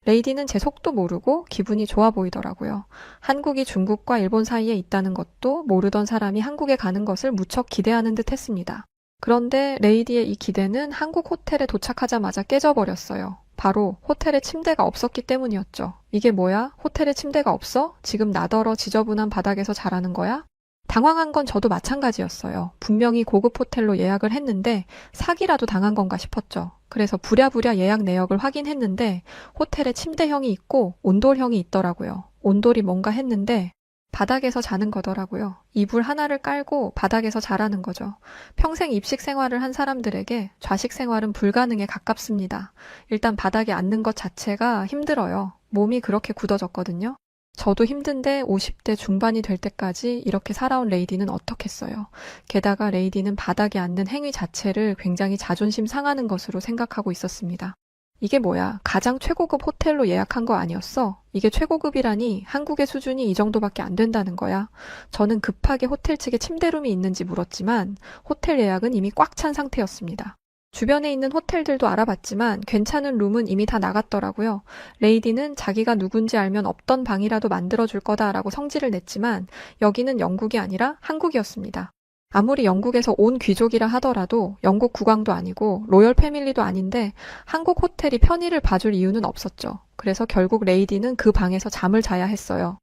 레이디는 제 속도 모르고 기분이 좋아 보이더라고요. 한국이 중국과 일본 사이에 있다는 것도 모르던 사람이 한국에 가는 것을 무척 기대하는 듯 했습니다. 그런데 레이디의 이 기대는 한국 호텔에 도착하자마자 깨져버렸어요. 바로 호텔에 침대가 없었기 때문이었죠. 이게 뭐야? 호텔에 침대가 없어? 지금 나더러 지저분한 바닥에서 자라는 거야? 당황한 건 저도 마찬가지였어요. 분명히 고급 호텔로 예약을 했는데 사기라도 당한 건가 싶었죠. 그래서 부랴부랴 예약 내역을 확인했는데 호텔에 침대형이 있고 온돌형이 있더라고요. 온돌이 뭔가 했는데 바닥에서 자는 거더라고요. 이불 하나를 깔고 바닥에서 자라는 거죠. 평생 입식 생활을 한 사람들에게 좌식 생활은 불가능에 가깝습니다. 일단 바닥에 앉는 것 자체가 힘들어요. 몸이 그렇게 굳어졌거든요. 저도 힘든데 50대 중반이 될 때까지 이렇게 살아온 레이디는 어떻겠어요. 게다가 레이디는 바닥에 앉는 행위 자체를 굉장히 자존심 상하는 것으로 생각하고 있었습니다. 이게 뭐야? 가장 최고급 호텔로 예약한 거 아니었어? 이게 최고급이라니 한국의 수준이 이 정도밖에 안 된다는 거야. 저는 급하게 호텔 측에 침대룸이 있는지 물었지만 호텔 예약은 이미 꽉 찬 상태였습니다. 주변에 있는 호텔들도 알아봤지만 괜찮은 룸은 이미 다 나갔더라고요. 레이디는 자기가 누군지 알면 없던 방이라도 만들어줄 거다라고 성질을 냈지만 여기는 영국이 아니라 한국이었습니다. 아무리 영국에서 온 귀족이라 하더라도 영국 국왕도 아니고 로열 패밀리도 아닌데 한국 호텔이 편의를 봐줄 이유는 없었죠. 그래서 결국 레이디는 그 방에서 잠을 자야 했어요.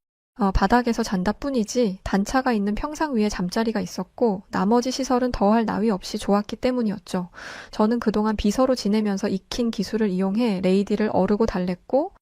바닥에서 잔다 뿐이지 단차가 있는 평상 위에 잠자리가 있었고 나머지 시설은 더할 나위 없이 좋았기 때문이었죠. 저는 그동안 비서로 지내면서 익힌 기술을 이용해 레이디를 어르고 달랬고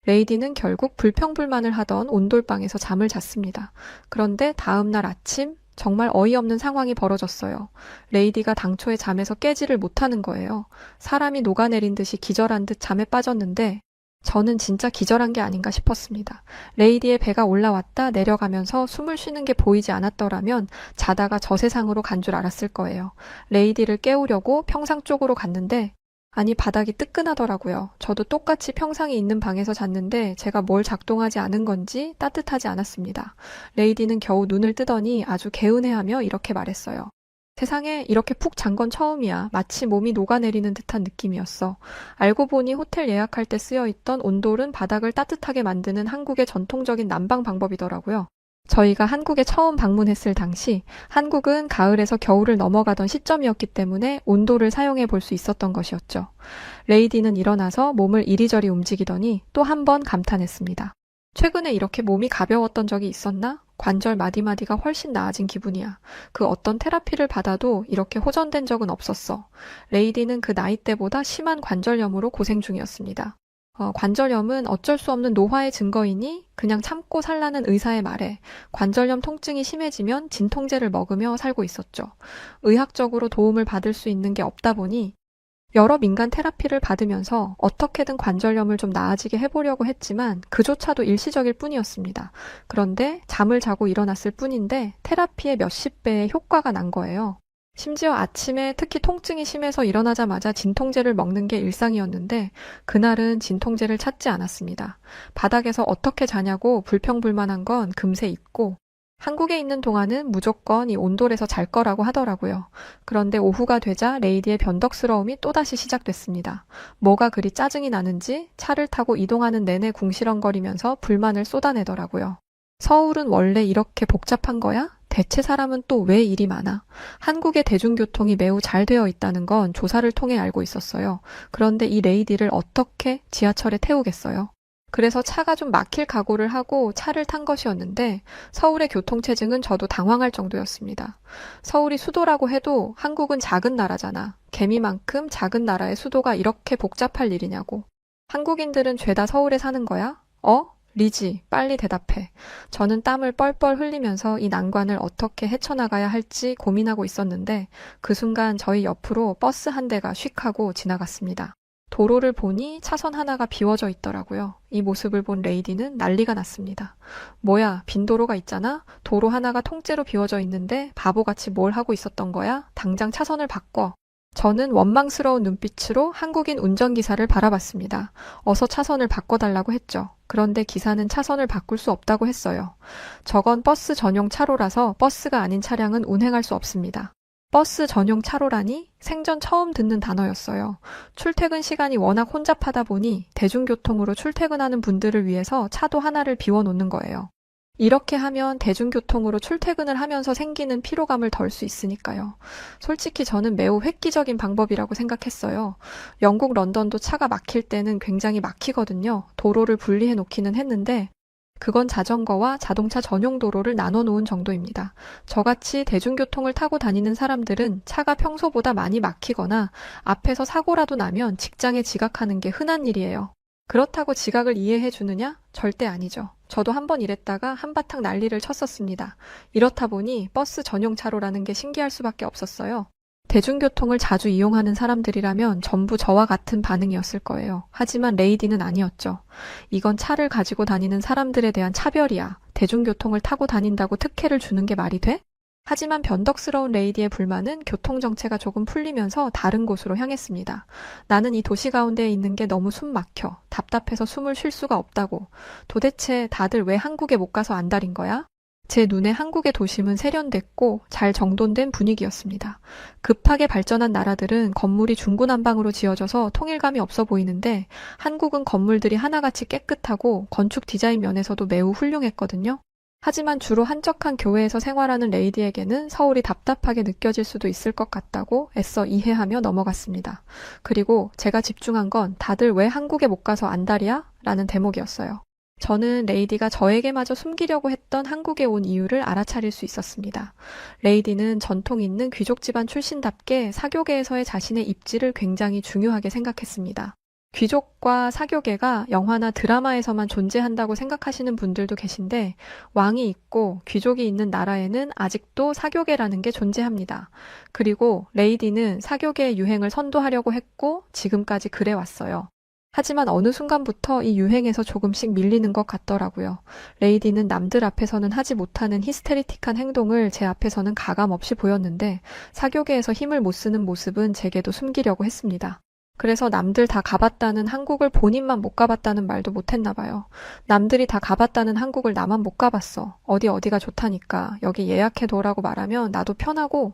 레이디는 결국 불평불만을 하던 온돌방에서 잠을 잤습니다. 그런데 다음 날 아침 정말 어이없는 상황이 벌어졌어요. 레이디가 당초에 잠에서 깨지를 못하는 거예요. 사람이 녹아내린 듯이 기절한 듯 잠에 빠졌는데 저는 진짜 기절한 게 아닌가 싶었습니다. 레이디의 배가 올라왔다 내려가면서 숨을 쉬는 게 보이지 않았더라면 자다가 저 세상으로 간 줄 알았을 거예요. 레이디를 깨우려고 평상 쪽으로 갔는데 아니 바닥이 뜨끈하더라고요. 저도 똑같이 평상이 있는 방에서 잤는데 제가 뭘 작동하지 않은 건지 따뜻하지 않았습니다. 레이디는 겨우 눈을 뜨더니 아주 개운해하며 이렇게 말했어요. 세상에 이렇게 푹 잔 건 처음이야. 마치 몸이 녹아내리는 듯한 느낌이었어. 알고 보니 호텔 예약할 때 쓰여있던 온돌은 바닥을 따뜻하게 만드는 한국의 전통적인 난방 방법이더라고요. 저희가 한국에 처음 방문했을 당시 한국은 가을에서 겨울을 넘어가던 시점이었기 때문에 온돌을 사용해 볼 수 있었던 것이었죠. 레이디는 일어나서 몸을 이리저리 움직이더니 또 한 번 감탄했습니다. 최근에 이렇게 몸이 가벼웠던 적이 있었나? 관절 마디마디가 훨씬 나아진 기분이야. 그 어떤 테라피를 받아도 이렇게 호전된 적은 없었어. 레이디는 그 나이대보다 심한 관절염으로 고생 중이었습니다. 관절염은 어쩔 수 없는 노화의 증거이니 그냥 참고 살라는 의사의 말에 관절염 통증이 심해지면 진통제를 먹으며 살고 있었죠. 의학적으로 도움을 받을 수 있는 게 없다 보니 여러 민간 테라피를 받으면서 어떻게든 관절염을 좀 나아지게 해보려고 했지만 그조차도 일시적일 뿐이었습니다. 그런데 잠을 자고 일어났을 뿐인데 테라피의 몇십 배의 효과가 난 거예요. 심지어 아침에 특히 통증이 심해서 일어나자마자 진통제를 먹는 게 일상이었는데 그날은 진통제를 찾지 않았습니다. 바닥에서 어떻게 자냐고 불평불만한 건 금세 잊고 한국에 있는 동안은 무조건 이 온돌에서 잘 거라고 하더라고요. 그런데 오후가 되자 레이디의 변덕스러움이 또다시 시작됐습니다. 뭐가 그리 짜증이 나는지 차를 타고 이동하는 내내 궁시렁거리면서 불만을 쏟아내더라고요. 서울은 원래 이렇게 복잡한 거야? 대체 사람은 또 왜 일이 많아? 한국의 대중교통이 매우 잘 되어 있다는 건 조사를 통해 알고 있었어요. 그런데 이 레이디를 어떻게 지하철에 태우겠어요? 그래서 차가 좀 막힐 각오를 하고 차를 탄 것이었는데 서울의 교통체증은 저도 당황할 정도였습니다. 서울이 수도라고 해도 한국은 작은 나라잖아. 개미만큼 작은 나라의 수도가 이렇게 복잡할 일이냐고. 한국인들은 죄다 서울에 사는 거야? 리지, 빨리 대답해. 저는 땀을 뻘뻘 흘리면서 이 난관을 어떻게 헤쳐나가야 할지 고민하고 있었는데 그 순간 저희 옆으로 버스 한 대가 휙 하고 지나갔습니다. 도로를 보니 차선 하나가 비워져 있더라고요. 이 모습을 본 레이디는 난리가 났습니다. 뭐야, 빈 도로가 있잖아? 도로 하나가 통째로 비워져 있는데 바보같이 뭘 하고 있었던 거야? 당장 차선을 바꿔. 저는 원망스러운 눈빛으로 한국인 운전기사를 바라봤습니다. 어서 차선을 바꿔달라고 했죠. 그런데 기사는 차선을 바꿀 수 없다고 했어요. 저건 버스 전용 차로라서 버스가 아닌 차량은 운행할 수 없습니다. 버스 전용 차로라니 생전 처음 듣는 단어였어요. 출퇴근 시간이 워낙 혼잡하다 보니 대중교통으로 출퇴근하는 분들을 위해서 차도 하나를 비워놓는 거예요. 이렇게 하면 대중교통으로 출퇴근을 하면서 생기는 피로감을 덜 수 있으니까요. 솔직히 저는 매우 획기적인 방법이라고 생각했어요. 영국 런던도 차가 막힐 때는 굉장히 막히거든요. 도로를 분리해 놓기는 했는데 그건 자전거와 자동차 전용 도로를 나눠 놓은 정도입니다. 저같이 대중교통을 타고 다니는 사람들은 차가 평소보다 많이 막히거나 앞에서 사고라도 나면 직장에 지각하는 게 흔한 일이에요. 그렇다고 지각을 이해해 주느냐? 절대 아니죠. 저도 한번 이랬다가 한바탕 난리를 쳤었습니다. 이렇다 보니 버스 전용 차로라는 게 신기할 수밖에 없었어요. 대중교통을 자주 이용하는 사람들이라면 전부 저와 같은 반응이었을 거예요. 하지만 레이디는 아니었죠. 이건 차를 가지고 다니는 사람들에 대한 차별이야. 대중교통을 타고 다닌다고 특혜를 주는 게 말이 돼? 하지만 변덕스러운 레이디의 불만은 교통정체가 조금 풀리면서 다른 곳으로 향했습니다. 나는 이 도시 가운데에 있는 게 너무 숨 막혀. 답답해서 숨을 쉴 수가 없다고. 도대체 다들 왜 한국에 못 가서 안달인 거야? 제 눈에 한국의 도심은 세련됐고 잘 정돈된 분위기였습니다. 급하게 발전한 나라들은 건물이 중구난방으로 지어져서 통일감이 없어 보이는데 한국은 건물들이 하나같이 깨끗하고 건축 디자인 면에서도 매우 훌륭했거든요. 하지만 주로 한적한 교외에서 생활하는 레이디에게는 서울이 답답하게 느껴질 수도 있을 것 같다고 애써 이해하며 넘어갔습니다. 그리고 제가 집중한 건 다들 왜 한국에 못 가서 안달이야? 라는 대목이었어요. 저는 레이디가 저에게마저 숨기려고 했던 한국에 온 이유를 알아차릴 수 있었습니다. 레이디는 전통 있는 귀족 집안 출신답게 사교계에서의 자신의 입지를 굉장히 중요하게 생각했습니다. 귀족과 사교계가 영화나 드라마에서만 존재한다고 생각하시는 분들도 계신데 왕이 있고 귀족이 있는 나라에는 아직도 사교계라는 게 존재합니다. 그리고 레이디는 사교계의 유행을 선도하려고 했고 지금까지 그래 왔어요. 하지만 어느 순간부터 이 유행에서 조금씩 밀리는 것 같더라고요. 레이디는 남들 앞에서는 하지 못하는 히스테리틱한 행동을 제 앞에서는 가감없이 보였는데 사교계에서 힘을 못 쓰는 모습은 제게도 숨기려고 했습니다. 그래서 남들 다 가봤다는 한국을 본인만 못 가봤다는 말도 못했나 봐요. 남들이 다 가봤다는 한국을 나만 못 가봤어. 어디가 좋다니까. 여기 예약해둬라고 말하면 나도 편하고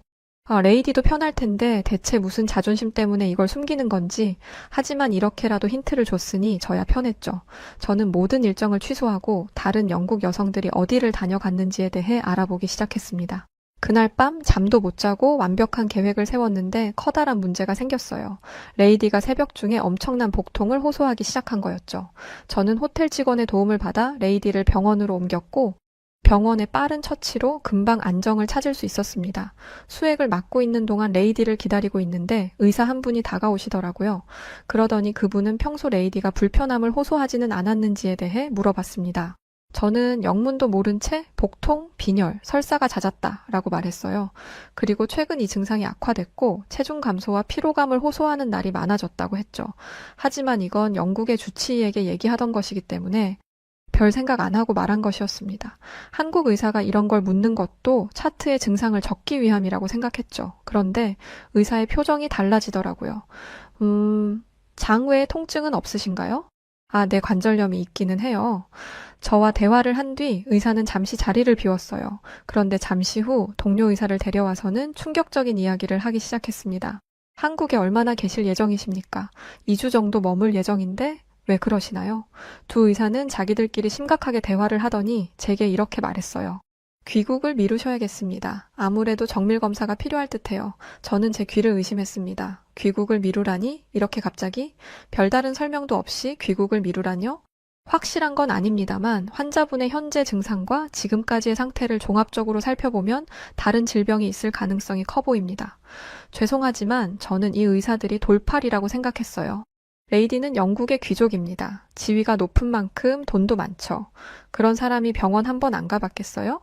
레이디도 편할 텐데 대체 무슨 자존심 때문에 이걸 숨기는 건지. 하지만 이렇게라도 힌트를 줬으니 저야 편했죠. 저는 모든 일정을 취소하고 다른 영국 여성들이 어디를 다녀갔는지에 대해 알아보기 시작했습니다. 그날 밤 잠도 못 자고 완벽한 계획을 세웠는데 커다란 문제가 생겼어요. 레이디가 새벽 중에 엄청난 복통을 호소하기 시작한 거였죠. 저는 호텔 직원의 도움을 받아 레이디를 병원으로 옮겼고 병원의 빠른 처치로 금방 안정을 찾을 수 있었습니다. 수액을 맞고 있는 동안 레이디를 기다리고 있는데 의사 한 분이 다가오시더라고요. 그러더니 그분은 평소 레이디가 불편함을 호소하지는 않았는지에 대해 물어봤습니다. 저는 영문도 모른 채 복통, 빈혈, 설사가 잦았다 라고 말했어요. 그리고 최근 이 증상이 악화됐고 체중 감소와 피로감을 호소하는 날이 많아졌다고 했죠. 하지만 이건 영국의 주치의에게 얘기하던 것이기 때문에 별 생각 안 하고 말한 것이었습니다. 한국 의사가 이런 걸 묻는 것도 차트에 증상을 적기 위함이라고 생각했죠. 그런데 의사의 표정이 달라지더라고요. 장 외에 통증은 없으신가요? 네, 관절염이 있기는 해요. 저와 대화를 한 뒤 의사는 잠시 자리를 비웠어요. 그런데 잠시 후 동료 의사를 데려와서는 충격적인 이야기를 하기 시작했습니다. 한국에 얼마나 계실 예정이십니까? 2주 정도 머물 예정인데 왜 그러시나요? 두 의사는 자기들끼리 심각하게 대화를 하더니 제게 이렇게 말했어요. 귀국을 미루셔야겠습니다. 아무래도 정밀 검사가 필요할 듯해요. 저는 제 귀를 의심했습니다. 귀국을 미루라니? 이렇게 갑자기? 별다른 설명도 없이 귀국을 미루라뇨? 확실한 건 아닙니다만 환자분의 현재 증상과 지금까지의 상태를 종합적으로 살펴보면 다른 질병이 있을 가능성이 커 보입니다. 죄송하지만 저는 이 의사들이 돌팔이라고 생각했어요. 레이디는 영국의 귀족입니다. 지위가 높은 만큼 돈도 많죠. 그런 사람이 병원 한 번 안 가봤겠어요?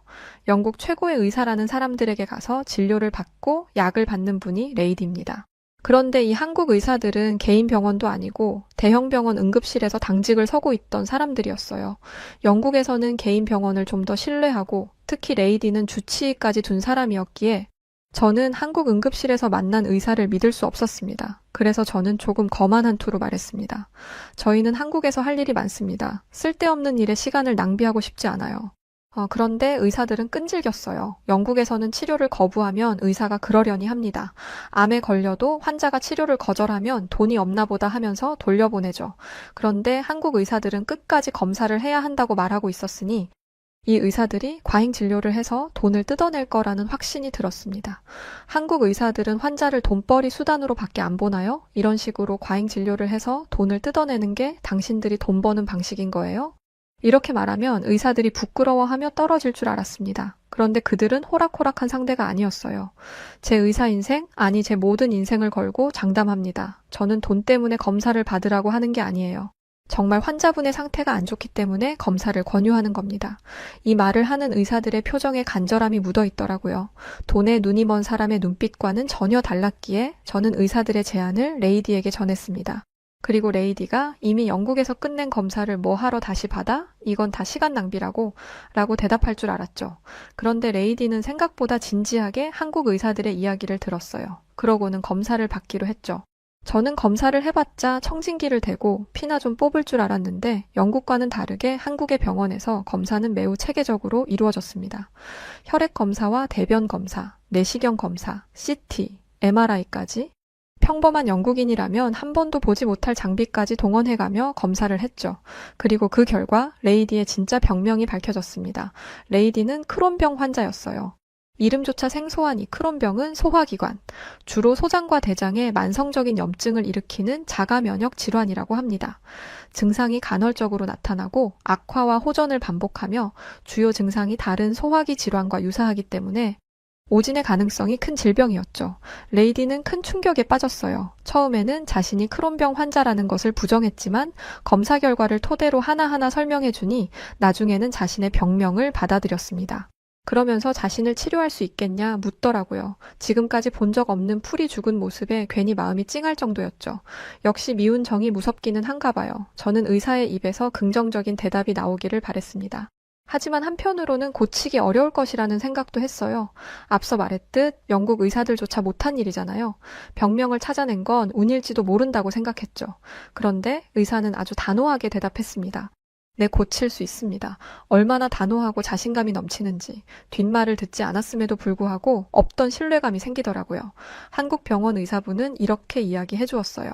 영국 최고의 의사라는 사람들에게 가서 진료를 받고 약을 받는 분이 레이디입니다. 그런데 이 한국 의사들은 개인 병원도 아니고 대형 병원 응급실에서 당직을 서고 있던 사람들이었어요. 영국에서는 개인 병원을 좀 더 신뢰하고 특히 레이디는 주치의까지 둔 사람이었기에 저는 한국 응급실에서 만난 의사를 믿을 수 없었습니다. 그래서 저는 조금 거만한 투로 말했습니다. 저희는 한국에서 할 일이 많습니다. 쓸데없는 일에 시간을 낭비하고 싶지 않아요. 그런데 의사들은 끈질겼어요. 영국에서는 치료를 거부하면 의사가 그러려니 합니다. 암에 걸려도 환자가 치료를 거절하면 돈이 없나 보다 하면서 돌려보내죠. 그런데 한국 의사들은 끝까지 검사를 해야 한다고 말하고 있었으니 이 의사들이 과잉 진료를 해서 돈을 뜯어낼 거라는 확신이 들었습니다. 한국 의사들은 환자를 돈벌이 수단으로 밖에 안 보나요? 이런 식으로 과잉 진료를 해서 돈을 뜯어내는 게 당신들이 돈 버는 방식인 거예요? 이렇게 말하면 의사들이 부끄러워하며 떨어질 줄 알았습니다. 그런데 그들은 호락호락한 상대가 아니었어요. 제 의사 인생, 아니 제 모든 인생을 걸고 장담합니다. 저는 돈 때문에 검사를 받으라고 하는 게 아니에요. 정말 환자분의 상태가 안 좋기 때문에 검사를 권유하는 겁니다. 이 말을 하는 의사들의 표정에 간절함이 묻어 있더라고요. 돈에 눈이 먼 사람의 눈빛과는 전혀 달랐기에 저는 의사들의 제안을 레이디에게 전했습니다. 그리고 레이디가 이미 영국에서 끝낸 검사를 뭐 하러 다시 받아? 이건 다 시간 낭비라고 라고 대답할 줄 알았죠. 그런데 레이디는 생각보다 진지하게 한국 의사들의 이야기를 들었어요. 그러고는 검사를 받기로 했죠. 저는 검사를 해봤자 청진기를 대고 피나 좀 뽑을 줄 알았는데 영국과는 다르게 한국의 병원에서 검사는 매우 체계적으로 이루어졌습니다. 혈액 검사와 대변 검사, 내시경 검사, CT, MRI까지 평범한 영국인이라면 한 번도 보지 못할 장비까지 동원해가며 검사를 했죠. 그리고 그 결과 레이디의 진짜 병명이 밝혀졌습니다. 레이디는 크론병 환자였어요. 이름조차 생소한 이 크론병은 소화기관, 주로 소장과 대장에 만성적인 염증을 일으키는 자가 면역 질환이라고 합니다. 증상이 간헐적으로 나타나고 악화와 호전을 반복하며 주요 증상이 다른 소화기 질환과 유사하기 때문에 오진의 가능성이 큰 질병이었죠. 레이디는 큰 충격에 빠졌어요. 처음에는 자신이 크론병 환자라는 것을 부정했지만 검사 결과를 토대로 하나하나 설명해주니 나중에는 자신의 병명을 받아들였습니다. 그러면서 자신을 치료할 수 있겠냐 묻더라고요. 지금까지 본 적 없는 풀이 죽은 모습에 괜히 마음이 찡할 정도였죠. 역시 미운 정이 무섭기는 한가 봐요. 저는 의사의 입에서 긍정적인 대답이 나오기를 바랬습니다. 하지만 한편으로는 고치기 어려울 것이라는 생각도 했어요. 앞서 말했듯 영국 의사들조차 못한 일이잖아요. 병명을 찾아낸 건 운일지도 모른다고 생각했죠. 그런데 의사는 아주 단호하게 대답했습니다. 네, 고칠 수 있습니다. 얼마나 단호하고 자신감이 넘치는지 뒷말을 듣지 않았음에도 불구하고 없던 신뢰감이 생기더라고요. 한국 병원 의사분은 이렇게 이야기해 주었어요.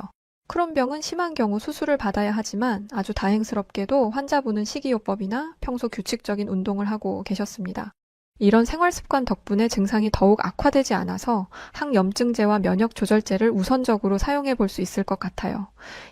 크론병은 심한 경우 수술을 받아야 하지만 아주 다행스럽게도 환자분은 식이요법이나 평소 규칙적인 운동을 하고 계셨습니다. 이런 생활습관 덕분에 증상이 더욱 악화되지 않아서 항염증제와 면역조절제를 우선적으로 사용해 볼 수 있을 것 같아요.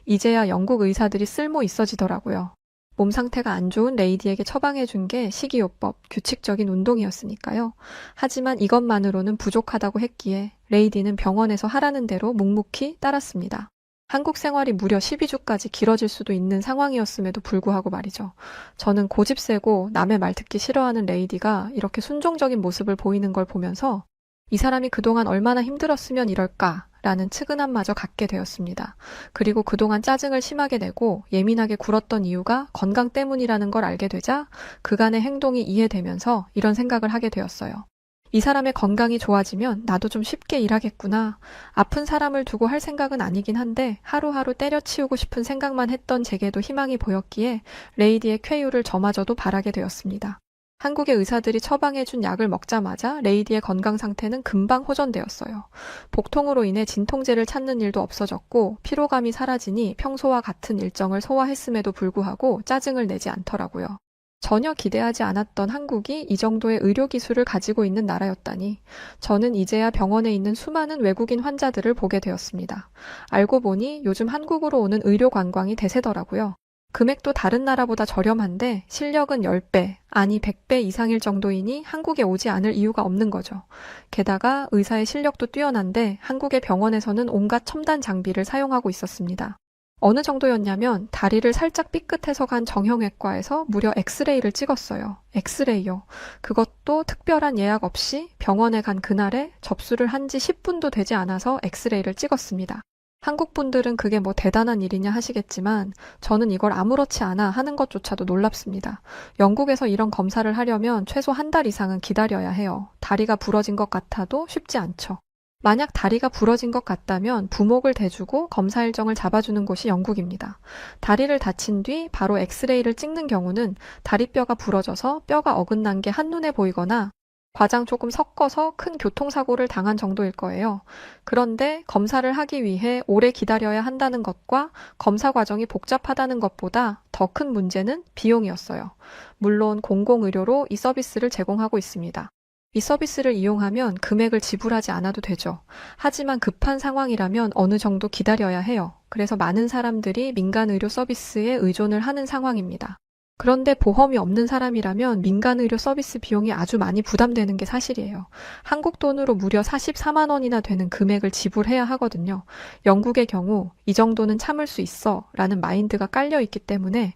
이제야 영국 의사들이 쓸모 있어지더라고요. 몸 상태가 안 좋은 레이디에게 처방해 준 게 식이요법, 규칙적인 운동이었으니까요. 하지만 이것만으로는 부족하다고 했기에 레이디는 병원에서 하라는 대로 묵묵히 따랐습니다. 한국 생활이 무려 12주까지 길어질 수도 있는 상황이었음에도 불구하고 말이죠. 저는 고집세고 남의 말 듣기 싫어하는 레이디가 이렇게 순종적인 모습을 보이는 걸 보면서 이 사람이 그동안 얼마나 힘들었으면 이럴까라는 측은함마저 갖게 되었습니다. 그리고 그동안 짜증을 심하게 내고 예민하게 굴었던 이유가 건강 때문이라는 걸 알게 되자 그간의 행동이 이해되면서 이런 생각을 하게 되었어요. 이 사람의 건강이 좋아지면 나도 좀 쉽게 일하겠구나. 아픈 사람을 두고 할 생각은 아니긴 한데 하루하루 때려치우고 싶은 생각만 했던 제게도 희망이 보였기에 레이디의 쾌유를 저마저도 바라게 되었습니다. 한국의 의사들이 처방해준 약을 먹자마자 레이디의 건강 상태는 금방 호전되었어요. 복통으로 인해 진통제를 찾는 일도 없어졌고 피로감이 사라지니 평소와 같은 일정을 소화했음에도 불구하고 짜증을 내지 않더라고요. 전혀 기대하지 않았던 한국이 이 정도의 의료기술을 가지고 있는 나라였다니 저는 이제야 병원에 있는 수많은 외국인 환자들을 보게 되었습니다. 알고 보니 요즘 한국으로 오는 의료 관광이 대세더라고요. 금액도 다른 나라보다 저렴한데 실력은 10배, 아니 100배 이상일 정도이니 한국에 오지 않을 이유가 없는 거죠. 게다가 의사의 실력도 뛰어난데 한국의 병원에서는 온갖 첨단 장비를 사용하고 있었습니다. 어느 정도였냐면 다리를 살짝 삐끗해서 간 정형외과에서 무려 엑스레이를 찍었어요. 엑스레이요. 그것도 특별한 예약 없이 병원에 간 그날에 접수를 한 지 10분도 되지 않아서 엑스레이를 찍었습니다. 한국 분들은 그게 뭐 대단한 일이냐 하시겠지만 저는 이걸 아무렇지 않아 하는 것조차도 놀랍습니다. 영국에서 이런 검사를 하려면 최소 한 달 이상은 기다려야 해요. 다리가 부러진 것 같아도 쉽지 않죠. 만약 다리가 부러진 것 같다면 부목을 대주고 검사 일정을 잡아주는 곳이 영국입니다. 다리를 다친 뒤 바로 엑스레이를 찍는 경우는 다리뼈가 부러져서 뼈가 어긋난 게 한눈에 보이거나 과장 조금 섞어서 큰 교통사고를 당한 정도일 거예요. 그런데 검사를 하기 위해 오래 기다려야 한다는 것과 검사 과정이 복잡하다는 것보다 더 큰 문제는 비용이었어요. 물론 공공의료로 이 서비스를 제공하고 있습니다. 이 서비스를 이용하면 금액을 지불하지 않아도 되죠. 하지만 급한 상황이라면 어느 정도 기다려야 해요. 그래서 많은 사람들이 민간 의료 서비스에 의존을 하는 상황입니다. 그런데 보험이 없는 사람이라면 민간 의료 서비스 비용이 아주 많이 부담되는 게 사실이에요. 한국 돈으로 무려 44만 원이나 되는 금액을 지불해야 하거든요. 영국의 경우 이 정도는 참을 수 있어 라는 마인드가 깔려 있기 때문에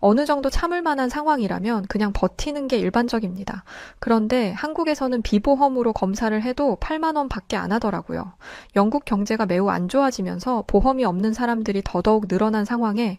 어느 정도 참을 만한 상황이라면 그냥 버티는 게 일반적입니다. 그런데 한국에서는 비보험으로 검사를 해도 8만 원 밖에 안 하더라고요. 영국 경제가 매우 안 좋아지면서 보험이 없는 사람들이 더더욱 늘어난 상황에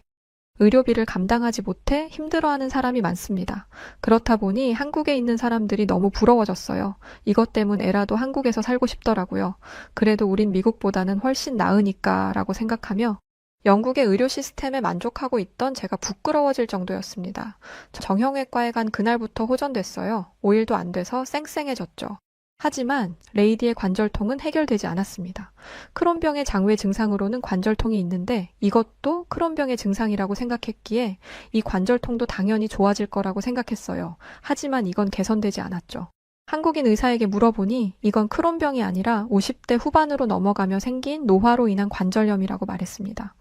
의료비를 감당하지 못해 힘들어하는 사람이 많습니다. 그렇다 보니 한국에 있는 사람들이 너무 부러워졌어요. 이것 때문 에라도 한국에서 살고 싶더라고요. 그래도 우린 미국보다는 훨씬 나으니까 라고 생각하며 영국의 의료 시스템에 만족하고 있던 제가 부끄러워질 정도였습니다. 정형외과에 간 그날부터 호전됐어요. 5일도 안 돼서 쌩쌩해졌죠. 하지만 레이디의 관절통은 해결되지 않았습니다. 크론병의 장외 증상으로는 관절통이 있는데 이것도 크론병의 증상이라고 생각했기에 이 관절통도 당연히 좋아질 거라고 생각했어요. 하지만 이건 개선되지 않았죠. 한국인 의사에게 물어보니 이건 크론병이 아니라 50대 후반으로 넘어가며 생긴 노화로 인한 관절염이라고 말했습니다.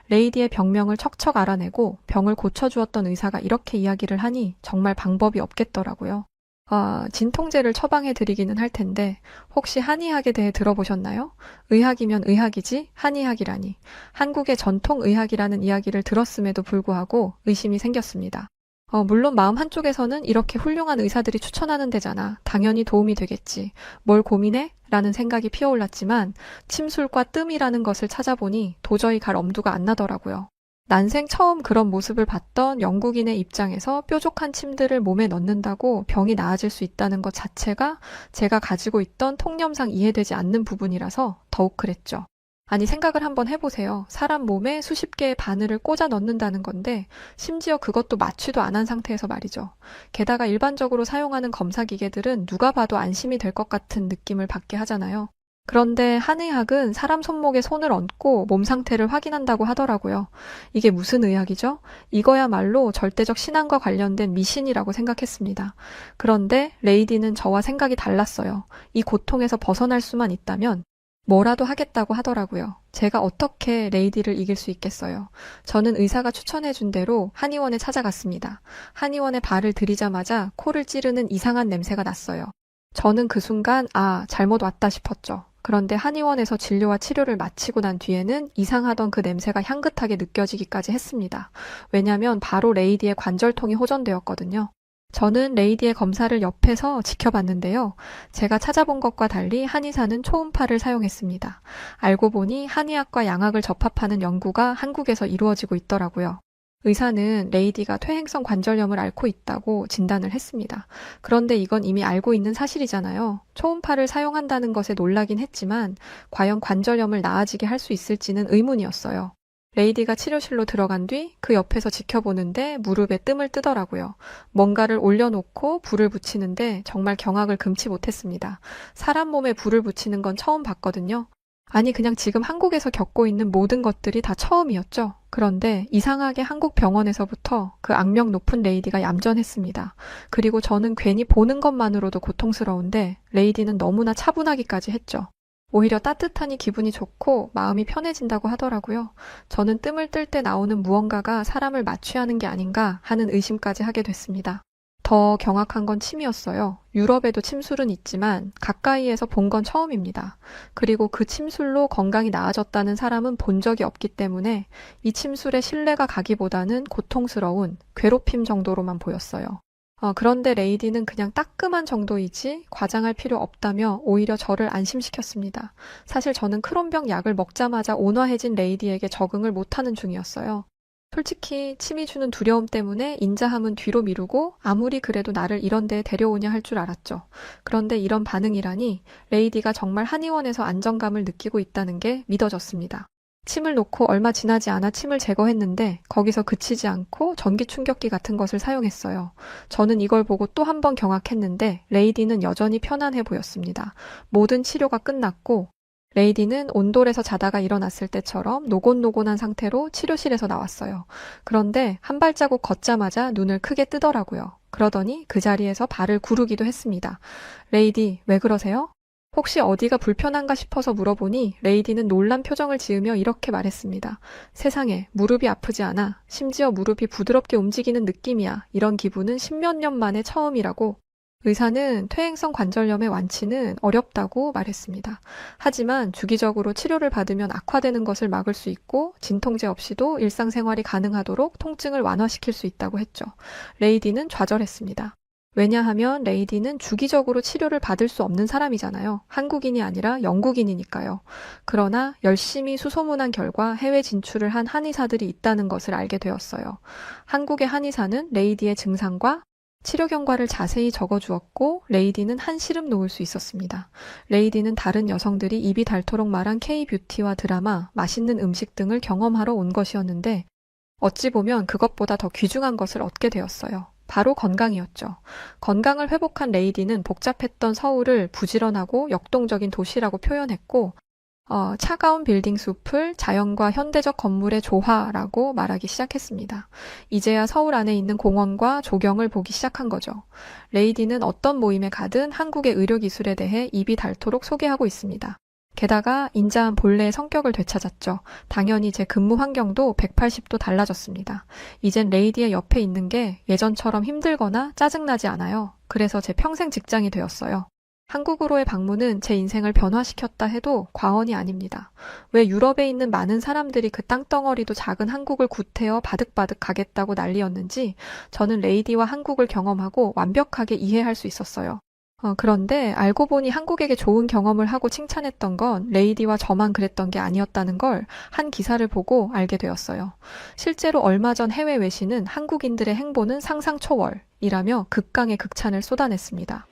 레이디의 병명을 척척 알아내고 병을 고쳐주었던 의사가 이렇게 이야기를 하니 정말 방법이 없겠더라고요. 진통제를 처방해드리기는 할 텐데 혹시 한의학에 대해 들어보셨나요? 의학이면 의학이지 한의학이라니. 한국의 전통의학이라는 이야기를 들었음에도 불구하고 의심이 생겼습니다. 물론 마음 한쪽에서는 이렇게 훌륭한 의사들이 추천하는 데잖아. 당연히 도움이 되겠지. 뭘 고민해? 라는 생각이 피어올랐지만 침술과 뜸이라는 것을 찾아보니 도저히 갈 엄두가 안 나더라고요. 난생 처음 그런 모습을 봤던 영국인의 입장에서 뾰족한 침들을 몸에 넣는다고 병이 나아질 수 있다는 것 자체가 제가 가지고 있던 통념상 이해되지 않는 부분이라서 더욱 그랬죠. 아니, 생각을 한번 해보세요. 사람 몸에 수십 개의 바늘을 꽂아 넣는다는 건데 심지어 그것도 마취도 안 한 상태에서 말이죠. 게다가 일반적으로 사용하는 검사 기계들은 누가 봐도 안심이 될 것 같은 느낌을 받게 하잖아요. 그런데 한의학은 사람 손목에 손을 얹고 몸 상태를 확인한다고 하더라고요. 이게 무슨 의학이죠? 이거야말로 절대적 신앙과 관련된 미신이라고 생각했습니다. 그런데 레이디는 저와 생각이 달랐어요. 이 고통에서 벗어날 수만 있다면 뭐라도 하겠다고 하더라고요. 제가 어떻게 레이디를 이길 수 있겠어요. 저는 의사가 추천해준 대로 한의원에 찾아갔습니다. 한의원에 발을 들이자마자 코를 찌르는 이상한 냄새가 났어요. 저는 그 순간 잘못 왔다 싶었죠. 그런데 한의원에서 진료와 치료를 마치고 난 뒤에는 이상하던 그 냄새가 향긋하게 느껴지기까지 했습니다. 왜냐면 바로 레이디의 관절통이 호전되었거든요. 저는 레이디의 검사를 옆에서 지켜봤는데요. 제가 찾아본 것과 달리 한의사는 초음파를 사용했습니다. 알고 보니 한의학과 양학을 접합하는 연구가 한국에서 이루어지고 있더라고요. 의사는 레이디가 퇴행성 관절염을 앓고 있다고 진단을 했습니다. 그런데 이건 이미 알고 있는 사실이잖아요. 초음파를 사용한다는 것에 놀라긴 했지만 과연 관절염을 나아지게 할 수 있을지는 의문이었어요. 레이디가 치료실로 들어간 뒤 그 옆에서 지켜보는데 무릎에 뜸을 뜨더라고요. 뭔가를 올려놓고 불을 붙이는데 정말 경악을 금치 못했습니다. 사람 몸에 불을 붙이는 건 처음 봤거든요. 아니, 그냥 지금 한국에서 겪고 있는 모든 것들이 다 처음이었죠. 그런데 이상하게 한국 병원에서부터 그 악명 높은 레이디가 얌전했습니다. 그리고 저는 괜히 보는 것만으로도 고통스러운데 레이디는 너무나 차분하기까지 했죠. 오히려 따뜻하니 기분이 좋고 마음이 편해진다고 하더라고요. 저는 뜸을 뜰 때 나오는 무언가가 사람을 마취하는 게 아닌가 하는 의심까지 하게 됐습니다. 더 경악한 건 침이었어요. 유럽에도 침술은 있지만 가까이에서 본 건 처음입니다. 그리고 그 침술로 건강이 나아졌다는 사람은 본 적이 없기 때문에 이 침술에 신뢰가 가기보다는 고통스러운 괴롭힘 정도로만 보였어요. 그런데 레이디는 그냥 따끔한 정도이지 과장할 필요 없다며 오히려 저를 안심시켰습니다. 사실 저는 크론병 약을 먹자마자 온화해진 레이디에게 적응을 못하는 중이었어요. 솔직히 침이 주는 두려움 때문에 인자함은 뒤로 미루고 아무리 그래도 나를 이런 데에 데려오냐 할 줄 알았죠. 그런데 이런 반응이라니 레이디가 정말 한의원에서 안정감을 느끼고 있다는 게 믿어졌습니다. 침을 놓고 얼마 지나지 않아 침을 제거했는데 거기서 그치지 않고 전기 충격기 같은 것을 사용했어요. 저는 이걸 보고 또 한 번 경악했는데 레이디는 여전히 편안해 보였습니다. 모든 치료가 끝났고 레이디는 온돌에서 자다가 일어났을 때처럼 노곤노곤한 상태로 치료실에서 나왔어요. 그런데 한 발자국 걷자마자 눈을 크게 뜨더라고요. 그러더니 그 자리에서 발을 구르기도 했습니다. 레이디, 왜 그러세요? 혹시 어디가 불편한가 싶어서 물어보니 레이디는 놀란 표정을 지으며 이렇게 말했습니다. 세상에, 무릎이 아프지 않아. 심지어 무릎이 부드럽게 움직이는 느낌이야. 이런 기분은 십몇 년 만에 처음이라고. 의사는 퇴행성 관절염의 완치는 어렵다고 말했습니다. 하지만 주기적으로 치료를 받으면 악화되는 것을 막을 수 있고 진통제 없이도 일상생활이 가능하도록 통증을 완화시킬 수 있다고 했죠. 레이디는 좌절했습니다. 왜냐하면 레이디는 주기적으로 치료를 받을 수 없는 사람이잖아요. 한국인이 아니라 영국인이니까요. 그러나 열심히 수소문한 결과 해외 진출을 한 한의사들이 있다는 것을 알게 되었어요. 한국의 한의사는 레이디의 증상과 치료 경과를 자세히 적어주었고 레이디는 한시름 놓을 수 있었습니다. 레이디는 다른 여성들이 입이 닳도록 말한 K-뷰티와 드라마, 맛있는 음식 등을 경험하러 온 것이었는데 어찌 보면 그것보다 더 귀중한 것을 얻게 되었어요. 바로 건강이었죠. 건강을 회복한 레이디는 복잡했던 서울을 부지런하고 역동적인 도시라고 표현했고 차가운 빌딩 숲을 자연과 현대적 건물의 조화라고 말하기 시작했습니다. 이제야 서울 안에 있는 공원과 조경을 보기 시작한 거죠. 레이디는 어떤 모임에 가든 한국의 의료기술에 대해 입이 닳도록 소개하고 있습니다. 게다가 인자한 본래의 성격을 되찾았죠. 당연히 제 근무 환경도 180도 달라졌습니다. 이젠 레이디의 옆에 있는 게 예전처럼 힘들거나 짜증나지 않아요. 그래서 제 평생 직장이 되었어요. 한국으로의 방문은 제 인생을 변화시켰다 해도 과언이 아닙니다. 왜 유럽에 있는 많은 사람들이 그 땅덩어리도 작은 한국을 구태여 바득바득 가겠다고 난리였는지 저는 레이디와 한국을 경험하고 완벽하게 이해할 수 있었어요. 그런데 알고 보니 한국에게 좋은 경험을 하고 칭찬했던 건 레이디와 저만 그랬던 게 아니었다는 걸 한 기사를 보고 알게 되었어요. 실제로 얼마 전 해외 외신은 한국인들의 행보는 상상 초월이라며 극강의 극찬을 쏟아냈습니다.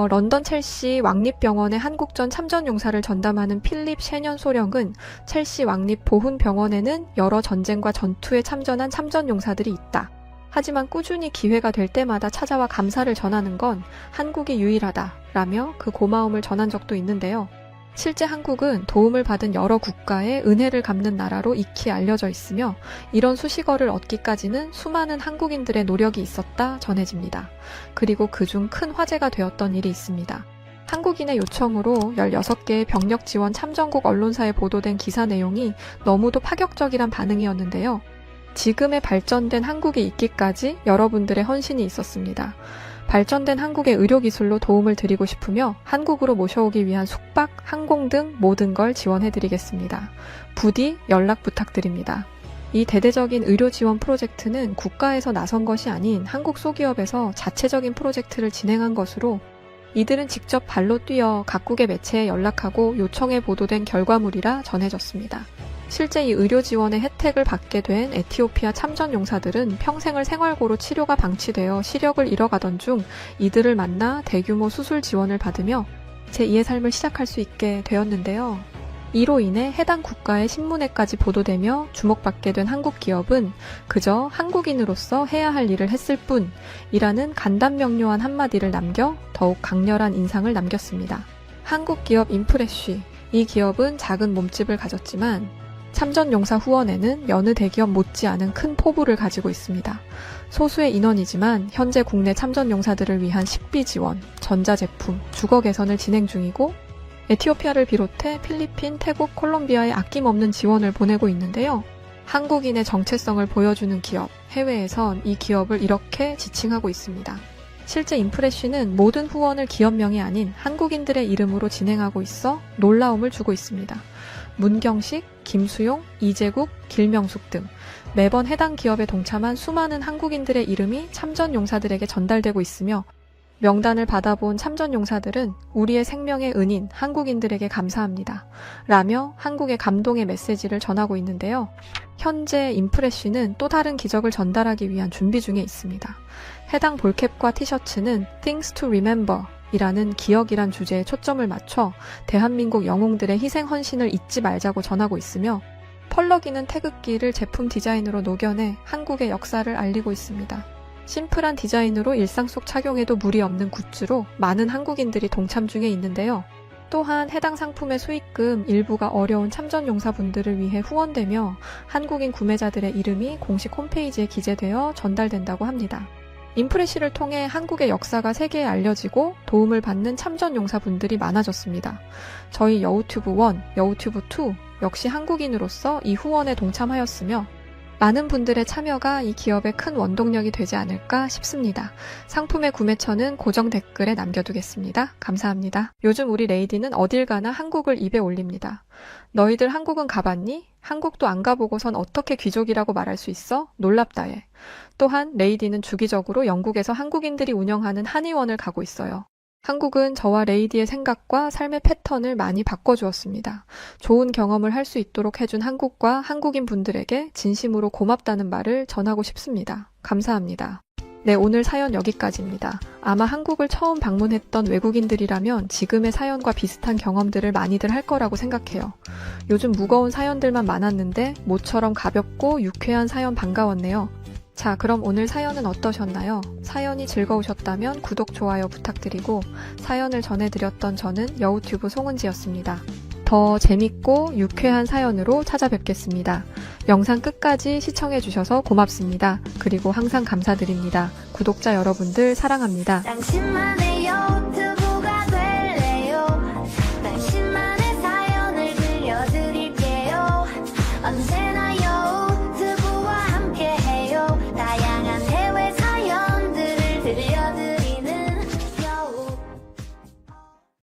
런던 첼시 왕립병원의 한국전 참전용사를 전담하는 필립 셰년 소령은 첼시 왕립보훈병원에는 여러 전쟁과 전투에 참전한 참전용사들이 있다. 하지만 꾸준히 기회가 될 때마다 찾아와 감사를 전하는 건 한국이 유일하다라며 그 고마움을 전한 적도 있는데요. 실제 한국은 도움을 받은 여러 국가의 은혜를 갚는 나라로 익히 알려져 있으며 이런 수식어를 얻기까지는 수많은 한국인들의 노력이 있었다 전해집니다. 그리고 그중 큰 화제가 되었던 일이 있습니다. 한국인의 요청으로 16개의 병력 지원 참전국 언론사에 보도된 기사 내용이 너무도 파격적이란 반응이었는데요. 지금의 발전된 한국이 있기까지 여러분들의 헌신이 있었습니다. 발전된 한국의 의료기술로 도움을 드리고 싶으며 한국으로 모셔오기 위한 숙박, 항공 등 모든 걸 지원해드리겠습니다. 부디 연락 부탁드립니다. 이 대대적인 의료 지원 프로젝트는 국가에서 나선 것이 아닌 한국 소기업에서 자체적인 프로젝트를 진행한 것으로 이들은 직접 발로 뛰어 각국의 매체에 연락하고 요청에 보도된 결과물이라 전해졌습니다. 실제 이 의료 지원의 혜택을 받게 된 에티오피아 참전 용사들은 평생을 생활고로 치료가 방치되어 시력을 잃어가던 중 이들을 만나 대규모 수술 지원을 받으며 제2의 삶을 시작할 수 있게 되었는데요. 이로 인해 해당 국가의 신문에까지 보도되며 주목받게 된 한국 기업은 그저 한국인으로서 해야 할 일을 했을 뿐이라는 간단명료한 한마디를 남겨 더욱 강렬한 인상을 남겼습니다. 한국 기업 인프레쉬, 이 기업은 작은 몸집을 가졌지만 참전용사 후원에는 여느 대기업 못지않은 큰 포부를 가지고 있습니다. 소수의 인원이지만 현재 국내 참전용사들을 위한 식비 지원, 전자제품, 주거 개선을 진행 중이고 에티오피아를 비롯해 필리핀, 태국, 콜롬비아에 아낌없는 지원을 보내고 있는데요. 한국인의 정체성을 보여주는 기업, 해외에선 이 기업을 이렇게 지칭하고 있습니다. 실제 인프레쉬는 모든 후원을 기업명이 아닌 한국인들의 이름으로 진행하고 있어 놀라움을 주고 있습니다. 문경식, 김수용, 이재국, 길명숙 등 매번 해당 기업에 동참한 수많은 한국인들의 이름이 참전용사들에게 전달되고 있으며 명단을 받아본 참전용사들은 우리의 생명의 은인 한국인들에게 감사합니다. 라며 한국의 감동의 메시지를 전하고 있는데요. 현재 인프레쉬는 또 다른 기적을 전달하기 위한 준비 중에 있습니다. 해당 볼캡과 티셔츠는 Things to Remember 이라는 기억이란 주제에 초점을 맞춰 대한민국 영웅들의 희생 헌신을 잊지 말자고 전하고 있으며 펄럭이는 태극기를 제품 디자인으로 녹여내 한국의 역사를 알리고 있습니다. 심플한 디자인으로 일상 속 착용해도 무리 없는 굿즈로 많은 한국인들이 동참 중에 있는데요. 또한 해당 상품의 수익금 일부가 어려운 참전용사분들을 위해 후원되며 한국인 구매자들의 이름이 공식 홈페이지에 기재되어 전달된다고 합니다. 인프레쉬를 통해 한국의 역사가 세계에 알려지고 도움을 받는 참전용사분들이 많아졌습니다. 저희 여우튜브 1, 여우튜브 2 역시 한국인으로서 이 후원에 동참하였으며 많은 분들의 참여가 이 기업의 큰 원동력이 되지 않을까 싶습니다. 상품의 구매처는 고정 댓글에 남겨두겠습니다. 감사합니다. 요즘 우리 레이디는 어딜 가나 한국을 입에 올립니다. 너희들 한국은 가봤니? 한국도 안 가보고선 어떻게 귀족이라고 말할 수 있어? 놀랍다해. 또한 레이디는 주기적으로 영국에서 한국인들이 운영하는 한의원을 가고 있어요. 한국은 저와 레이디의 생각과 삶의 패턴을 많이 바꿔주었습니다. 좋은 경험을 할 수 있도록 해준 한국과 한국인 분들에게 진심으로 고맙다는 말을 전하고 싶습니다. 감사합니다. 네, 오늘 사연 여기까지입니다. 아마 한국을 처음 방문했던 외국인들이라면 지금의 사연과 비슷한 경험들을 많이들 할 거라고 생각해요. 요즘 무거운 사연들만 많았는데 모처럼 가볍고 유쾌한 사연 반가웠네요. 자, 그럼 오늘 사연은 어떠셨나요? 사연이 즐거우셨다면 구독, 좋아요 부탁드리고 사연을 전해드렸던 저는 여우튜브 송은지였습니다. 더 재밌고 유쾌한 사연으로 찾아뵙겠습니다. 영상 끝까지 시청해주셔서 고맙습니다. 그리고 항상 감사드립니다. 구독자 여러분들 사랑합니다. 당신만의 여